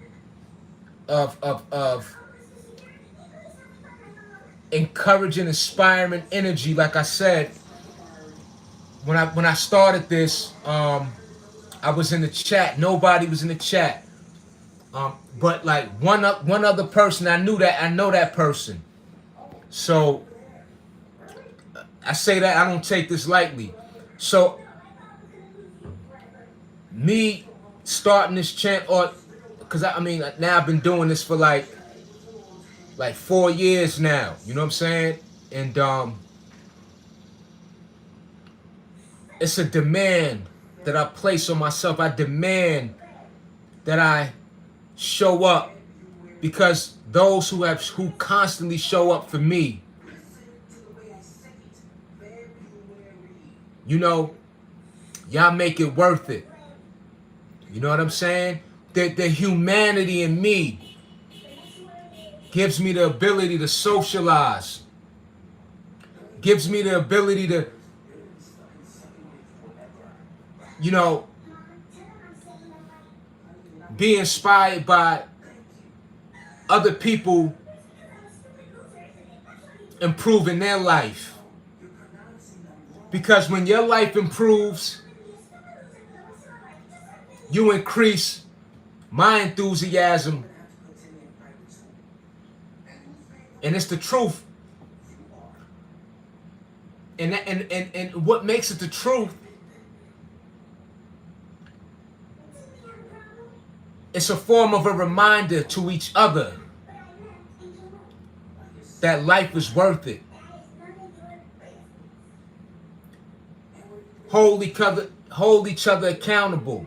of encouraging, inspiring energy. Like I said, when I started this, I was in the chat. Nobody was in the chat. But like one other person, I know that person. So I say that I don't take this lightly. So me starting this channel, or because I mean now I've been doing this for like 4 years now. You know what I'm saying? And it's a demand that I place on myself. I demand that I show up, because those who constantly show up for me, you know, y'all make it worth it. You know what I'm saying? The humanity in me gives me the ability to socialize, gives me the ability to you know, be inspired by other people improving their life. Because when your life improves, you increase my enthusiasm. And it's the truth. And what makes it the truth, it's a form of a reminder to each other that life is worth it. Hold each other accountable.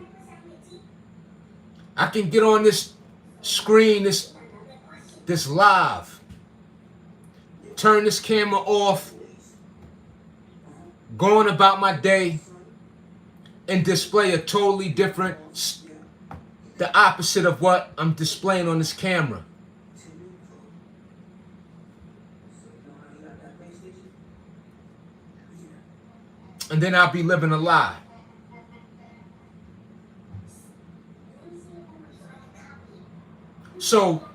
I can get on this screen, this live, turn this camera off, going about my day, and display a totally different, the opposite of what I'm displaying on this camera. And then I'll be living a lie. So,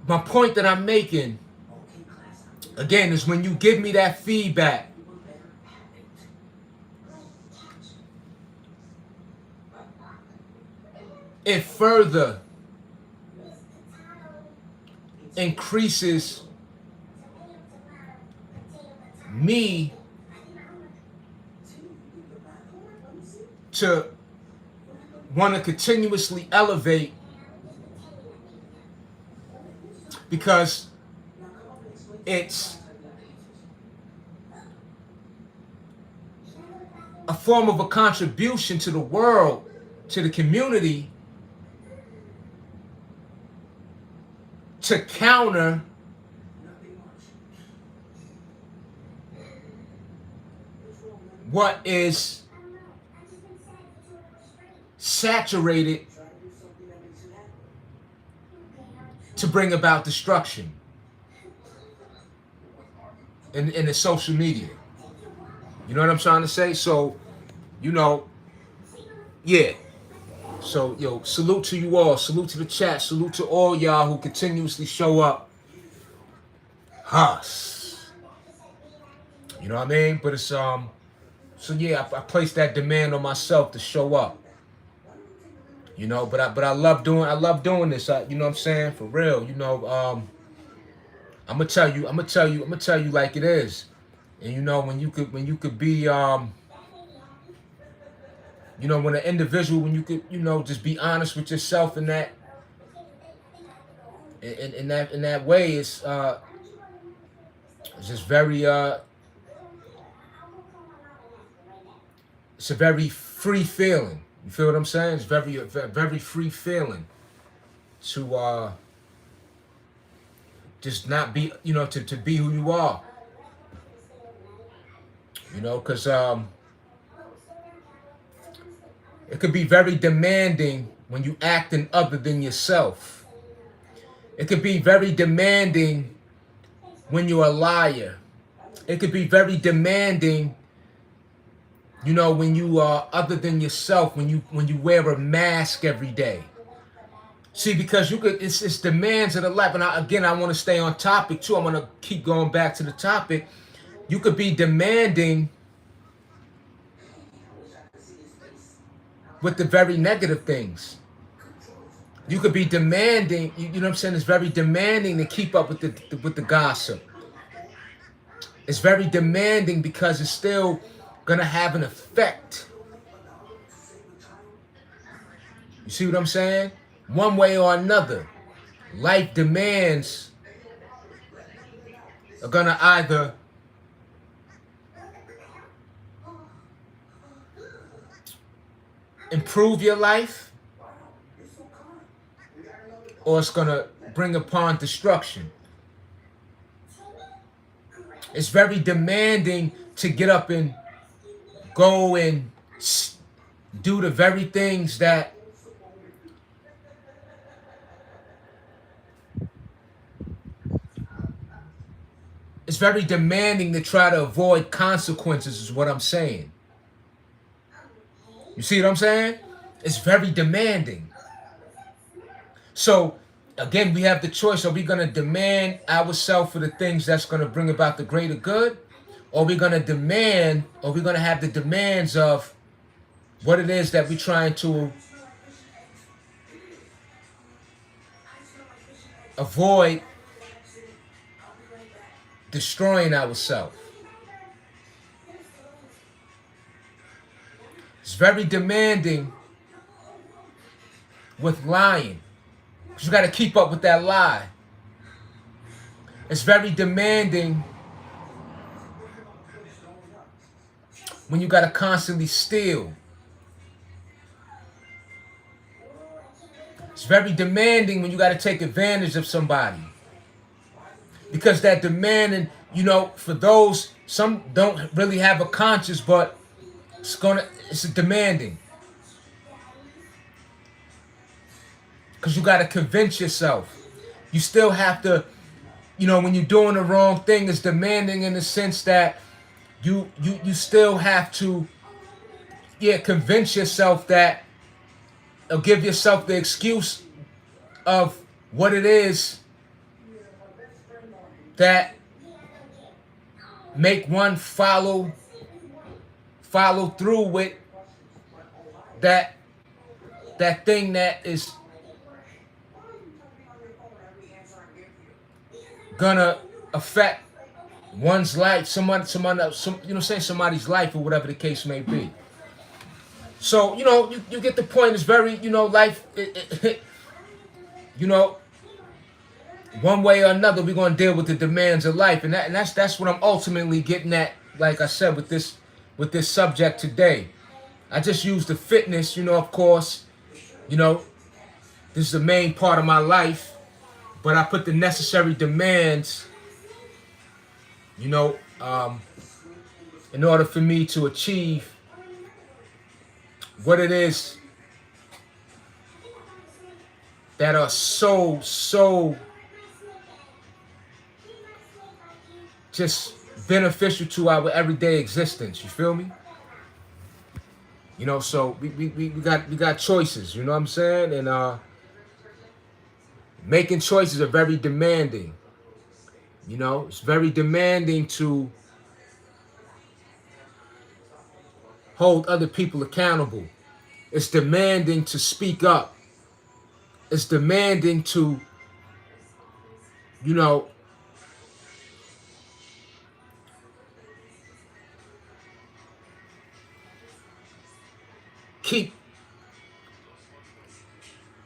my point that I'm making, again, is when you give me that feedback, it further increases me to want to continuously elevate, because it's a form of a contribution to the world, to the community, to counter what is saturated to bring about destruction in the social media. You know what I'm trying to say? So, you know, yeah. So, yo, salute to you all. Salute to the chat. Salute to all y'all who continuously show up. Huss. You know what I mean? But it's, so yeah, I place that demand on myself to show up. You know, but I love doing this. You know what I'm saying? For real. You know, I'm gonna tell you like it is. And you know, when you could be, you know, when an individual, when you could, you know, just be honest with yourself in that way, it's just very it's a very free feeling. You feel what I'm saying? It's very free feeling to just not be, you know, to be who you are. You know, because it could be very demanding when you acting other than yourself. It could be very demanding when you're a liar. It could be very demanding, you know, when you are other than yourself, when you wear a mask every day. See, because you could, it's demands of the life. And I want to stay on topic too. I want to keep going back to the topic. You could be demanding with the very negative things. You could be demanding, you know what I'm saying? It's very demanding to keep up with the gossip. It's very demanding because it's still gonna have an effect. You see what I'm saying? One way or another, life demands are gonna either improve your life or it's gonna bring upon destruction. It's very demanding to get up and go and do the very things that It's very demanding to try to avoid consequences, is what I'm saying. You see what I'm saying? It's very demanding. So, again, we have the choice. Are we going to demand ourselves for the things that's going to bring about the greater good? Or are we going to demand, or are we going to have the demands of what it is that we're trying to avoid destroying ourselves? It's very demanding with lying. You got to keep up with that lie. It's very demanding when you got to constantly steal. It's very demanding when you got to take advantage of somebody. Because that demanding, you know, for those, some don't really have a conscience, but it's a demanding. Because you got to convince yourself. You still have to, you know, when you're doing the wrong thing, it's demanding in the sense that you still have to, convince yourself that, or give yourself the excuse of what it is that make one follow through with that thing that is gonna affect one's life, somebody's life, or whatever the case may be. So, you get the point. It's very, life, one way or another, we're gonna deal with the demands of life, and that's what I'm ultimately getting at. Like I said, with this subject today, I just use the fitness, of course, this is the main part of my life. But I put the necessary demands, in order for me to achieve what it is that are so just beneficial to our everyday existence. You feel me? So we got choices. You know what I'm saying? And making choices are very demanding. It's very demanding to hold other people accountable. It's demanding to speak up. It's demanding to, keep,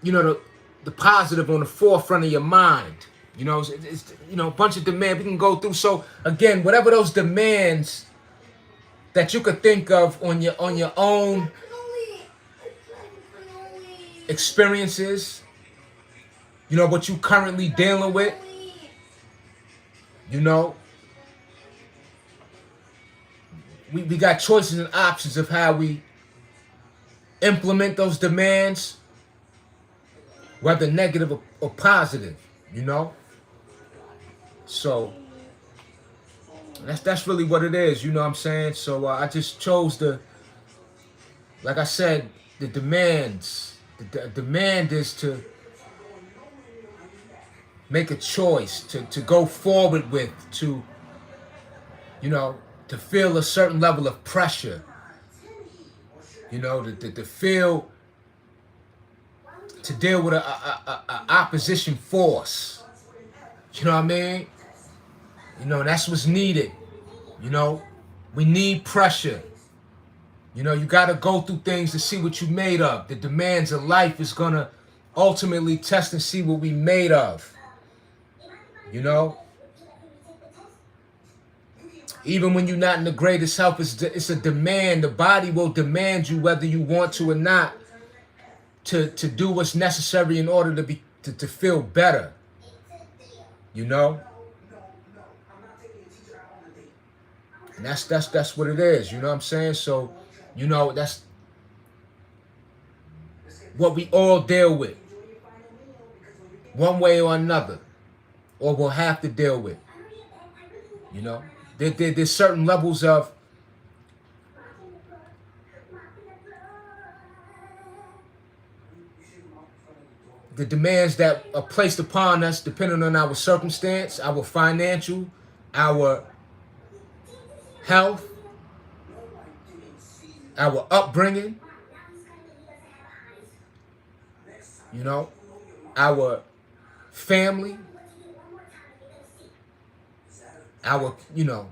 the positive on the forefront of your mind. It's a bunch of demands we can go through. So again, whatever those demands that you could think of on your own experiences, what you currently dealing with, we got choices and options of how we implement those demands, whether negative or positive, So that's really what it is, you know what I'm saying? So I just chose like I said, the demands. The demand is to make a choice, to go forward with, to feel a certain level of pressure, to feel, to deal with a opposition force. You know what I mean? That's what's needed. We need pressure. You got to go through things to see what you're made of. The demands of life is going to ultimately test and see what we made of. Even when you're not in the greatest health, it's a demand. The body will demand you, whether you want to or not, to do what's necessary in order to feel better. And that's what it is, you know what I'm saying? So, that's what we all deal with, one way or another, or will have to deal with. You know, there's certain levels of the demands that are placed upon us depending on our circumstance, our financial, our health, our upbringing, you know, our family, our, you know,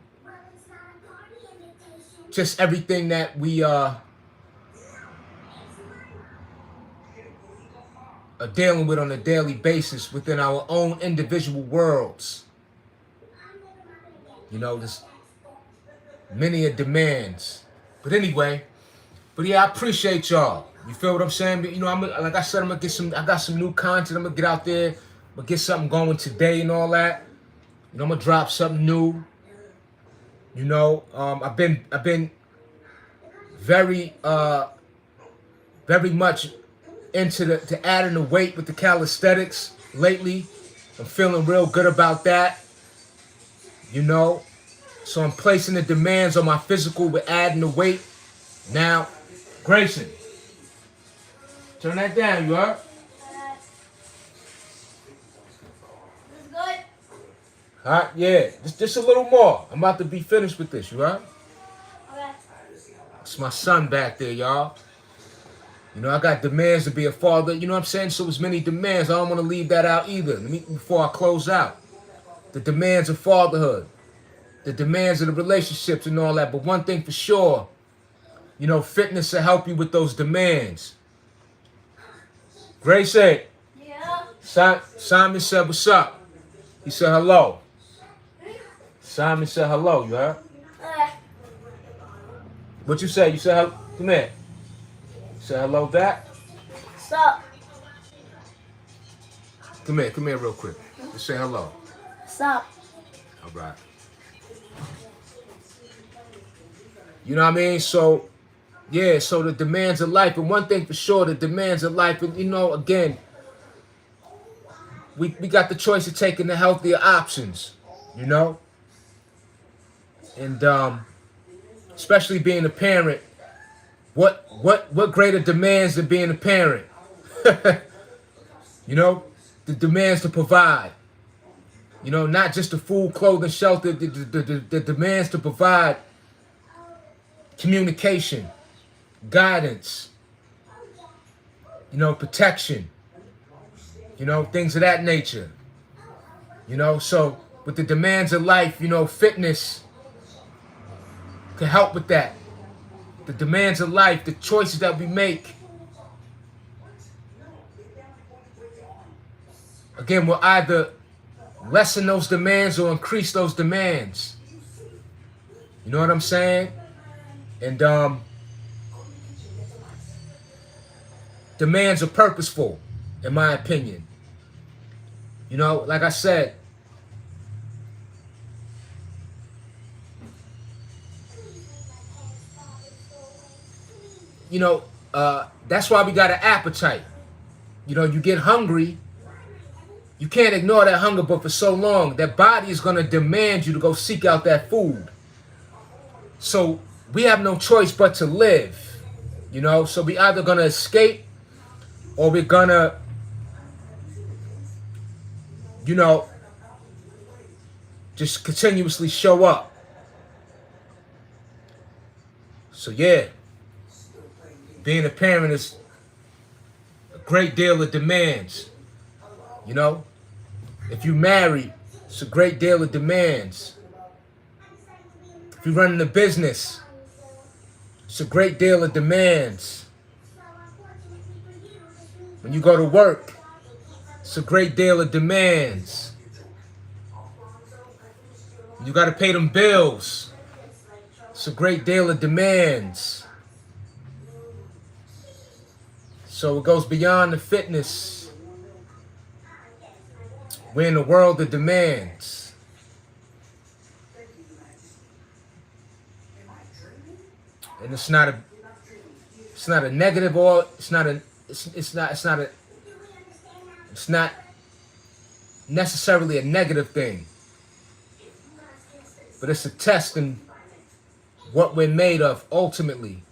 just everything that we are dealing with on a daily basis within our own individual worlds. You know, there's many a demands. But anyway, yeah, I appreciate y'all. You feel what I'm saying? But, you know, like I said, I got some new content. I'm gonna get out there, I'm gonna get something going today and all that. You know, I'm gonna drop something new. You know, I've been very much into to adding the weight with the calisthenics lately. I'm feeling real good about that. You know, so I'm placing the demands on my physical with adding the weight. Now, Grayson, turn that down, you heard? This is good. Huh? Yeah, just a little more. I'm about to be finished with this, you heard? Okay. It's my son back there, y'all. You know, I got demands to be a father. You know what I'm saying? So there's many demands. I don't want to leave that out either. Let me, before I close out. The demands of fatherhood. The demands of the relationships and all that. But one thing for sure, you know, fitness will help you with those demands. Grace said, Yeah. Simon said, what's up? He said hello. Simon said hello, you heard? Okay. What you say? You said hello? Come here. Say hello back. Stop. Come here real quick. Just say hello. Stop. All right. You know what I mean? So, yeah, so the demands of life. And one thing for sure, the demands of life. And, you know, again, we got the choice of taking the healthier options, you know? And especially being a parent, what greater demands than being a parent? You know, the demands to provide. You know, not just the food, clothing, shelter, the demands to provide communication, guidance, you know, protection, you know, things of that nature. You know, so with the demands of life, you know, fitness can help with that. The demands of life, the choices that we make, again, will either lessen those demands or increase those demands. You know what I'm saying? And demands are purposeful, in my opinion. You know, like I said, you know, that's why we got an appetite. You know, you get hungry, you can't ignore that hunger, but for so long, that body is going to demand you to go seek out that food. So we have no choice but to live, you know? So we either going to escape or we're going to, you know, just continuously show up. So yeah, being a parent is a great deal of demands, you know? If you married, it's a great deal of demands. If you're running a business, it's a great deal of demands. When you go to work, it's a great deal of demands. You got to pay them bills. It's a great deal of demands. So it goes beyond the fitness. We're in a world of demands. And it's not a negative or it's not necessarily a negative thing. but it's a test in what we're made of ultimately.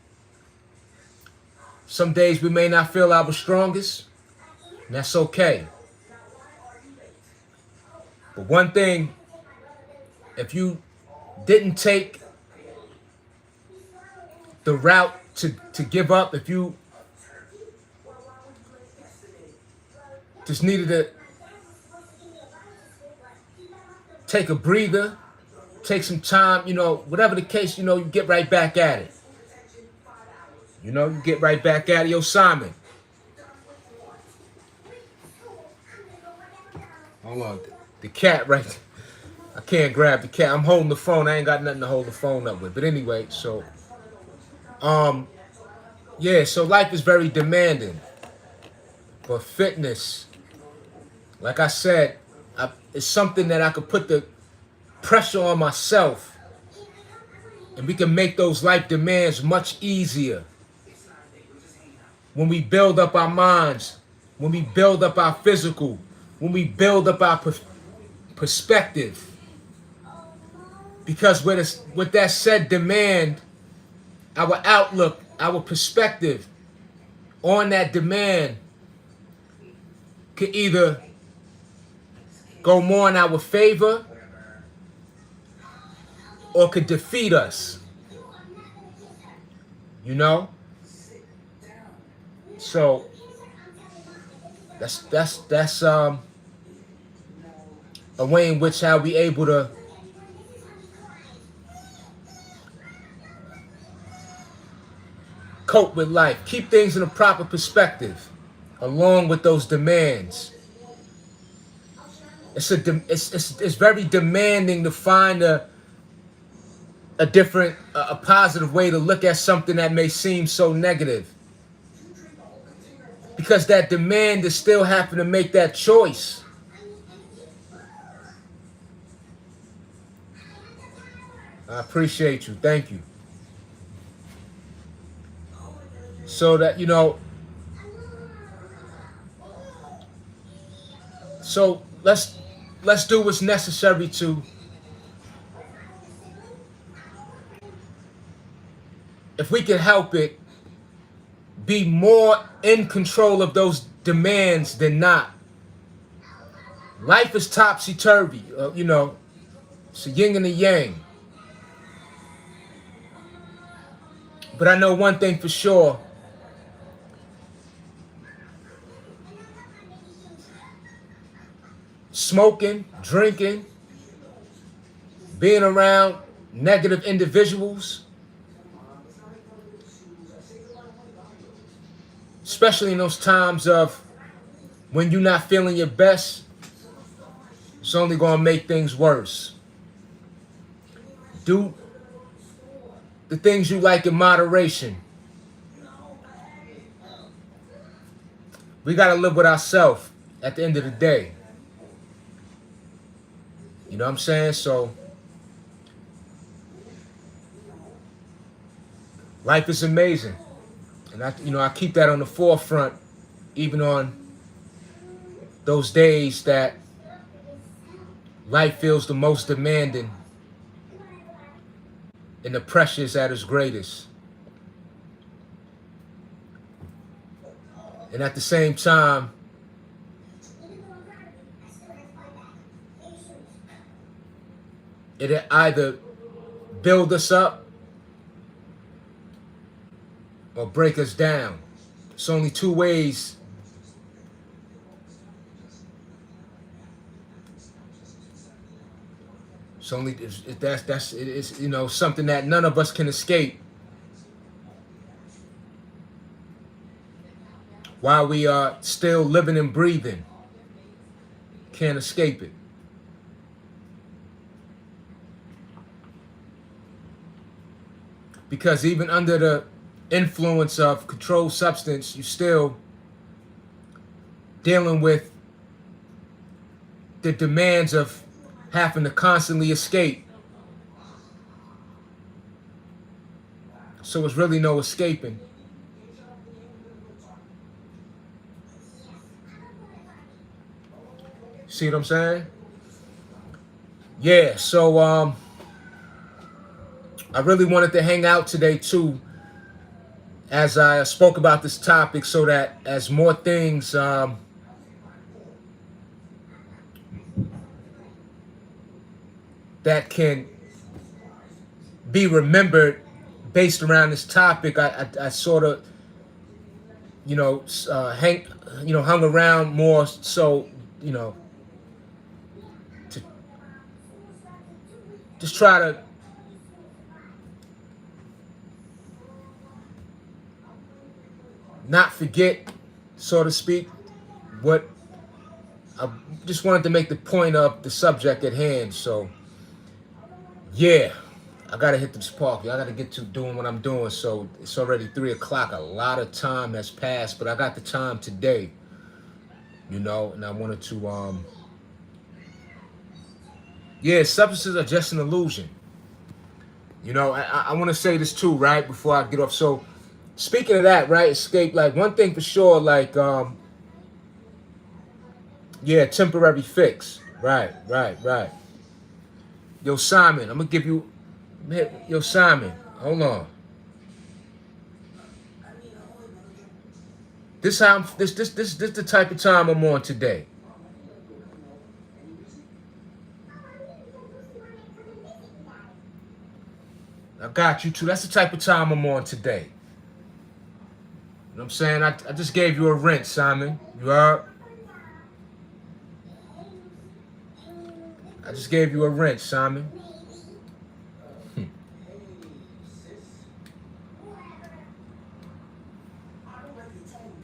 Some days we may not feel our strongest, and that's okay. But one thing, if you didn't take the route to give up, if you just needed to take a breather, take some time, whatever the case, you get right back at it. You get right back at it. Yo, Simon. Hold on. The cat right. I can't grab the cat. I'm holding the phone. I ain't got nothing to hold the phone up with. But anyway, so yeah, so life is very demanding. But fitness, like I said, it's something that I could put the pressure on myself, and we can make those life demands much easier when we build up our minds, when we build up our physical, when we build up our perspective. Because with that said demand, our outlook, our perspective on that demand could either go more in our favor or could defeat us. So that's a way in which how we able to cope with life, keep things in a proper perspective, along with those demands. It's very demanding to find a different, a positive way to look at something that may seem so negative. Because that demand is still having to make that choice. I appreciate you. Thank you. So that, so let's do what's necessary to, if we can help it, be more in control of those demands than not. Life is topsy-turvy, it's a yin and a yang. But I know one thing for sure. Smoking, drinking, being around negative individuals, especially in those times of when you're not feeling your best, it's only going to make things worse. Do the things you like in moderation. We got to live with ourselves at the end of the day. You know what I'm saying? So life is amazing. And I keep that on the forefront, even on those days that life feels the most demanding and the pressure is at its greatest. And at the same time, it either build us up or break us down. It's only two ways. It's only it's something that none of us can escape. While we are still living and breathing, can't escape it. Because even under the influence of controlled substance, you're still dealing with the demands of having to constantly escape. So it's really no escaping. See what I'm saying? Yeah, so I really wanted to hang out today too, as I spoke about this topic, so that as more things that can be remembered based around this topic, I sort of, hung around more, so, to just try to not forget, so to speak, what I just wanted to make the point of the subject at hand. So yeah, I gotta hit this park. I gotta get to doing what I'm doing. So it's already 3 o'clock. A lot of time has passed, but I got the time today, and I wanted to substances are just an illusion. I want to say this too, right, before I get off. So speaking of that, right, escape, like one thing for sure, like temporary fix. Right. Yo, Simon, I'm gonna give you. Yo, Simon, hold on. This the type of time I'm on today. I got you too. That's the type of time I'm on today. You know what I'm saying? I just gave you a rinse, Simon. You heard? I just gave you a rinse, Simon.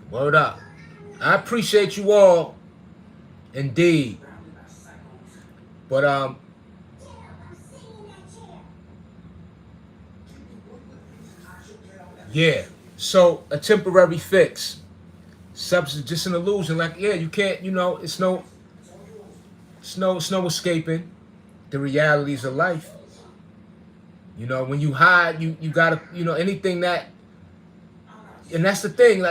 Word up. I appreciate you all, indeed. But yeah. So a temporary fix, substance just an illusion. Like you can't. It's no escaping the realities of life. When you hide, you gotta. Anything that. And that's the thing,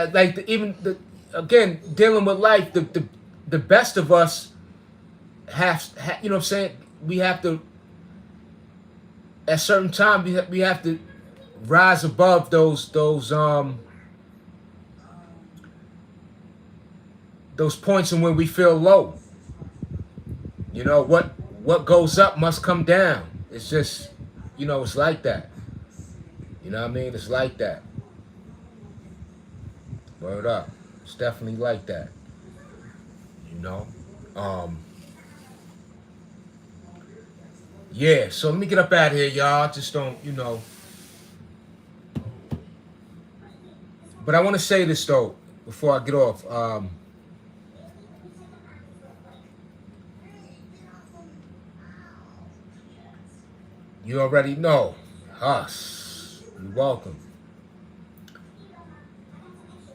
again, dealing with life, the best of us have, you know what I'm saying? We have to, at certain time, we have to rise above those points in when we feel low. What goes up must come down. It's just, it's like that. You know what I mean? It's like that. Word up. It's definitely like that. Yeah, so let me get up out of here, y'all. Just don't, But I want to say this, though, before I get off. You already know. Us. You're welcome.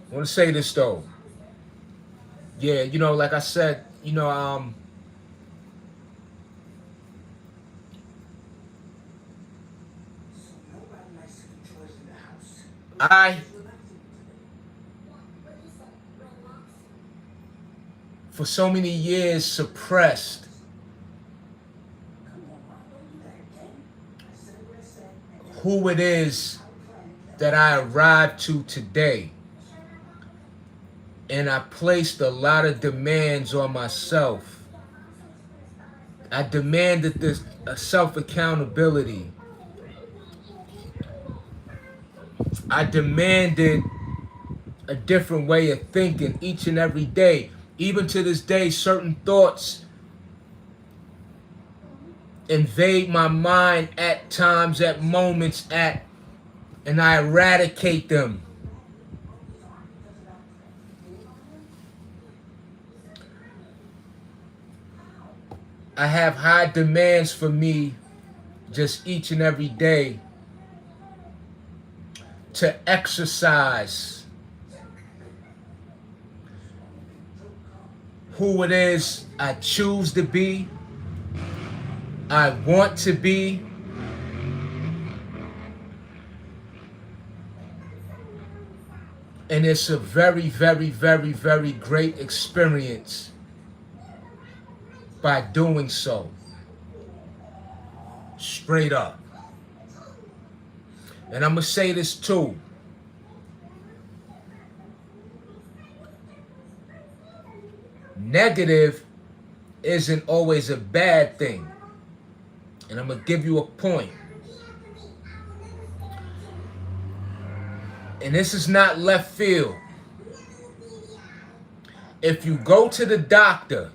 I want to say this though. Yeah, like I said, I, for so many years, suppressed who it is that I arrived to today. And I placed a lot of demands on myself. I demanded this self-accountability. I demanded a different way of thinking each and every day. Even to this day, certain thoughts invade my mind at times, at moments, and I eradicate them. I have high demands for me just each and every day to exercise who it is I choose to be, I want to be, and it's a very, very, very, very great experience by doing so. Straight up. And I'm going to say this too. Negative isn't always a bad thing. And I'm going to give you a point. And this is not left field. If you go to the doctor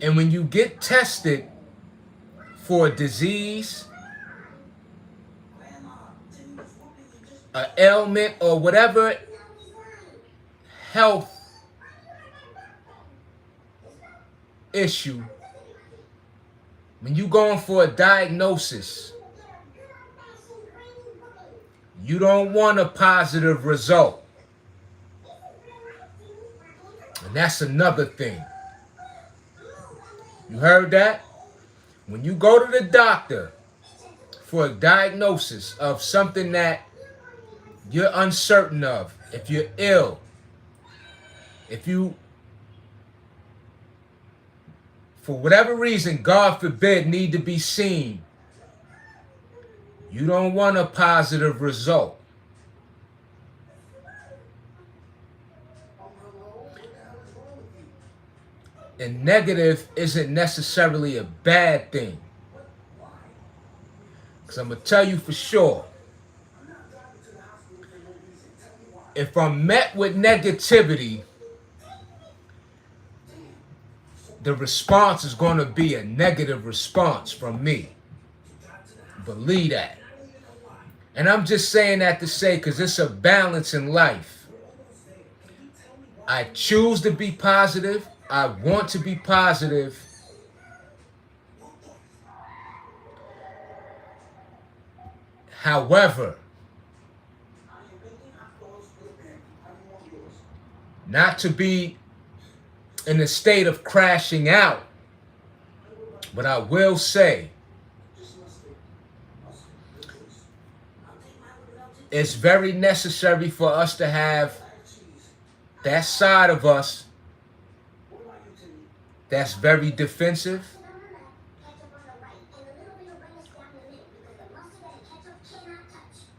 and when you get tested for a disease, an ailment, or whatever health issue, when you going for a diagnosis, you don't want a positive result. And that's another thing. You heard that? When you go to the doctor for a diagnosis of something that you're uncertain of, if you're ill, if you, for whatever reason, God forbid, need to be seen, you don't want a positive result. And negative isn't necessarily a bad thing. Because I'm going to tell you for sure, if I'm met with negativity, the response is going to be a negative response from me. Believe that. And I'm just saying that to say, because it's a balance in life. I choose to be positive. I want to be positive. However, not to be in a state of crashing out, but I will say it's very necessary for us to have that side of us that's very defensive.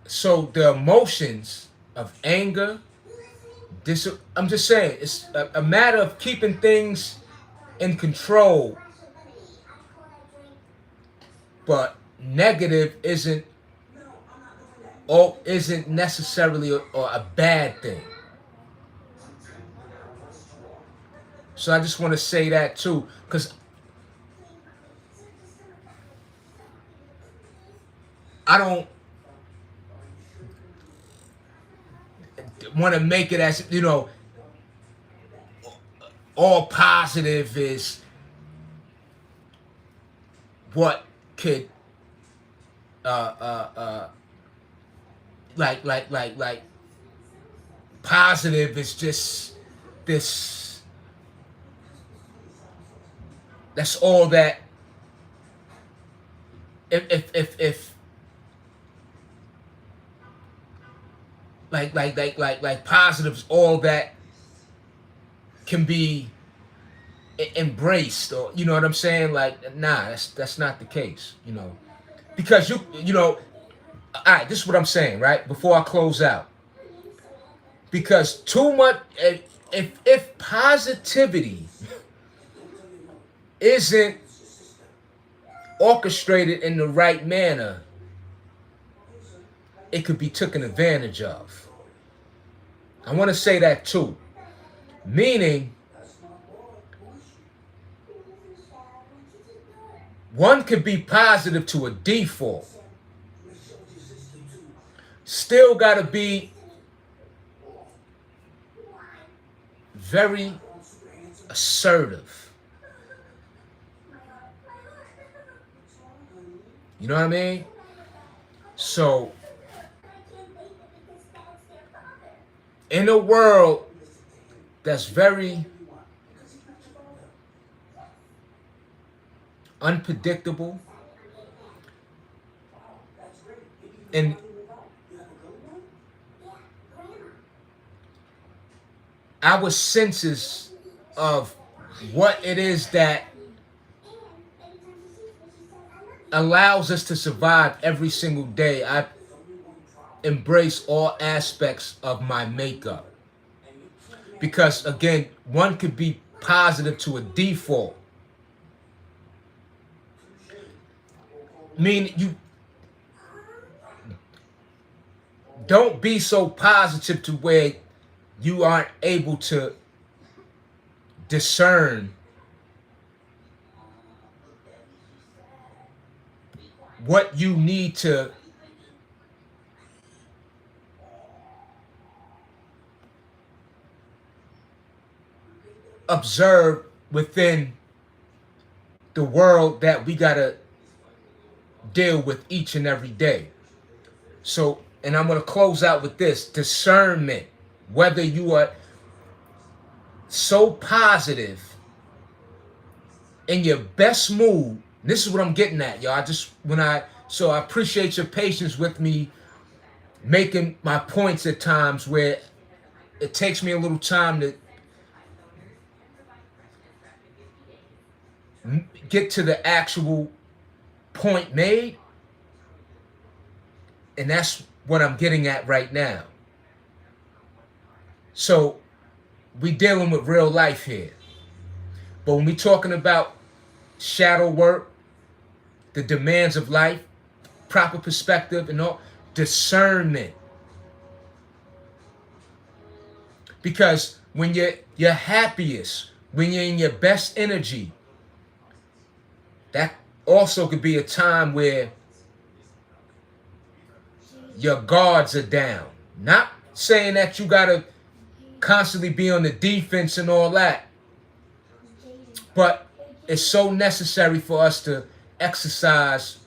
So the emotions of anger, I'm just saying, it's a matter of keeping things in control. But negative isn't necessarily a bad thing. So I just want to say that too, because I don't want to make it as, you know, all positive is what could like positive is just this, that's all that, if like positives all that can be embraced, or you know what I'm saying? Like, nah, that's not the case, you know, because you know, all right, this is what I'm saying, right? Before I close out, because too much, if positivity isn't orchestrated in the right manner, it could be taken advantage of. I want to say that too. Meaning, one could be positive to a default. Still got to be very assertive. You know what I mean? So, in a world that's very unpredictable, and our senses of what it is that allows us to survive every single day, I embrace all aspects of my makeup. Because again, one could be positive to a default. Mean you don't be so positive to where you aren't able to discern what you need to observe within the world that we gotta deal with each and every day. So, and I'm going to close out with this: discernment. Whether you are so positive in your best mood, this is what I'm getting at, y'all. So I appreciate your patience with me making my points at times where it takes me a little time to get to the actual point made. And that's what I'm getting at right now. So we dealing with real life here. But when we talking about shadow work, the demands of life, proper perspective and all, discernment. Because when you're happiest, when you're in your best energy, that also could be a time where your guards are down. Not saying that you gotta constantly be on the defense and all that, but it's so necessary for us to exercise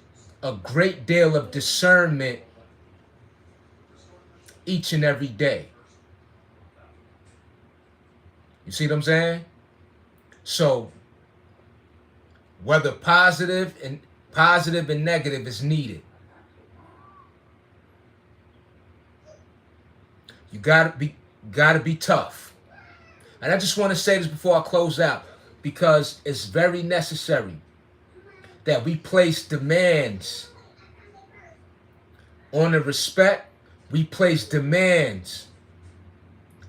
a great deal of discernment each and every day. You see what I'm saying? So whether positive and negative is needed. You gotta be tough. And I just want to say this before I close out, because it's very necessary that we place demands on the respect. We place demands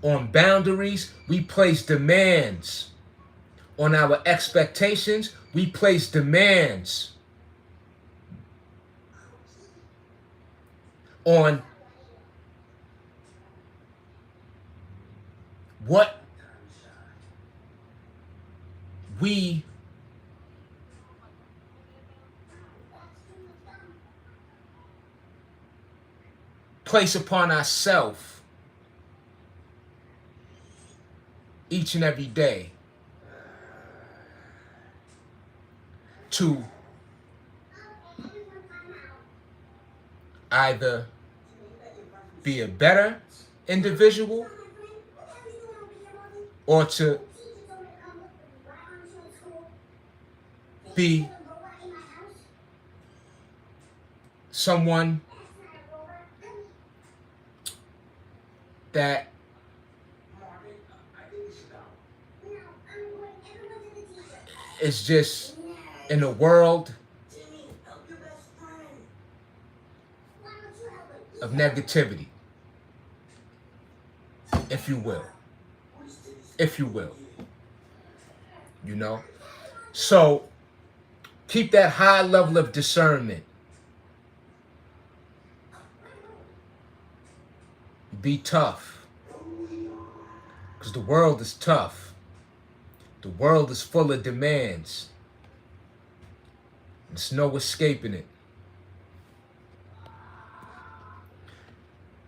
on boundaries. We place demands on our expectations. We place demands on what we place upon ourselves each and every day to either be a better individual or to be someone that is just in a world of negativity, if you will. You know? So keep that high level of discernment. Be tough. Because the world is tough. The world is full of demands. There's no escaping it.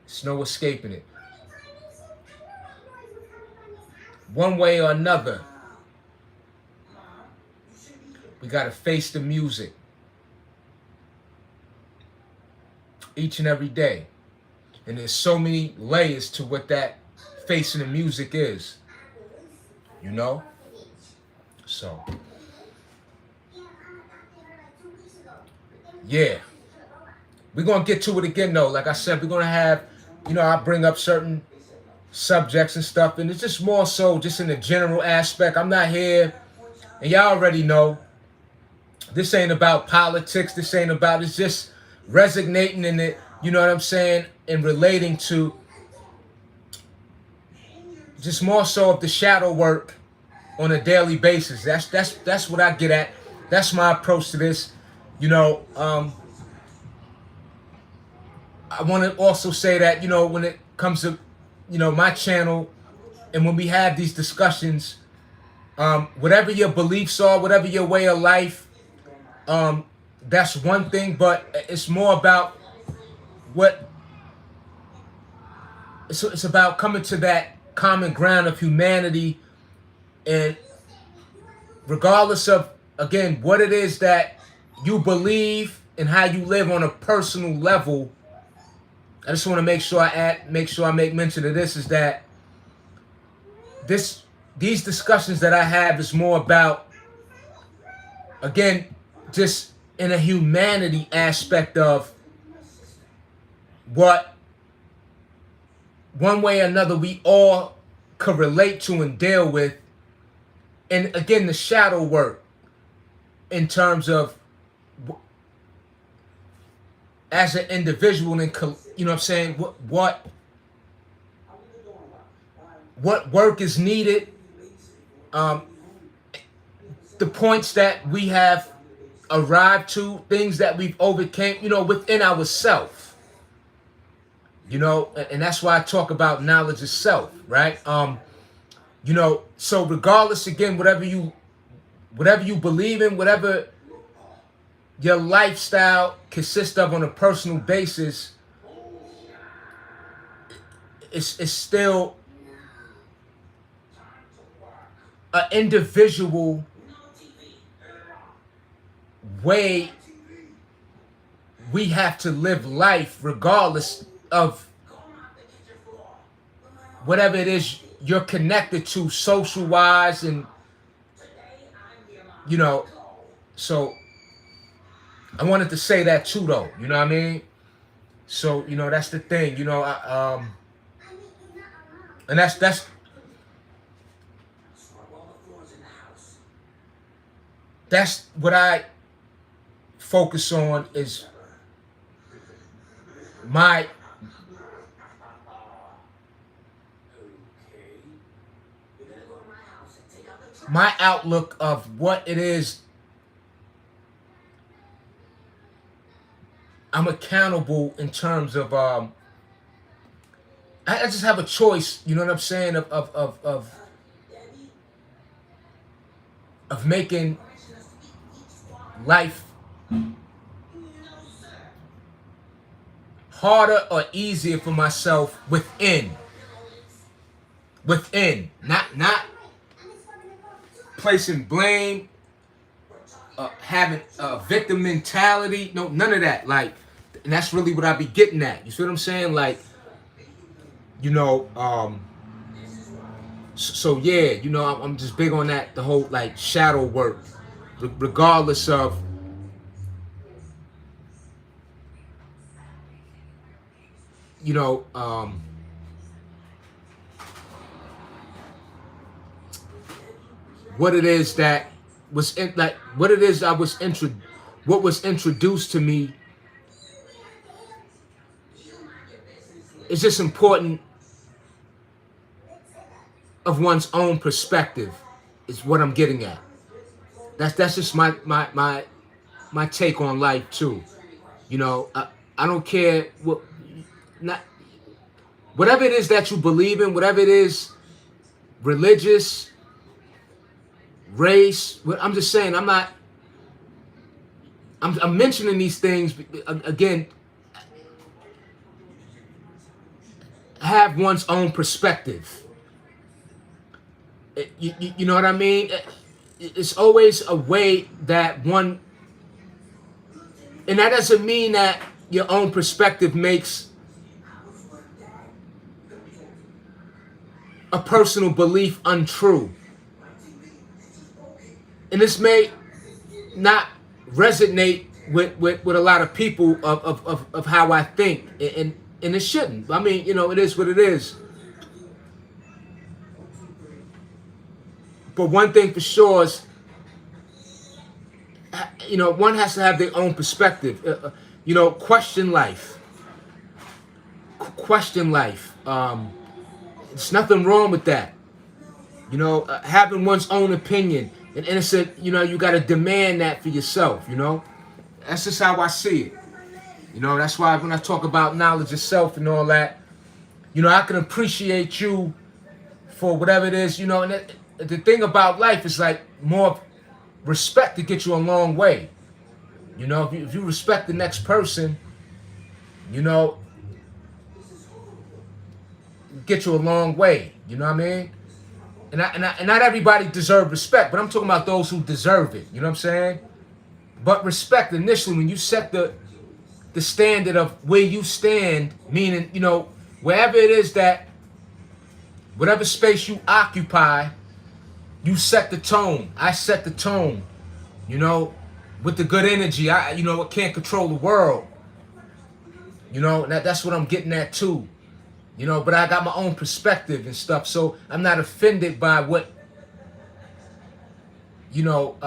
There's no escaping it. One way or another, we got to face the music each and every day. And there's so many layers to what that facing the music is, you know? So, yeah. We're going to get to it again, though. Like I said, we're going to have, I bring up certain subjects and stuff, and it's just more so just in the general aspect. I'm not here, and y'all already know, This ain't about politics. This ain't about, it's just resonating in it, you know what I'm saying, and relating to just more so of the shadow work on a daily basis. That's what I get at. That's my approach to this. You know, I want to also say that, you know, when it comes to, you know, my channel, and when we have these discussions, whatever your beliefs are, whatever your way of life, that's one thing, but it's more about what it's about coming to that common ground of humanity, and regardless of, again, what it is that you believe and how you live on a personal level, I just want to make sure I make mention of this, is that these discussions that I have is more about, again, just in a humanity aspect of what one way or another we all could relate to and deal with. And again, the shadow work in terms of as an individual, and you know what I'm saying, what work is needed, the points that we have arrived to, things that we've overcame, you know, within ourselves. You know, and that's why I talk about knowledge of self, right? You know, so regardless, again, whatever you believe in, whatever your lifestyle consists of on a personal basis, it's still an individual way we have to live life, regardless of whatever it is you're connected to social wise, and you know, so I wanted to say that too, though, you know what I mean? So, you know, that's the thing, you know, and that's what I focus on, is my outlook of what it is I'm accountable in terms of I just have a choice, you know what I'm saying, of making life harder or easier for myself within, not placing blame, having a victim mentality, no, none of that. Like, and that's really what I be getting at. You see what I'm saying? Like, you know, so yeah, you know, I'm just big on that, the whole like shadow work, regardless of you know, what it is that was in, like, what it is what was introduced to me. It's just important of one's own perspective is what I'm getting at. That's just my take on life too. You know, I don't care whatever it is that you believe in, whatever it is, religious, race. I'm just saying, I'm mentioning these things again. Have one's own perspective. You know what I mean? It's always a way that one, and that doesn't mean that your own perspective makes a personal belief untrue. And this may not resonate with a lot of people of how I think, and it shouldn't. I mean, you know, it is what it is. But one thing for sure is, you know, one has to have their own perspective. You know, question life. Question life. There's nothing wrong with that. You know, having one's own opinion. And innocent, you know, you got to demand that for yourself, you know. That's just how I see it. You know, that's why when I talk about knowledge of self and all that, you know, I can appreciate you for whatever it is, you know. And the thing about life is like more respect to get you a long way. You know, if you respect the next person, you know, get you a long way. You know what I mean? And not everybody deserves respect, but I'm talking about those who deserve it. You know what I'm saying? But respect initially when you set the standard of where you stand, meaning, you know, wherever it is that, whatever space you occupy, you set the tone. I set the tone, you know, with the good energy. You know, I can't control the world. You know, that's what I'm getting at too. You know, but I got my own perspective and stuff, so I'm not offended by what, you know,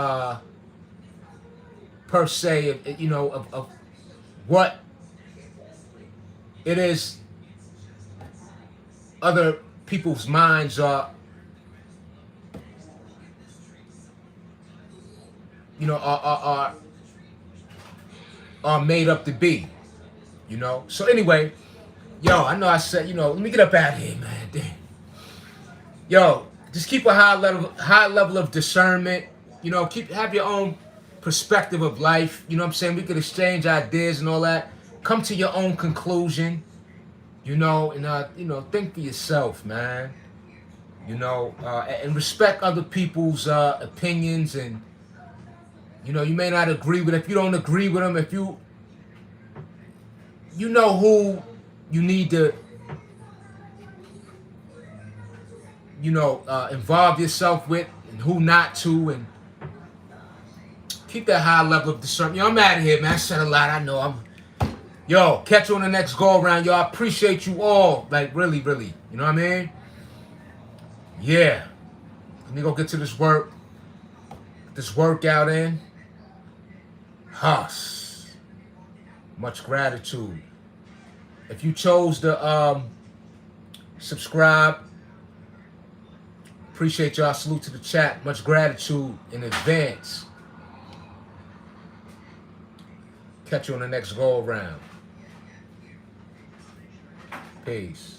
per se, you know, of what it is other people's minds are, you know, are made up to be, you know. So anyway, yo, I know I said, you know, let me get up out of here, man. Damn. Yo, just keep a high level of discernment. You know, have your own perspective of life. You know what I'm saying? We could exchange ideas and all that. Come to your own conclusion. You know, and you know, think for yourself, man. You know, and respect other people's opinions. And you know, you may not agree with. If you don't agree with them, if you know who you need to, you know, involve yourself with, and who not to, and keep that high level of discernment. Yo, I'm out of here, man. I said a lot. I know. Yo, catch you on the next go around. Yo, I appreciate you all. Like, really, really. You know what I mean? Yeah. Let me go get to this workout in. Huss. Much gratitude. If you chose to subscribe, appreciate y'all. Salute to the chat. Much gratitude in advance. Catch you on the next go around. Peace.